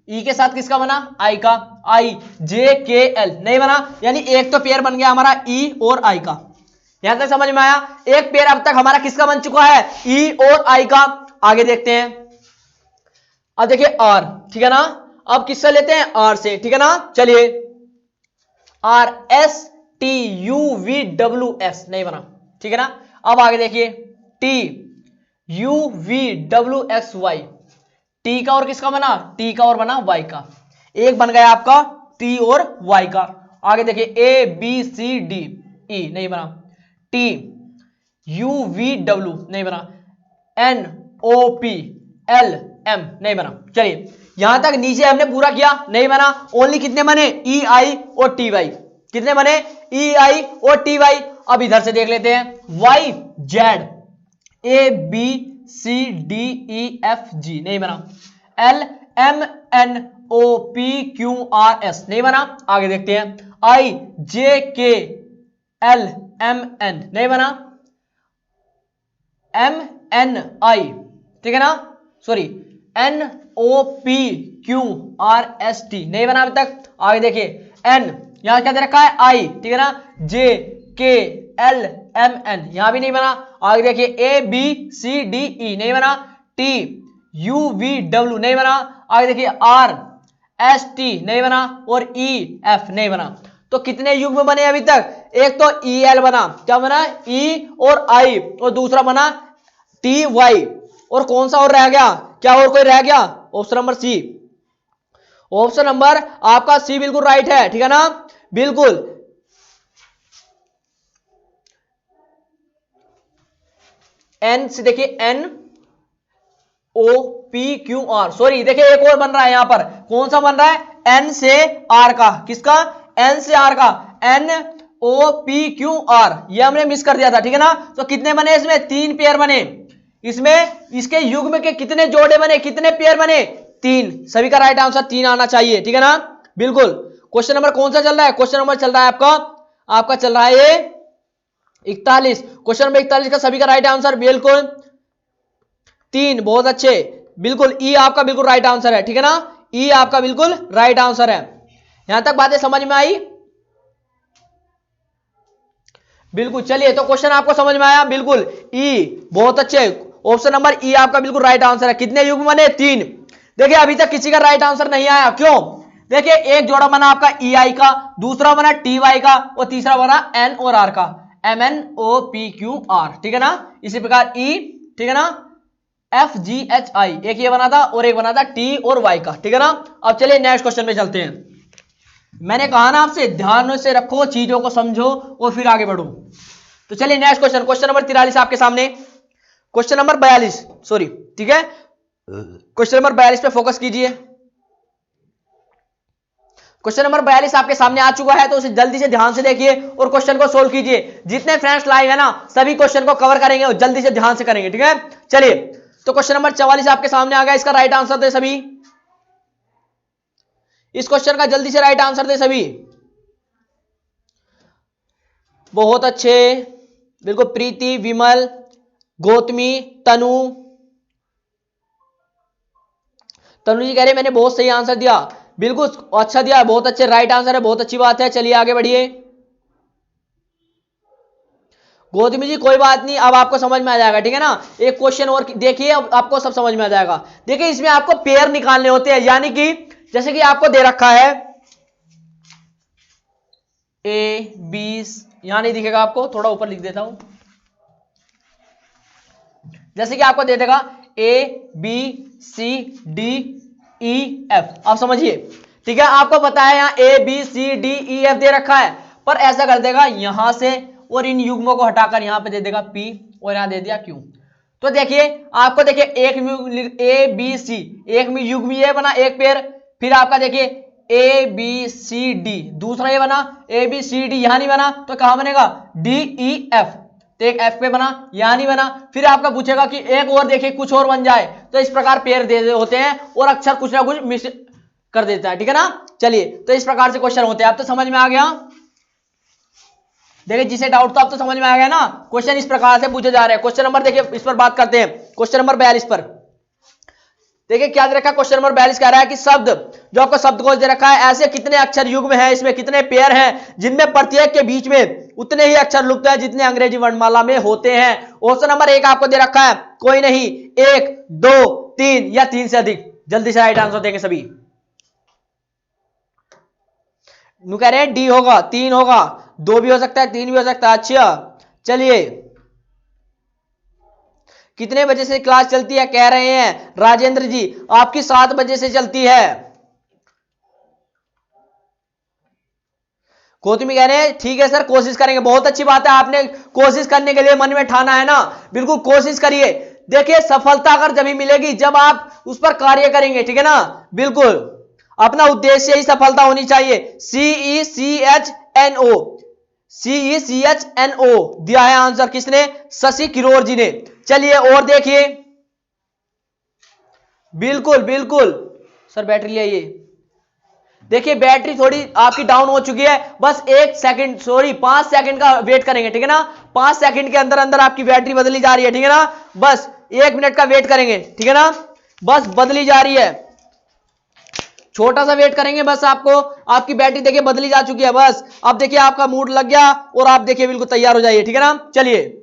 ई के साथ किसका बना, आई का, आई जे के एल, नहीं बना, यानी एक तो पेयर बन गया हमारा ई और आई का। यहां तक समझ में आया, एक पेयर अब तक हमारा किसका बन चुका है, ई और आई का। आगे देखते हैं, अब देखिए आर, ठीक है ना, अब किससे लेते हैं, आर से, ठीक है ना। चलिए R S T U V W S, नहीं बना, ठीक है ना। अब आगे देखिए T U V W X Y, T का और किसका बना, टी का और बना वाई का, एक बन गया आपका टी और वाई का। आगे देखिए ए बी सी डी ई, नहीं बना, टी यू वी डब्ल्यू, नहीं बना, N O P L M, नहीं बना। चलिए यहां तक नीचे हमने पूरा किया, नहीं बना, ओनली कितने बने, ई आई और टी वाई, कितने बने, ई आई और टी वाई। अब इधर से देख लेते हैं, Y Z, A B C D E F G, नहीं बना, L M N O P Q R S, नहीं बना। आगे देखते हैं, आई J K L M N, नहीं बना, एम एन आई, ठीक है ना, sorry, N O P Q R S T, नहीं बना अभी तक। आगे देखिए एन, यहां क्या दे रखा है, आई, ठीक है ना, जे के एल एम एन, यहां भी नहीं बना। आगे देखिए ए बी सी डी ई, नहीं बना, टी यू वी डब्ल्यू, नहीं बना। आगे देखिए आर एस टी, नहीं बना, और ई एफ, नहीं बना। तो कितने युग्म बने अभी तक, एक तो ई एल बना, क्या बना, ई और आई, और दूसरा बना टी वाई, और कौन सा और रह गया, क्या और कोई रह गया, option number C, option number आपका सी बिल्कुल राइट है, ठीक है ना, बिल्कुल। एन से देखिए N O P Q R, sorry देखिए एक और बन रहा है यहां पर, कौन सा बन रहा है, एन से आर का, किसका, एन से आर का, N O P Q R, ये हमने मिस कर दिया था, ठीक है ना। तो कितने बने इसमें, तीन पेयर बने, इसमें इसके युग्म के कितने जोड़े बने, कितने पेयर बने, तीन, सभी का राइट आंसर तीन आना चाहिए, ठीक है ना, बिल्कुल। क्वेश्चन नंबर कौन सा चल रहा है, क्वेश्चन नंबर चल रहा है आपका चल रहा है ये 41, क्वेश्चन नंबर 41 का सभी का राइट आंसर बिल्कुल तीन, बहुत अच्छे, बिल्कुल ई आपका बिल्कुल राइट आंसर है, ठीक है ना, ई आपका बिल्कुल राइट आंसर है। यहां तक बातें समझ में आई, बिल्कुल। चलिए तो क्वेश्चन आपको समझ में आया, बिल्कुल ई, बहुत अच्छे, ऑप्शन नंबर ई आपका बिल्कुल राइट आंसर है। कितने युग्म बने, तीन। देखिए अभी तक किसी का राइट आंसर नहीं आया, क्यों, देखिए एक जोड़ा बना आपका ई आई का, दूसरा बना टी वाई का, और तीसरा बना एन और आर का, M N O P Q R, ठीक है ना। इसी प्रकार ई, ठीक है ना, एफ जी एच आई, एक ये बना था और एक बना था टी और वाई का, ठीक है ना। अब चलिए नेक्स्ट क्वेश्चन में चलते हैं। मैंने कहा ना आपसे ध्यान से रखो, चीजों को समझो और फिर आगे बढ़ो। तो चलिए नेक्स्ट क्वेश्चन, क्वेश्चन नंबर 43 आपके सामने, क्वेश्चन नंबर 42, सॉरी, ठीक है, क्वेश्चन नंबर 42 पे फोकस कीजिए। क्वेश्चन नंबर 42 आपके सामने आ चुका है, तो उसे जल्दी से ध्यान से देखिए और क्वेश्चन को सोल्व कीजिए। जितने फ्रेंड्स लाइव है ना सभी क्वेश्चन को कवर करेंगे और जल्दी से ध्यान से करेंगे, ठीक है। चलिए तो क्वेश्चन नंबर 44 आपके सामने आ गया, इसका राइट आंसर दे सभी, इस क्वेश्चन का जल्दी से राइट आंसर दे सभी, बहुत अच्छे, बिल्कुल, प्रीति, विमल, गौतमी, तनु, तनु जी कह रहे मैंने बहुत सही आंसर दिया, बिल्कुल अच्छा दिया, बहुत अच्छे, राइट आंसर है, बहुत अच्छी बात है। चलिए आगे बढ़िए, गौतमी जी कोई बात नहीं, अब आपको समझ में आ जाएगा, ठीक है ना। एक क्वेश्चन और देखिए, अब आपको सब समझ में आ जाएगा। देखिए इसमें आपको पेयर निकालने होते हैं, यानी कि जैसे कि आपको दे रखा है ए बी, यहां नहीं दिखेगा आपको, थोड़ा ऊपर लिख देता हूं। जैसे कि आपको दे देगा A B C D E F, आप समझिए, ठीक है। आपको पता है यहां A B C D E F दे रखा है, पर ऐसा कर देगा यहां से और इन युग्मों को हटाकर यहां पे दे देगा पी और यहां दे दिया क्यू। तो देखिए आपको देखिए एक ए बी सी, एक में युग्म ये बना एक पेयर, फिर आपका देखिए ए बी सी डी, दूसरा ये बना ए बी सी डी, यहां नहीं बना तो कहां बनेगा डी ई एफ, तो एक एफ पे बना, यहां नहीं बना। फिर आपका पूछेगा कि एक और देखिए कुछ और बन जाए, तो इस प्रकार पेयर दे होते हैं और अक्षर कुछ ना कुछ मिस कर देता है, ठीक है ना। चलिए तो इस प्रकार से क्वेश्चन होते हैं, आप तो समझ में आ गया। देखिए जिसे डाउट था अब तो समझ में आ गया ना, क्वेश्चन इस प्रकार से पूछे जा रहे हैं। क्वेश्चन नंबर देखिए इस पर बात करते हैं, क्वेश्चन नंबर 42 पर देखिए क्या दे रखा है। क्वेश्चन नंबर 42 कह रहा है कि शब्द, जो आपको शब्दकोश दे रखा है, ऐसे कितने अक्षर युग्म हैं, इसमें कितने पेयर हैं जिनमें प्रत्येक के बीच में उतने ही अक्षर लुप्त हैं जितने अंग्रेजी वर्णमाला में होते हैं। ऑप्शन नंबर 1 आपको दे रखा है कोई नहीं, 1 2 3 या 3 से अधिक। जल्दी से राइट आंसर देंगे सभी। कह रहे हैं डी होगा, 3 होगा, 2 भी हो सकता है, 3 भी हो सकता है। अच्छा चलिए कितने बजे से क्लास चलती है, कह रहे हैं राजेंद्र जी आपकी 7 बजे से चलती है। गौतमी कह रहे हैं ठीक है सर कोशिश करेंगे, बहुत अच्छी बात है, आपने कोशिश करने के लिए मन में ठाना है ना, बिल्कुल कोशिश करिए। देखिए सफलता अगर जब मिलेगी जब आप उस पर कार्य करेंगे, ठीक है ना, बिल्कुल अपना उद्देश्य ही सफलता होनी चाहिए। CECHNO, CECHNO दिया है आंसर किसने, शशि किरोर जी ने। चलिए और देखिए, बिल्कुल बिल्कुल सर बैटरी ले आइए। देखिए बैटरी थोड़ी आपकी डाउन हो चुकी है, बस 1 सेकंड सॉरी 5 सेकंड का वेट करेंगे, ठीक है ना। 5 सेकंड के अंदर अंदर आपकी बैटरी बदली जा रही है, ठीक है ना। बस 1 मिनट का वेट करेंगे, ठीक है ना, बस बदली जा रही है, छोटा सा वेट करेंगे बस। आपको आपकी बैटरी देखिए बदली जा चुकी है, बस अब देखिए आपका मूड लग गया और आप देखिए बिल्कुल तैयार हो जाइए, ठीक है ना। चलिए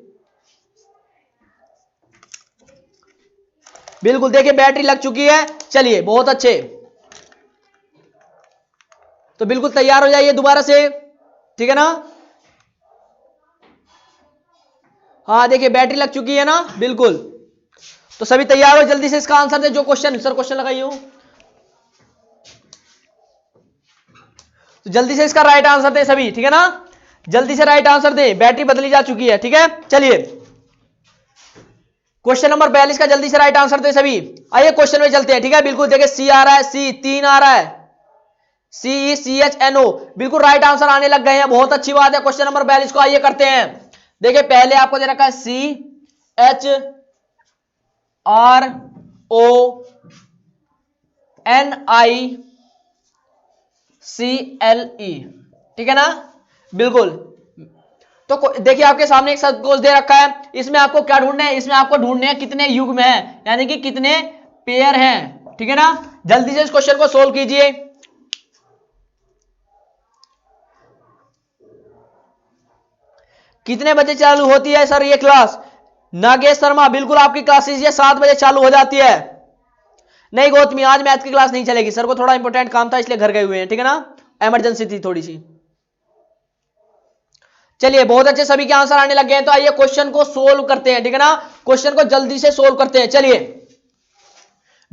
बिल्कुल देखिए बैटरी लग चुकी है, चलिए बहुत अच्छे, तो बिल्कुल तैयार हो जाइए दोबारा से, ठीक है ना। हाँ देखिए बैटरी लग चुकी है ना, बिल्कुल, तो सभी तैयार हो, जल्दी से इसका आंसर दे। जो क्वेश्चन सर क्वेश्चन लगाइए हो तो जल्दी से इसका राइट आंसर दे सभी, ठीक है ना, जल्दी से राइट आंसर दे, बैटरी बदली जा चुकी है, ठीक है। चलिए क्वेश्चन नंबर 42 का जल्दी से राइट आंसर दे सभी। आइए क्वेश्चन में चलते हैं, ठीक है। बिल्कुल देखिए सी आ रहा है, सी 3 आ रहा है, CECHNO, बिल्कुल राइट आंसर आने लग गए हैं, बहुत अच्छी बात है। क्वेश्चन नंबर 42 को आइए करते हैं। देखिए पहले आपको दे रखा है CHRONICLE, ठीक है ना, बिल्कुल। तो देखिए आपके सामने एक शब्दकोश दे रखा है, इसमें आपको क्या ढूंढना है, इसमें आपको ढूंढने हैं कितने युग्म हैं, यानी कि कितने पेयर हैं, ठीक है ना। जल्दी से इस क्वेश्चन को सोल्व कीजिए। कितने बजे चालू होती है सर ये क्लास, नागेश शर्मा, बिल्कुल आपकी क्लासेस ये 7 बजे चालू हो जाती है। नहीं गौतमी आज मैथ की क्लास नहीं चलेगी, सर को थोड़ा इंपॉर्टेंट काम था इसलिए घर गए हुए हैं, ठीक है ना, इमरजेंसी थी थोड़ी सी। चलिए बहुत अच्छे, सभी के आंसर आने लग गए हैं, तो आइए क्वेश्चन को सोल्व करते हैं, ठीक है ना, क्वेश्चन को जल्दी से सोल्व करते हैं। चलिए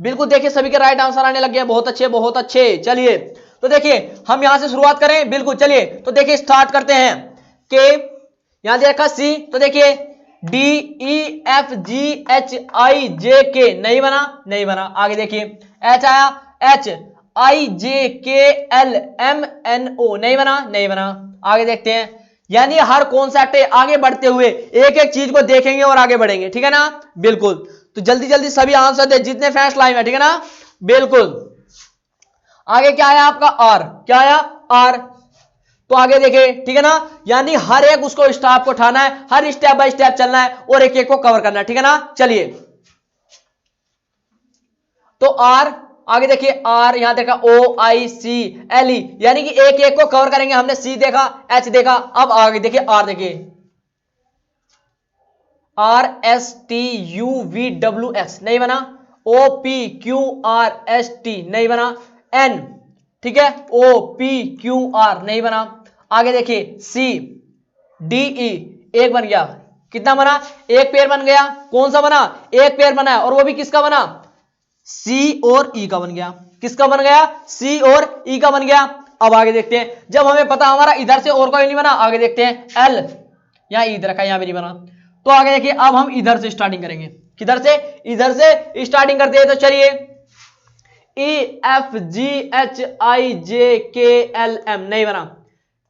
बिल्कुल देखिए सभी के राइट आंसर आने लग गए हैं, बहुत अच्छे बहुत अच्छे। चलिए तो देखिए हम यहां से शुरुआत करें, बिल्कुल चलिए तो देखिए स्टार्ट करते हैं कि यहां दे रखा सी, तो देखिए DEFGHIJK नहीं बना, नहीं बना। आगे देखिए H आया, HIJKLMNO नहीं बना, नहीं बना। आगे देखते हैं, यानी हर कॉन्सेप्ट आगे बढ़ते हुए एक एक चीज को देखेंगे और आगे बढ़ेंगे, ठीक है ना, बिल्कुल। तो जल्दी जल्दी सभी आंसर दे जितने फर्स्ट लाइन में, ठीक है ना, बिल्कुल। आगे क्या आया आपका R, क्या आया R, तो आगे देखिए, ठीक है ना, यानी हर एक उसको स्टेप को उठाना है, हर स्टेप बाय स्टेप चलना है और एक एक को कवर करना है, ठीक है ना। चलिए तो R, आगे देखिए R, यहां देखा OICLE, यानी कि एक एक को कवर करेंगे। हमने C देखा, H देखा, अब आगे देखिए R देखिए, RSTUVWX नहीं बना, OPQRST नहीं बना, N ठीक है OPQR नहीं बना। आगे देखिए CDE एक बन गया, कितना बना, एक पेयर बन गया, कौन सा बना, एक पेयर बना है, और वो भी किसका बना, C और E का बन गया, किसका बन गया, C और E का बन गया। अब आगे देखते हैं, जब हमें पता हमारा इधर से और कोई नहीं बना, आगे देखते हैं L, यहां इधर रखा, यहां भी नहीं बना, तो आगे देखिए अब हम इधर से स्टार्टिंग करेंगे, किधर से, इधर से स्टार्टिंग करते हैं। तो चलिए EFGHIJKLM नहीं बना,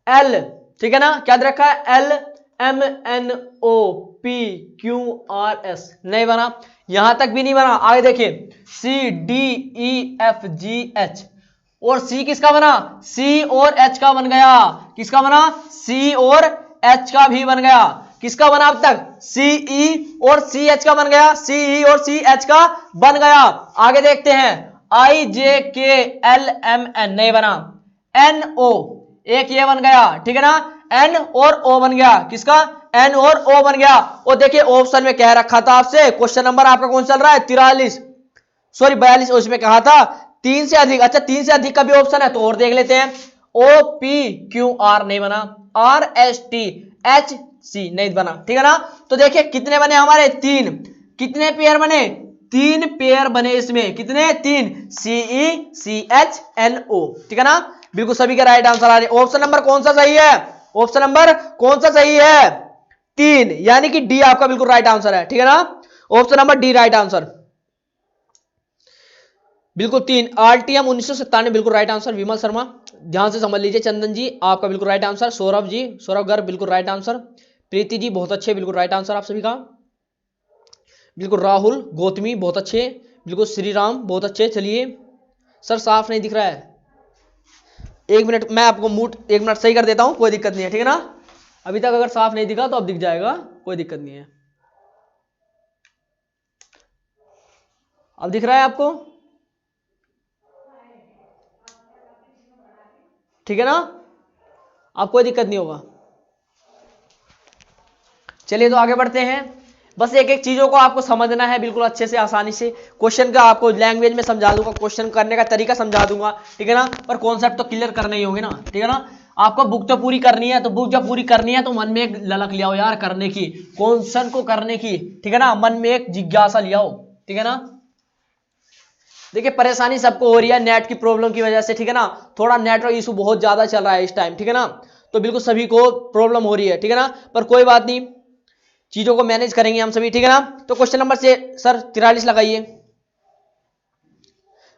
L ठीक है ना, क्या रखा है LMNOPQRS नहीं बना, यहां तक भी नहीं बना। आगे देखिए CDEFGH, और C किसका बना, C और H का बन गया, किसका बना, C और H का भी बन गया, किसका बना अब तक, CE और CH का बन गया, CE और CH का बन गया। आगे देखते हैं IJKLMN नहीं बना, NO एक ये बन गया, ठीक है ना, N और O बन गया, किसका, N और O बन गया। और देखिए ऑप्शन में कह रखा था आपसे, क्वेश्चन नंबर आपका कौन चल रहा है 43 सॉरी 42, उसमें कहा था 3 से अधिक, अच्छा 3 से अधिक का भी ऑप्शन है, तो और देख लेते हैं। OPQR नहीं बना, RSTHC नहीं बना, ठीक है ना। तो देखिए कितने बने हमारे, 3, कितने पेयर बने, 3 पेयर बने इसमें, कितने, 3, CECHNO, ठीक है ना। बिल्कुल सभी के राइट आंसर आ रहे। ऑप्शन नंबर कौन सा सही है, ऑप्शन नंबर कौन सा सही है, 3, यानी कि डी आपका बिल्कुल राइट आंसर है, ठीक है ना, option number D right answer, बिल्कुल 3, RTM 1997 बिल्कुल राइट आंसर। विमल शर्मा ध्यान से समझ लीजिए, चंदन जी आपका बिल्कुल राइट आंसर, सौरभ जी, सौरभ गर्ग बिल्कुल राइट आंसर, प्रीति जी बहुत अच्छे, बिल्कुल राइट आंसर आप सभी का, बिल्कुल राहुल गौतमी बहुत अच्छे, बिल्कुल श्रीराम बहुत अच्छे। चलिए सर साफ नहीं दिख रहा है, 1 मिनट मैं आपको मूड 1 मिनट सही कर देता हूं, कोई दिक्कत नहीं है, ठीक है ना। अभी तक अगर साफ नहीं दिखा तो अब दिख जाएगा, कोई दिक्कत नहीं है। अब दिख रहा है आपको, ठीक है ना, अब कोई दिक्कत नहीं होगा। चलिए तो आगे बढ़ते हैं, बस एक एक चीजों को आपको समझना है बिल्कुल अच्छे से, आसानी से। क्वेश्चन का आपको लैंग्वेज में समझा दूंगा, क्वेश्चन करने का तरीका समझा दूंगा, ठीक है ना, पर कॉन्सेप्ट तो क्लियर करने ही होंगे ना, ठीक है ना। आपको बुक तो पूरी करनी है, तो बुक जब पूरी करनी है तो मन में एक ललक ले आओ यार करने की, क्वेश्चन को करने की, ठीक है ना, मन में एक जिज्ञासा ले आओ, ठीक है ना। देखिए परेशानी सबको हो रही है नेट की प्रॉब्लम की वजह से, ठीक है ना, थोड़ा नेटवर्क इशू बहुत ज्यादा चल रहा है इस टाइम, ठीक है ना, तो बिल्कुल सभी को प्रॉब्लम हो रही है, ठीक है ना, पर कोई बात नहीं, चीजों को मैनेज करेंगे हम सभी, ठीक है ना। तो क्वेश्चन नंबर से सर 43 लगाइए,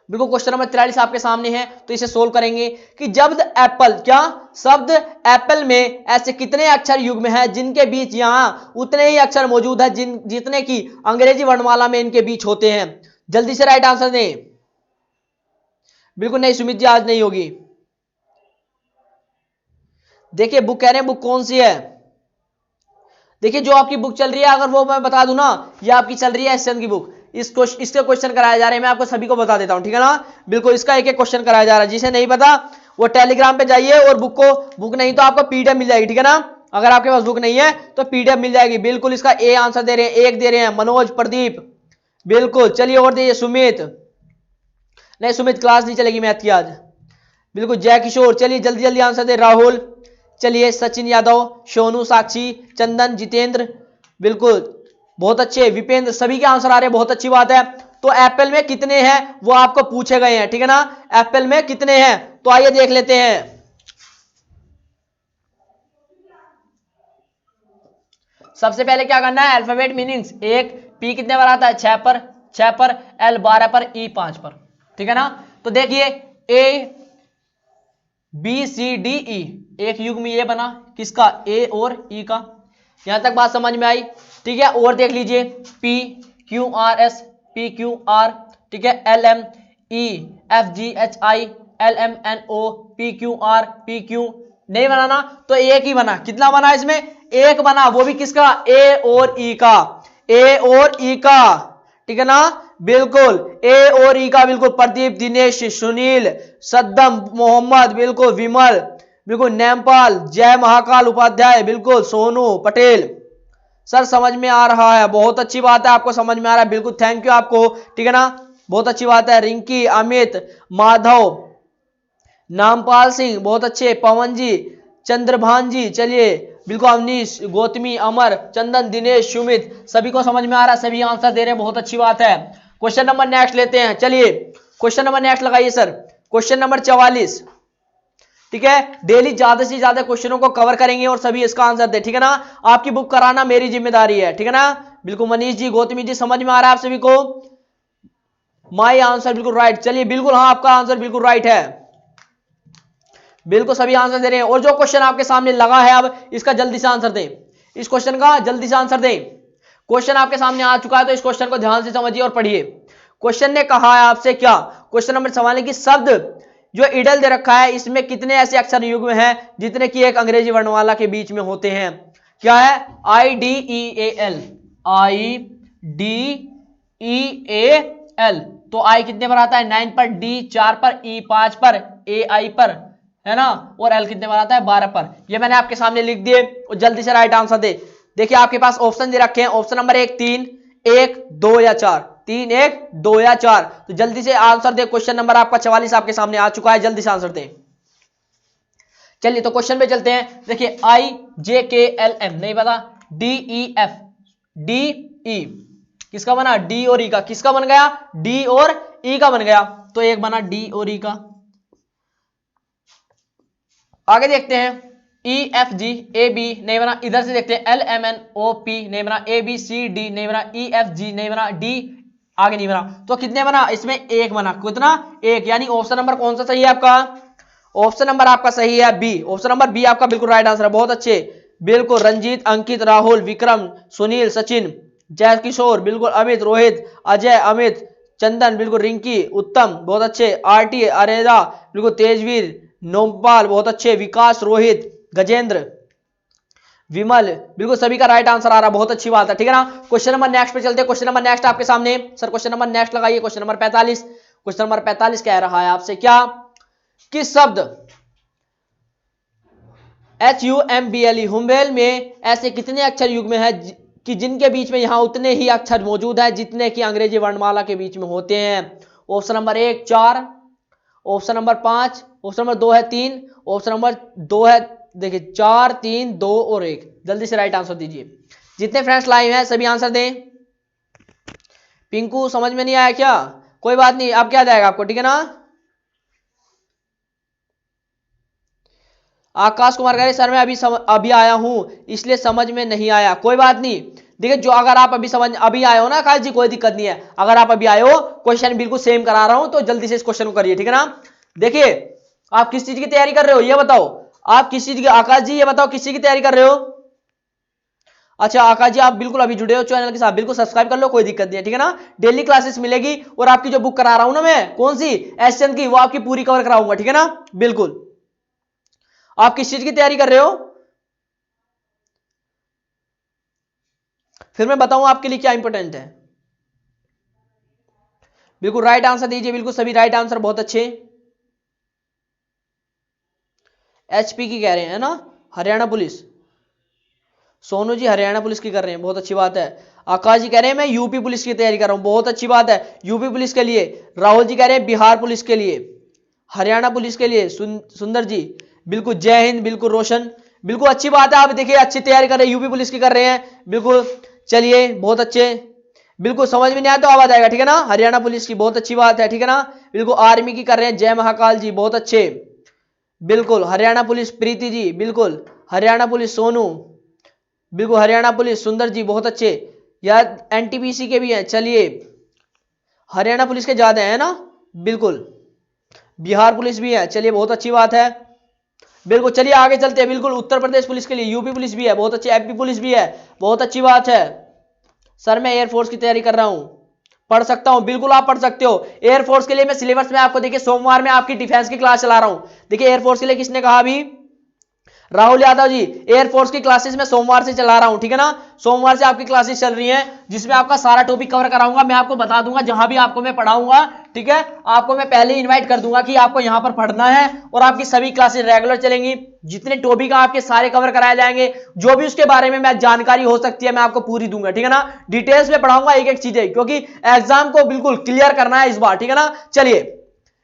बिल्कुल क्वेश्चन नंबर 43 आपके सामने है, तो इसे सोल्व करेंगे कि शब्द एप्पल, क्या शब्द एप्पल में ऐसे कितने अक्षर युग्म है जिनके बीच यहां उतने ही अक्षर मौजूद है जितने की अंग्रेजी वर्णमाला में इनके बीच होते हैं। जल्दी से राइट आंसर दें। बिल्कुल नहीं सुमित जी आज नहीं होगी। देखिए बुक कह रहे हैं, बुक कौन सी है, देखिए जो आपकी बुक चल रही है, अगर वो मैं बता दूं ना, ये आपकी चल रही है एसएन की बुक, इसके क्वेश्चन कराए जा रहे हैं, मैं आपको सभी को बता देता हूं, ठीक है ना, बिल्कुल इसका एक एक क्वेश्चन कराया जा रहा है। जिसे नहीं पता वो टेलीग्राम पे जाइए और बुक नहीं तो आपको पीडीएफ मिल जाएगी, ठीक है ना, अगर आपके पास बुक नहीं है तो पीडीएफ मिल जाएगी। बिल्कुल इसका ए आंसर दे रहे हैं, 1 दे रहे हैं मनोज प्रदीप, बिल्कुल। चलिए और दीजिए सुमित, नहीं सुमित क्लास नहीं चलेगी मैथ की आज, बिल्कुल। जय किशोर, चलिए जल्दी जल्दी आंसर दे। राहुल, चलिए सचिन यादव, सोनू, साक्षी, चंदन, जितेंद्र, बिल्कुल बहुत अच्छे। विपेंद्र, सभी के आंसर आ रहे हैं, बहुत अच्छी बात है। तो एप्पल में कितने हैं वो आपको पूछे गए हैं, ठीक है ना, एप्पल में कितने हैं, तो आइए देख लेते हैं। सबसे पहले क्या करना है, अल्फाबेट मीनिंग्स, एक पी कितने पर आता है, 6 पर, एल 12 पर, ई 5 पर, ठीक है ना। तो देखिए ए बी सी डी ई एक युग्म ये बना, किसका, ए और ई का, यहां तक बात समझ में आई, ठीक है। और देख लीजिए P Q R S, P Q R, ठीक है, L M E F G H I, L M N O, P Q R, P Q नहीं बनाना तो एक ही बना, कितना बना इसमें, एक बना, वो भी किसका, ए और ई का, ए और ई का, ठीक है ना, बिल्कुल ए और ई का, बिल्कुल। प्रदीप, दिनेश, सुनील, सद्दम, मोहम्मद, बिल्कुल। विमल, बिल्कुल। नेमपाल, जय महाकाल उपाध्याय, बिल्कुल। सोनू पटेल, सर समझ में आ रहा है, बहुत अच्छी बात है, आपको समझ में आ रहा है, बिल्कुल थैंक यू आपको, ठीक है ना, बहुत अच्छी बात है। रिंकी, अमित, माधव, नामपाल सिंह, बहुत अच्छे, पवन जी, चंद्रभान जी, चलिए बिल्कुल, अवनीश, गौतमी, अमर, चंदन, दिनेश, सुमित, सभी को समझ में आ रहा है, सभी आंसर दे रहे हैं, बहुत अच्छी बात है। क्वेश्चन नंबर नेक्स्ट लेते हैं, चलिए क्वेश्चन नंबर नेक्स्ट लगाइए सर, क्वेश्चन नंबर 44, ठीक है। डेली ज्यादा से ज्यादा क्वेश्चनों को कवर करेंगे और सभी इसका आंसर दे, ठीक है ना, आपकी बुक कराना मेरी जिम्मेदारी है, ठीक है ना, बिल्कुल। मनीष जी, गौतमी जी, समझ में आ रहा है आप सभी को, माई आंसर बिल्कुल राइट, चलिए बिल्कुल, हाँ आपका आंसर बिल्कुल राइट है, बिल्कुल सभी आंसर दे रहे हैं। और जो क्वेश्चन आपके सामने लगा है अब इसका जल्दी से आंसर दें, इस क्वेश्चन का जल्दी से आंसर दें। क्वेश्चन आपके सामने आ चुका है तो इस क्वेश्चन को ध्यान से समझिए और पढ़िए। क्वेश्चन ने कहा है आपसे क्या, क्वेश्चन नंबर 44 की शब्द जो इडल दे रखा है इसमें कितने ऐसे अक्षर युग्म हैं जितने की एक अंग्रेजी वर्णमाला के बीच में होते हैं, क्या है, IDEAL, IDEAL, तो I कितने पर आता है, 9 पर, D 4 पर, E 5 पर, AI पर, है ना, और L कितने पर आता है, 12 पर। ये मैंने आपके सामने लिख दिए और जल्दी से राइट आंसर दे। देखिए आपके पास ऑप्शन दे रखे हैं, ऑप्शन नंबर 1 3, 1 2 या 4, 3 1 2 या 4, तो जल्दी से आंसर दे। क्वेश्चन नंबर आपका 44 आपके सामने आ चुका है, जल्दी से आंसर दें। चलिए तो क्वेश्चन पे चलते हैं। देखिए IJKLM नहीं पता, DEF, DE किसका बना, D और E का, किसका बन गया, D और E का बन गया, तो एक बना D और E का। आगे देखते हैं EFGAB नहीं बना, इधर से देखते हैं LMNOP नहीं बना, ABCD नहीं बना, EFG नहीं बना, D आगे नहीं बना, तो कितने बना, इसमें एक बना, कितना, एक, यानी ऑप्शन नंबर कौन सा सही है आपका, ऑप्शन नंबर आपका सही है बी, ऑप्शन नंबर बी आपका बिल्कुल राइट आंसर है, बहुत अच्छे, बिल्कुल। रंजीत, अंकित, राहुल, विक्रम, सुनील, सचिन, जय किशोर, बिल्कुल, अमित, रोहित, अजय, अमित, चंदन, बिल्कुल, रिंकी, उत्तम, बहुत अच्छे, आरटी, अरेजा, बिल्कुल, तेजवीर, नोमपाल, बहुत अच्छे, विकास, रोहित, गजेंद्र, विमल, बिल्कुल सभी का राइट आंसर आ रहा है, बहुत अच्छी बात है, ठीक है ना। क्वेश्चन नंबर नेक्स्ट पे चलते हैं। क्वेश्चन नंबर नेक्स्ट आपके सामने सर, क्वेश्चन नंबर नेक्स्ट लगाइए, क्वेश्चन नंबर 45। क्वेश्चन नंबर 45 कह रहा है आपसे क्या, किस शब्द HUMBLE हुम्बेल में ऐसे कितने अक्षर युग्म है कि जिनके बीच में यहां उतने ही अक्षर मौजूद है जितने की अंग्रेजी वर्णमाला के बीच में होते हैं। Option number 1 4, option number 5, option number 2 है 3, ऑप्शन नंबर 2 है, देखिए 4 3 2 और 1, जल्दी से राइट आंसर दीजिए। जितने फ्रेंड्स लाइव हैं सभी आंसर दें। पिंकू समझ में नहीं आया क्या, कोई बात नहीं, अब क्या जाएगा आपको, ठीक है ना। आकाश कुमार कह रहे सर मैं अभी आया हूं इसलिए समझ में नहीं आया, कोई बात नहीं। देखिए जो अगर आप अभी आए हो ना आकाश जी, कोई दिक्कत नहीं है, अगर आप अभी आए हो, क्वेश्चन बिल्कुल सेम करा रहा हूं तो जल्दी से इस क्वेश्चन को करिए, ठीक है ना। देखिए आप किस चीज की तैयारी कर रहे हो ये बताओ, आप किस चीज की, आकाश जी ये बताओ किस चीज की तैयारी कर रहे हो। अच्छा आकाश जी आप बिल्कुल अभी जुड़े हो चैनल के साथ, बिल्कुल सब्सक्राइब कर लो, कोई दिक्कत नहीं है, ठीक है ना। डेली क्लासेस मिलेगी और आपकी जो बुक करा रहा हूं ना मैं, कौन सी, एसचंद की, वो आपकी पूरी कवर कराऊंगा, ठीक है ना, बिल्कुल। आप किस चीज की तैयारी कर रहे हो, फिर मैं बताऊं आपके लिए क्या इंपॉर्टेंट है। बिल्कुल राइट आंसर दीजिए, बिल्कुल सभी राइट आंसर, बहुत अच्छे। HP की कह रहे हैं ना, हरियाणा पुलिस, सोनू जी हरियाणा पुलिस की कर रहे हैं, बहुत अच्छी बात है। आकाश जी कह रहे हैं मैं यूपी पुलिस की तैयारी कर रहा हूं, बहुत अच्छी बात है, यूपी पुलिस के लिए। राहुल जी कह रहे हैं बिहार पुलिस के लिए, हरियाणा पुलिस के लिए, सुंदर जी बिल्कुल, जय हिंद, बिल्कुल, रोशन, बिल्कुल अच्छी बात है, आप देखिए अच्छी तैयारी कर रहे हैं, यूपी पुलिस की कर रहे हैं, बिल्कुल, चलिए बहुत अच्छे, बिल्कुल समझ में नहीं आया तो आवाज आएगा, ठीक है ना। हरियाणा पुलिस की बहुत अच्छी बात है, ठीक है ना, बिल्कुल। आर्मी की कर रहे हैं, जय महाकाल जी, बहुत अच्छे, बिल्कुल। हरियाणा पुलिस प्रीति जी, बिल्कुल। हरियाणा पुलिस सोनू, बिल्कुल। हरियाणा पुलिस सुंदर जी, बहुत अच्छे। यार NTPC के भी हैं, चलिए हरियाणा पुलिस के ज्यादा है ना, बिल्कुल। बिहार पुलिस भी है, चलिए बहुत अच्छी बात है, बिल्कुल। चलिए आगे चलते हैं, बिल्कुल। उत्तर प्रदेश पुलिस के लिए यूपी पुलिस भी है, बहुत अच्छी। MP पुलिस भी है, बहुत अच्छी बात है। सर मैं एयरफोर्स की तैयारी कर रहा हूं, पढ़ सकता हूं, बिल्कुल आप पढ़ सकते हो। एयरफोर्स के लिए मैं सिलेबस में आपको देखिए सोमवार में आपकी डिफेंस की क्लास चला रहा हूं। देखिए एयरफोर्स के लिए किसने कहा अभी, राहुल यादव जी, एयरफोर्स की क्लासेस में सोमवार से चला रहा हूं, ठीक है ना। सोमवार से आपकी क्लासेस चल रही हैं जिसमें आपका सारा टॉपिक कवर कराऊंगा, मैं आपको बता दूंगा जहां भी आपको मैं पढ़ाऊंगा, ठीक है, आपको मैं पहले ही इनवाइट कर दूंगा कि आपको यहां पर पढ़ना है और आपकी सभी क्लासेस रेगुलर चलेंगी, जितने टॉपिक आपके सारे कवर कराए जाएंगे, जो भी उसके बारे में मैं जानकारी हो सकती है मैं आपको पूरी दूंगा, ठीक है ना, डिटेल्स में पढ़ाऊंगा एक एक चीजें, क्योंकि एग्जाम को बिल्कुल क्लियर करना है इस बार, ठीक है ना। चलिए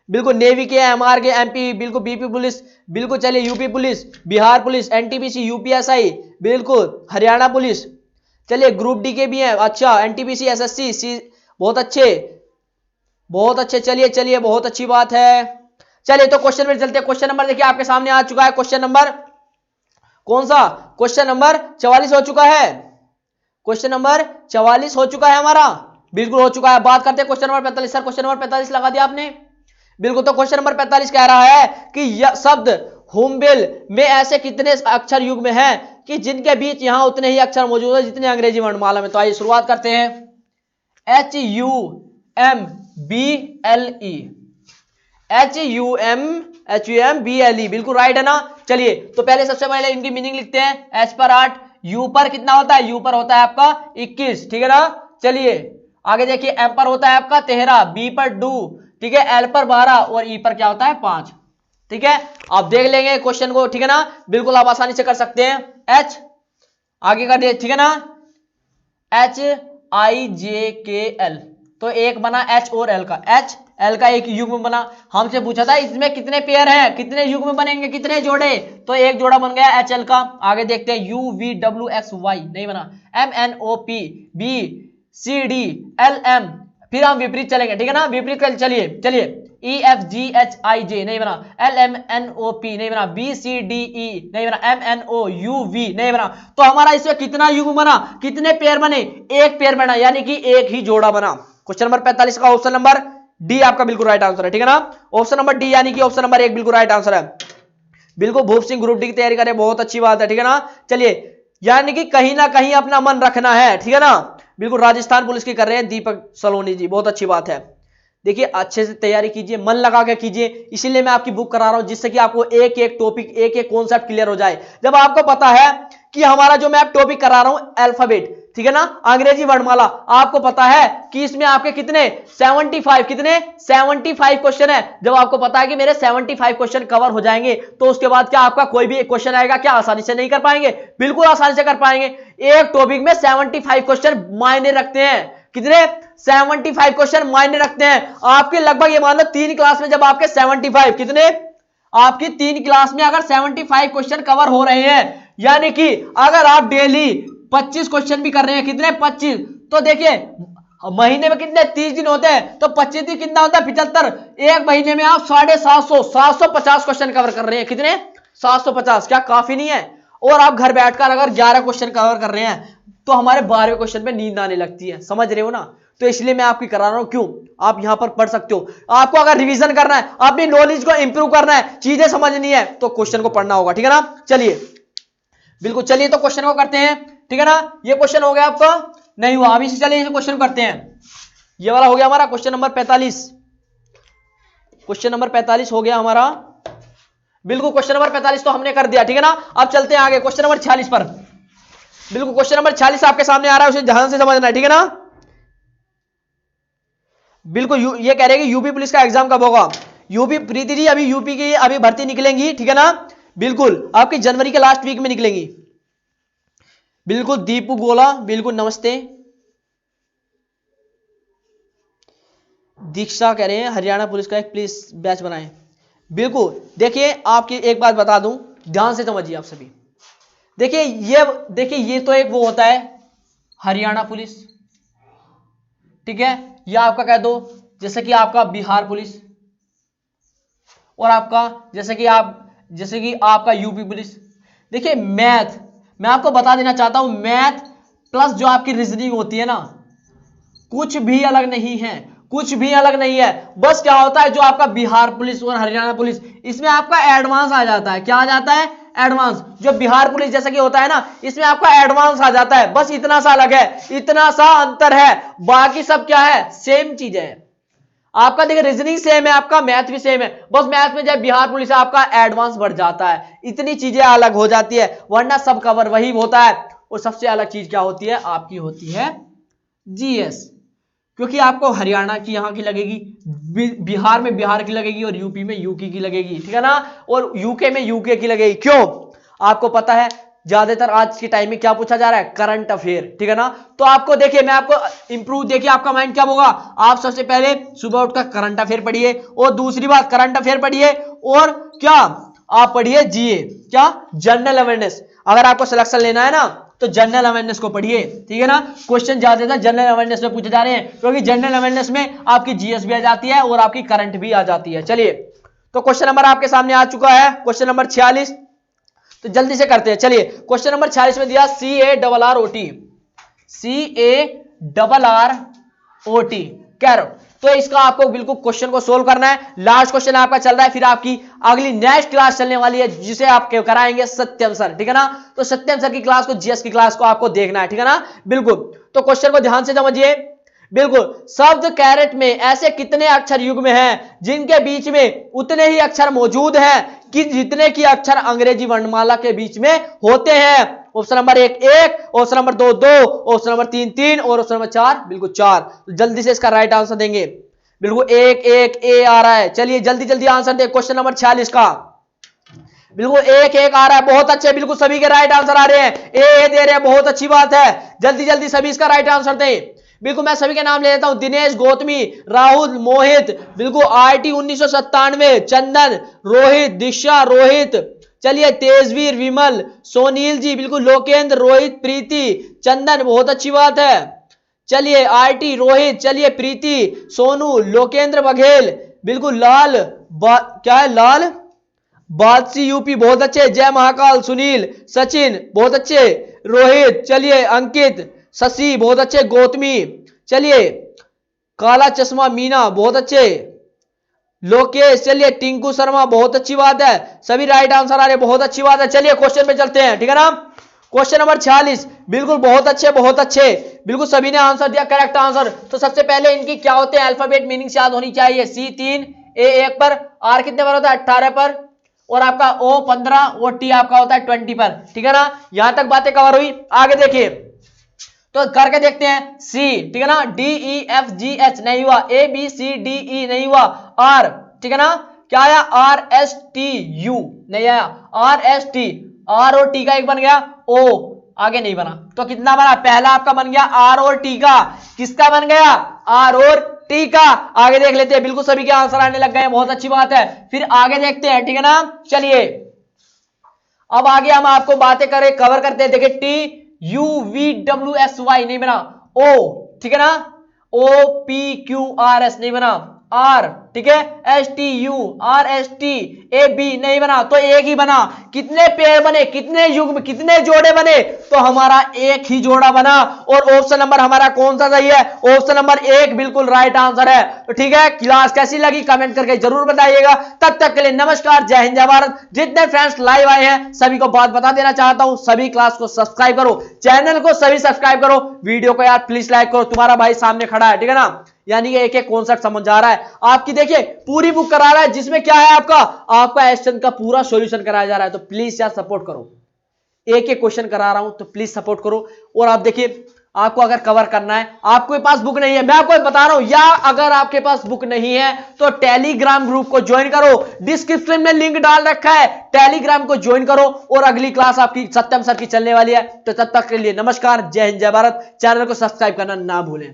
बिल्कुल नेवी के, एमआर के, एमपी, बिल्कुल बीपी पुलिस, बिल्कुल चलिए UP police, Bihar police, NTPC, UPSI, बिल्कुल हरियाणा पुलिस, चलिए ग्रुप डी के भी हैं, अच्छा एनटीपीसी, एसएससी, बहुत अच्छे बहुत अच्छे, चलिए चलिए बहुत अच्छी बात है। चलिए तो क्वेश्चन में चलते हैं। क्वेश्चन नंबर देखिए आपके सामने आ चुका है, क्वेश्चन नंबर कौन सा, क्वेश्चन नंबर 44 हो चुका है, क्वेश्चन नंबर 44 हो चुका है हमारा, बिल्कुल हो चुका है। बात करते हैं question number 45। Sir question number 45 लगा दिया आपने, बिल्कुल। तो क्वेश्चन नंबर 45 कह रहा है कि शब्द हुमबिल में ऐसे कितने अक्षर युग्म हैं कि जिनके बीच यहां उतने ही अक्षर मौजूद है जितने अंग्रेजी वर्णमाला में। तो आइए शुरुआत करते हैं। HUMBLE, HUMBLE, बिल्कुल राइट है ना। चलिए तो पहले सबसे पहले इनकी मीनिंग लिखते हैं। H पर 8, U पर कितना होता है, U पर होता है आपका 21, ठीक है ना। चलिए आगे देखिए, M पर होता है आपका 13, B पर 2, ठीक है, L पर 12 और E पर क्या होता है 5, ठीक है। आप देख लेंगे क्वेश्चन को, ठीक है ना, बिल्कुल आप आसानी से कर सकते हैं। H आगे कर दिए, ठीक है ना, HIJKL, तो एक बना H और L का, H L का एक युग्म बना। हमसे पूछा था इसमें कितने पेयर हैं, कितने युग्म बनेंगे, कितने जोड़े, तो एक जोड़ा बन गया HL का। आगे देखते हैं, UVWXY नहीं बना, MNOPBCDLM, फिर हम विपरीत चलेंगे, ठीक है ना, विपरीत कर, चलिए चलिए, EFGHIJ नहीं बना, LMNOP नहीं बना, BCDE नहीं बना, MNOUV नहीं बना। तो हमारा इसमें कितना युग्म बना, कितने पेयर बने, एक पेयर बना, यानी कि एक ही जोड़ा बना। क्वेश्चन नंबर 45 का ऑप्शन नंबर डी आपका बिल्कुल राइट आंसर है, ठीक है ना, ऑप्शन नंबर डी यानी कि ऑप्शन नंबर 1 बिल्कुल राइट आंसर है। बिल्कुल भूप सिंह ग्रुप डी की तैयारी करें, बहुत अच्छी बात है, ठीक है ना। चलिए यानी कि कहीं ना कहीं अपना मन रखना है, ठीक है ना, बिल्कुल राजस्थान पुलिस की कर रहे हैं दीपक सलोनी जी, बहुत अच्छी बात है। देखिए अच्छे से तैयारी कीजिए, मन लगा के कीजिए, इसीलिए मैं आपकी बुक करा रहा हूं, जिससे कि आपको एक एक टॉपिक, एक एक कॉन्सेप्ट क्लियर हो जाए। जब आपको पता है कि हमारा जो मैं टॉपिक करा रहा हूं अल्फाबेट, ठीक है ना, अंग्रेजी वर्णमाला, आपको पता है कि इसमें आपके कितने 75 कितने 75 क्वेश्चन है। जब आपको पता है कि मेरे 75 क्वेश्चन कवर हो जाएंगे, तो उसके बाद क्या आपका कोई भी क्वेश्चन आएगा क्या आसानी से नहीं कर पाएंगे, बिल्कुल आसानी से कर पाएंगे। एक टॉपिक में 75 क्वेश्चन मायने रखते हैं, कितने 75 क्वेश्चन मायने रखते हैं। आपके लगभग ये मान लो 3 क्लास में जब आपके 75 कितने, आपकी 3 क्लास में अगर 75 क्वेश्चन कवर हो रहे हैं, यानी कि अगर आप डेली 25 क्वेश्चन भी कर रहे हैं, कितने 25, तो देखिए महीने में कितने 30 दिन होते हैं, तो 25 दिन कितना होता है 75, एक महीने में आप 750 क्वेश्चन कवर कर रहे हैं, कितने 750, क्या काफी नहीं है। और आप घर बैठकर अगर 11 क्वेश्चन कवर कर रहे हैं, तो हमारे 12वें क्वेश्चन में नींद आने लगती है, समझ रहे हो ना। तो इसलिए मैं आपकी करा रहा हूं, क्यों, आप यहां पर पढ़ सकते हो। आपको अगर रिवीजन करना है, अपनी नॉलेज को इंप्रूव करना है, चीजें समझनी है, तो क्वेश्चन को पढ़ना होगा, ठीक है ना। चलिए बिल्कुल, चलिए तो क्वेश्चन को करते हैं, ठीक है ना। ये क्वेश्चन हो गया आपका, नहीं हुआ अभी से, चलिए इसे क्वेश्चन करते हैं। ये वाला हो गया हमारा क्वेश्चन नंबर 45, क्वेश्चन नंबर 45 हो गया हमारा, बिल्कुल क्वेश्चन नंबर 45 तो हमने कर दिया, ठीक है ना। अब चलते हैं आगे क्वेश्चन नंबर 46 पर। बिल्कुल क्वेश्चन नंबर 46 आपके सामने आ रहा है, उसे ध्यान से समझना है, ठीक है ना। बिल्कुल ये कह रहे हैं कि यूपी पुलिस का एग्जाम कब होगा। यूपी प्रीति जी अभी यूपी की अभी भर्ती निकलेंगी, ठीक है ना, बिल्कुल आपकी जनवरी के लास्ट वीक में निकलेंगी। बिल्कुल दीपू गोला, बिल्कुल नमस्ते। दीक्षा कह रहे हैं हरियाणा पुलिस का एक प्लीज बैच बनाएं। बिल्कुल देखिए आपकी एक बात बता दूं, ध्यान से समझिए आप सभी। देखिए ये तो एक वो होता है हरियाणा पुलिस, ठीक है, या आपका कह दो जैसे कि आपका बिहार पुलिस, और आपका जैसे कि आपका यूपी पुलिस। देखिए मैथ, मैं आपको बता देना चाहता हूं, मैथ प्लस जो आपकी रीजनिंग होती है ना, कुछ भी अलग नहीं है, कुछ भी अलग नहीं है। बस क्या होता है, जो आपका बिहार पुलिस और हरियाणा पुलिस, इसमें आपका एडवांस आ जाता है, क्या आ जाता है, एडवांस। जो बिहार पुलिस जैसा कि होता है ना, इसमें आपका एडवांस आ जाता है, बस इतना सा अलग है, इतना सा अंतर है, बाकी सब क्या है, सेम चीज है। आपका देखिए रीजनिंग सेम है, आपका मैथ भी सेम है, बस मैथ में जब बिहार पुलिस आपका एडवांस बढ़ जाता है, इतनी चीजें अलग हो जाती है, वरना सब कवर वही होता है। और सबसे अलग चीज क्या होती है, आपकी होती है जीएस, क्योंकि आपको हरियाणा की यहाँ की लगेगी, बिहार में बिहार की लगेगी, और यूपी में यूपी की लगेगी, ठीक है ना, और यूके में यूके की लगेगी। क्यों? आपको पता है ज्यादातर आज के टाइम में क्या पूछा जा रहा है, करंट अफेयर, ठीक है ना। तो आपको देखिए, मैं आपको इंप्रूव, देखिए आपका माइंड क्या होगा, आप सबसे पहले सुबह उठकर करंट अफेयर पढ़िए, और दूसरी बात करंट अफेयर पढ़िए, और क्या आप पढ़िए जीए, क्या जनरल अवेयरनेस। अगर आपको सिलेक्शन लेना है ना तो जनरल अवेयरनेस को पढ़िए, ठीक है ना। क्वेश्चन ज्यादातर जनरल अवेयरनेस में पूछे जा रहे हैं, क्योंकि जनरल अवेयरनेस में आपकी जीएस भी आ जाती है और आपकी करंट भी आ जाती है। चलिए, तो क्वेश्चन नंबर आपके सामने आ चुका है, क्वेश्चन नंबर 46, तो जल्दी से करते हैं। चलिए, क्वेश्चन नंबर 46 में दिया CARROT, CARROT कैरोट। तो इसका आपको बिल्कुल क्वेश्चन को सोल्व करना है। लास्ट क्वेश्चन आपका चल रहा है, फिर आपकी अगली नेक्स्ट क्लास चलने वाली है जिसे आप कराएंगे सत्यम सर, ठीक है ना। तो सत्यम सर की क्लास को, जीएस की क्लास को आपको देखना है, ठीक है ना, बिल्कुल। तो क्वेश्चन को ध्यान से समझिए, बिल्कुल। शब्द कैरेट में ऐसे कितने अक्षर युग्म हैं जिनके बीच में उतने ही अक्षर मौजूद हैं कि जितने की अक्षर अंग्रेजी वर्णमाला के बीच में होते हैं। Option number 1 option number 2 option number 3 और ऑप्शन नंबर 4 बिल्कुल 4। तो जल्दी से इसका राइट आंसर देंगे, बिल्कुल 1 ए आ रहा है। चलिए जल्दी जल्दी आंसर दे क्वेश्चन नंबर 46 का, बिल्कुल 1 आ रहा है, बहुत अच्छे, बिल्कुल सभी के राइट आंसर आ रहे हैं, ए दे रहे हैं, बहुत अच्छी बात है। जल्दी जल्दी सभी इसका राइट आंसर दें। बिल्कुल मैं सभी के नाम ले लेता हूं, दिनेश, गौतमी, राहुल, मोहित, बिल्कुल आरटी 1997, चंदन, रोहित, दीक्षा, रोहित, चलिए तेजवीर, विमल, सोनील जी, बिल्कुल लोकेंद्र, रोहित, प्रीति, चंदन, बहुत अच्छी बात है। चलिए आरटी, रोहित, चलिए प्रीति, सोनू, लोकेंद्र बघेल, बिल्कुल लाल, क्या है लाल बादसी यूपी, बहुत अच्छे, जय महाकाल, सुनील, सचिन, बहुत अच्छे, रोहित, चलिए अंकित, शशि, बहुत अच्छे, गौतमी, चलिए काला चश्मा, मीना, बहुत अच्छे, लोकेश, चलिए टिंकू शर्मा, बहुत अच्छी बात है, सभी राइट आंसर आ रहे, बहुत अच्छी बात है। चलिए क्वेश्चन पे चलते हैं, ठीक है ना। क्वेश्चन नंबर 46, बिल्कुल बहुत अच्छे, बहुत अच्छे, बिल्कुल सभी ने आंसर दिया, करेक्ट आंसर। तो सबसे पहले इनकी क्या होते हैं, अल्फाबेट मीनिंग याद होनी चाहिए। C 3, A 1 पर, R कितने पर होता है 18 पर, और आपका O 15 और T आपका होता है 20 पर, ठीक है ना। यहां तक बातें कवर हुई, आगे देखिए तो करके देखते हैं। C, ठीक है ना, D E F G H नहीं हुआ, A B C D E नहीं हुआ, R, ठीक है ना, क्या आया R S T U नहीं आया, R S T, R और T का एक बन गया, O आगे नहीं बना, तो कितना बना, पहला आपका बन गया R और T का, किसका बन गया, R और T का। आगे देख लेते हैं, बिल्कुल सभी के आंसर आने लग गए, बहुत अच्छी बात है। फिर आगे देखते हैं, ठीक है ना। चलिए अब आगे हम आपको बातें करें, कवर करते हैं। देखिए TUVWXY नहीं बना, O, ठीक है ना, OPQRS नहीं बना, R, ठीक है, STURSTAB नहीं बना, तो एक ही बना। कितने पेयर बने, कितने युग्म, कितने जोड़े बने, तो हमारा एक ही जोड़ा बना, और ऑप्शन नंबर हमारा कौन सा सही है, ऑप्शन नंबर 1 बिल्कुल राइट आंसर है। तो ठीक है, क्लास कैसी लगी कमेंट करके जरूर बताइएगा। तब तक के लिए नमस्कार, जय हिंद, जय भारत। जितने फ्रेंड्स लाइव आए हैं सभी को बात बता देना चाहता हूं, सभी क्लास को सब्सक्राइब करो, चैनल को सभी सब्सक्राइब करो, वीडियो को यार प्लीज लाइक करो, तुम्हारा भाई सामने खड़ा है, ठीक है ना, यानी कि एक एक कॉन्सेप्ट समझ आ रहा है। आपकी देखिए पूरी बुक करा रहा है, जिसमें क्या है आपका एस्टन का पूरा सॉल्यूशन कराया जा रहा है, तो प्लीज यार सपोर्ट करो, एक एक क्वेश्चन करा रहा हूं तो प्लीज सपोर्ट करो। और आप देखिए आपको अगर कवर करना है, आपके पास बुक नहीं है, मैं आपको बता रहा हूं, या अगर आपके पास बुक नहीं है तो टेलीग्राम ग्रुप को ज्वाइन करो, डिस्क्रिप्शन में लिंक डाल रखा है, टेलीग्राम को ज्वाइन करो, और अगली क्लास आपकी सत्यम सर की चलने वाली है। तो तब तक के लिए नमस्कार, जय हिंद, जय भारत। चैनल को सब्सक्राइब करना ना भूलें।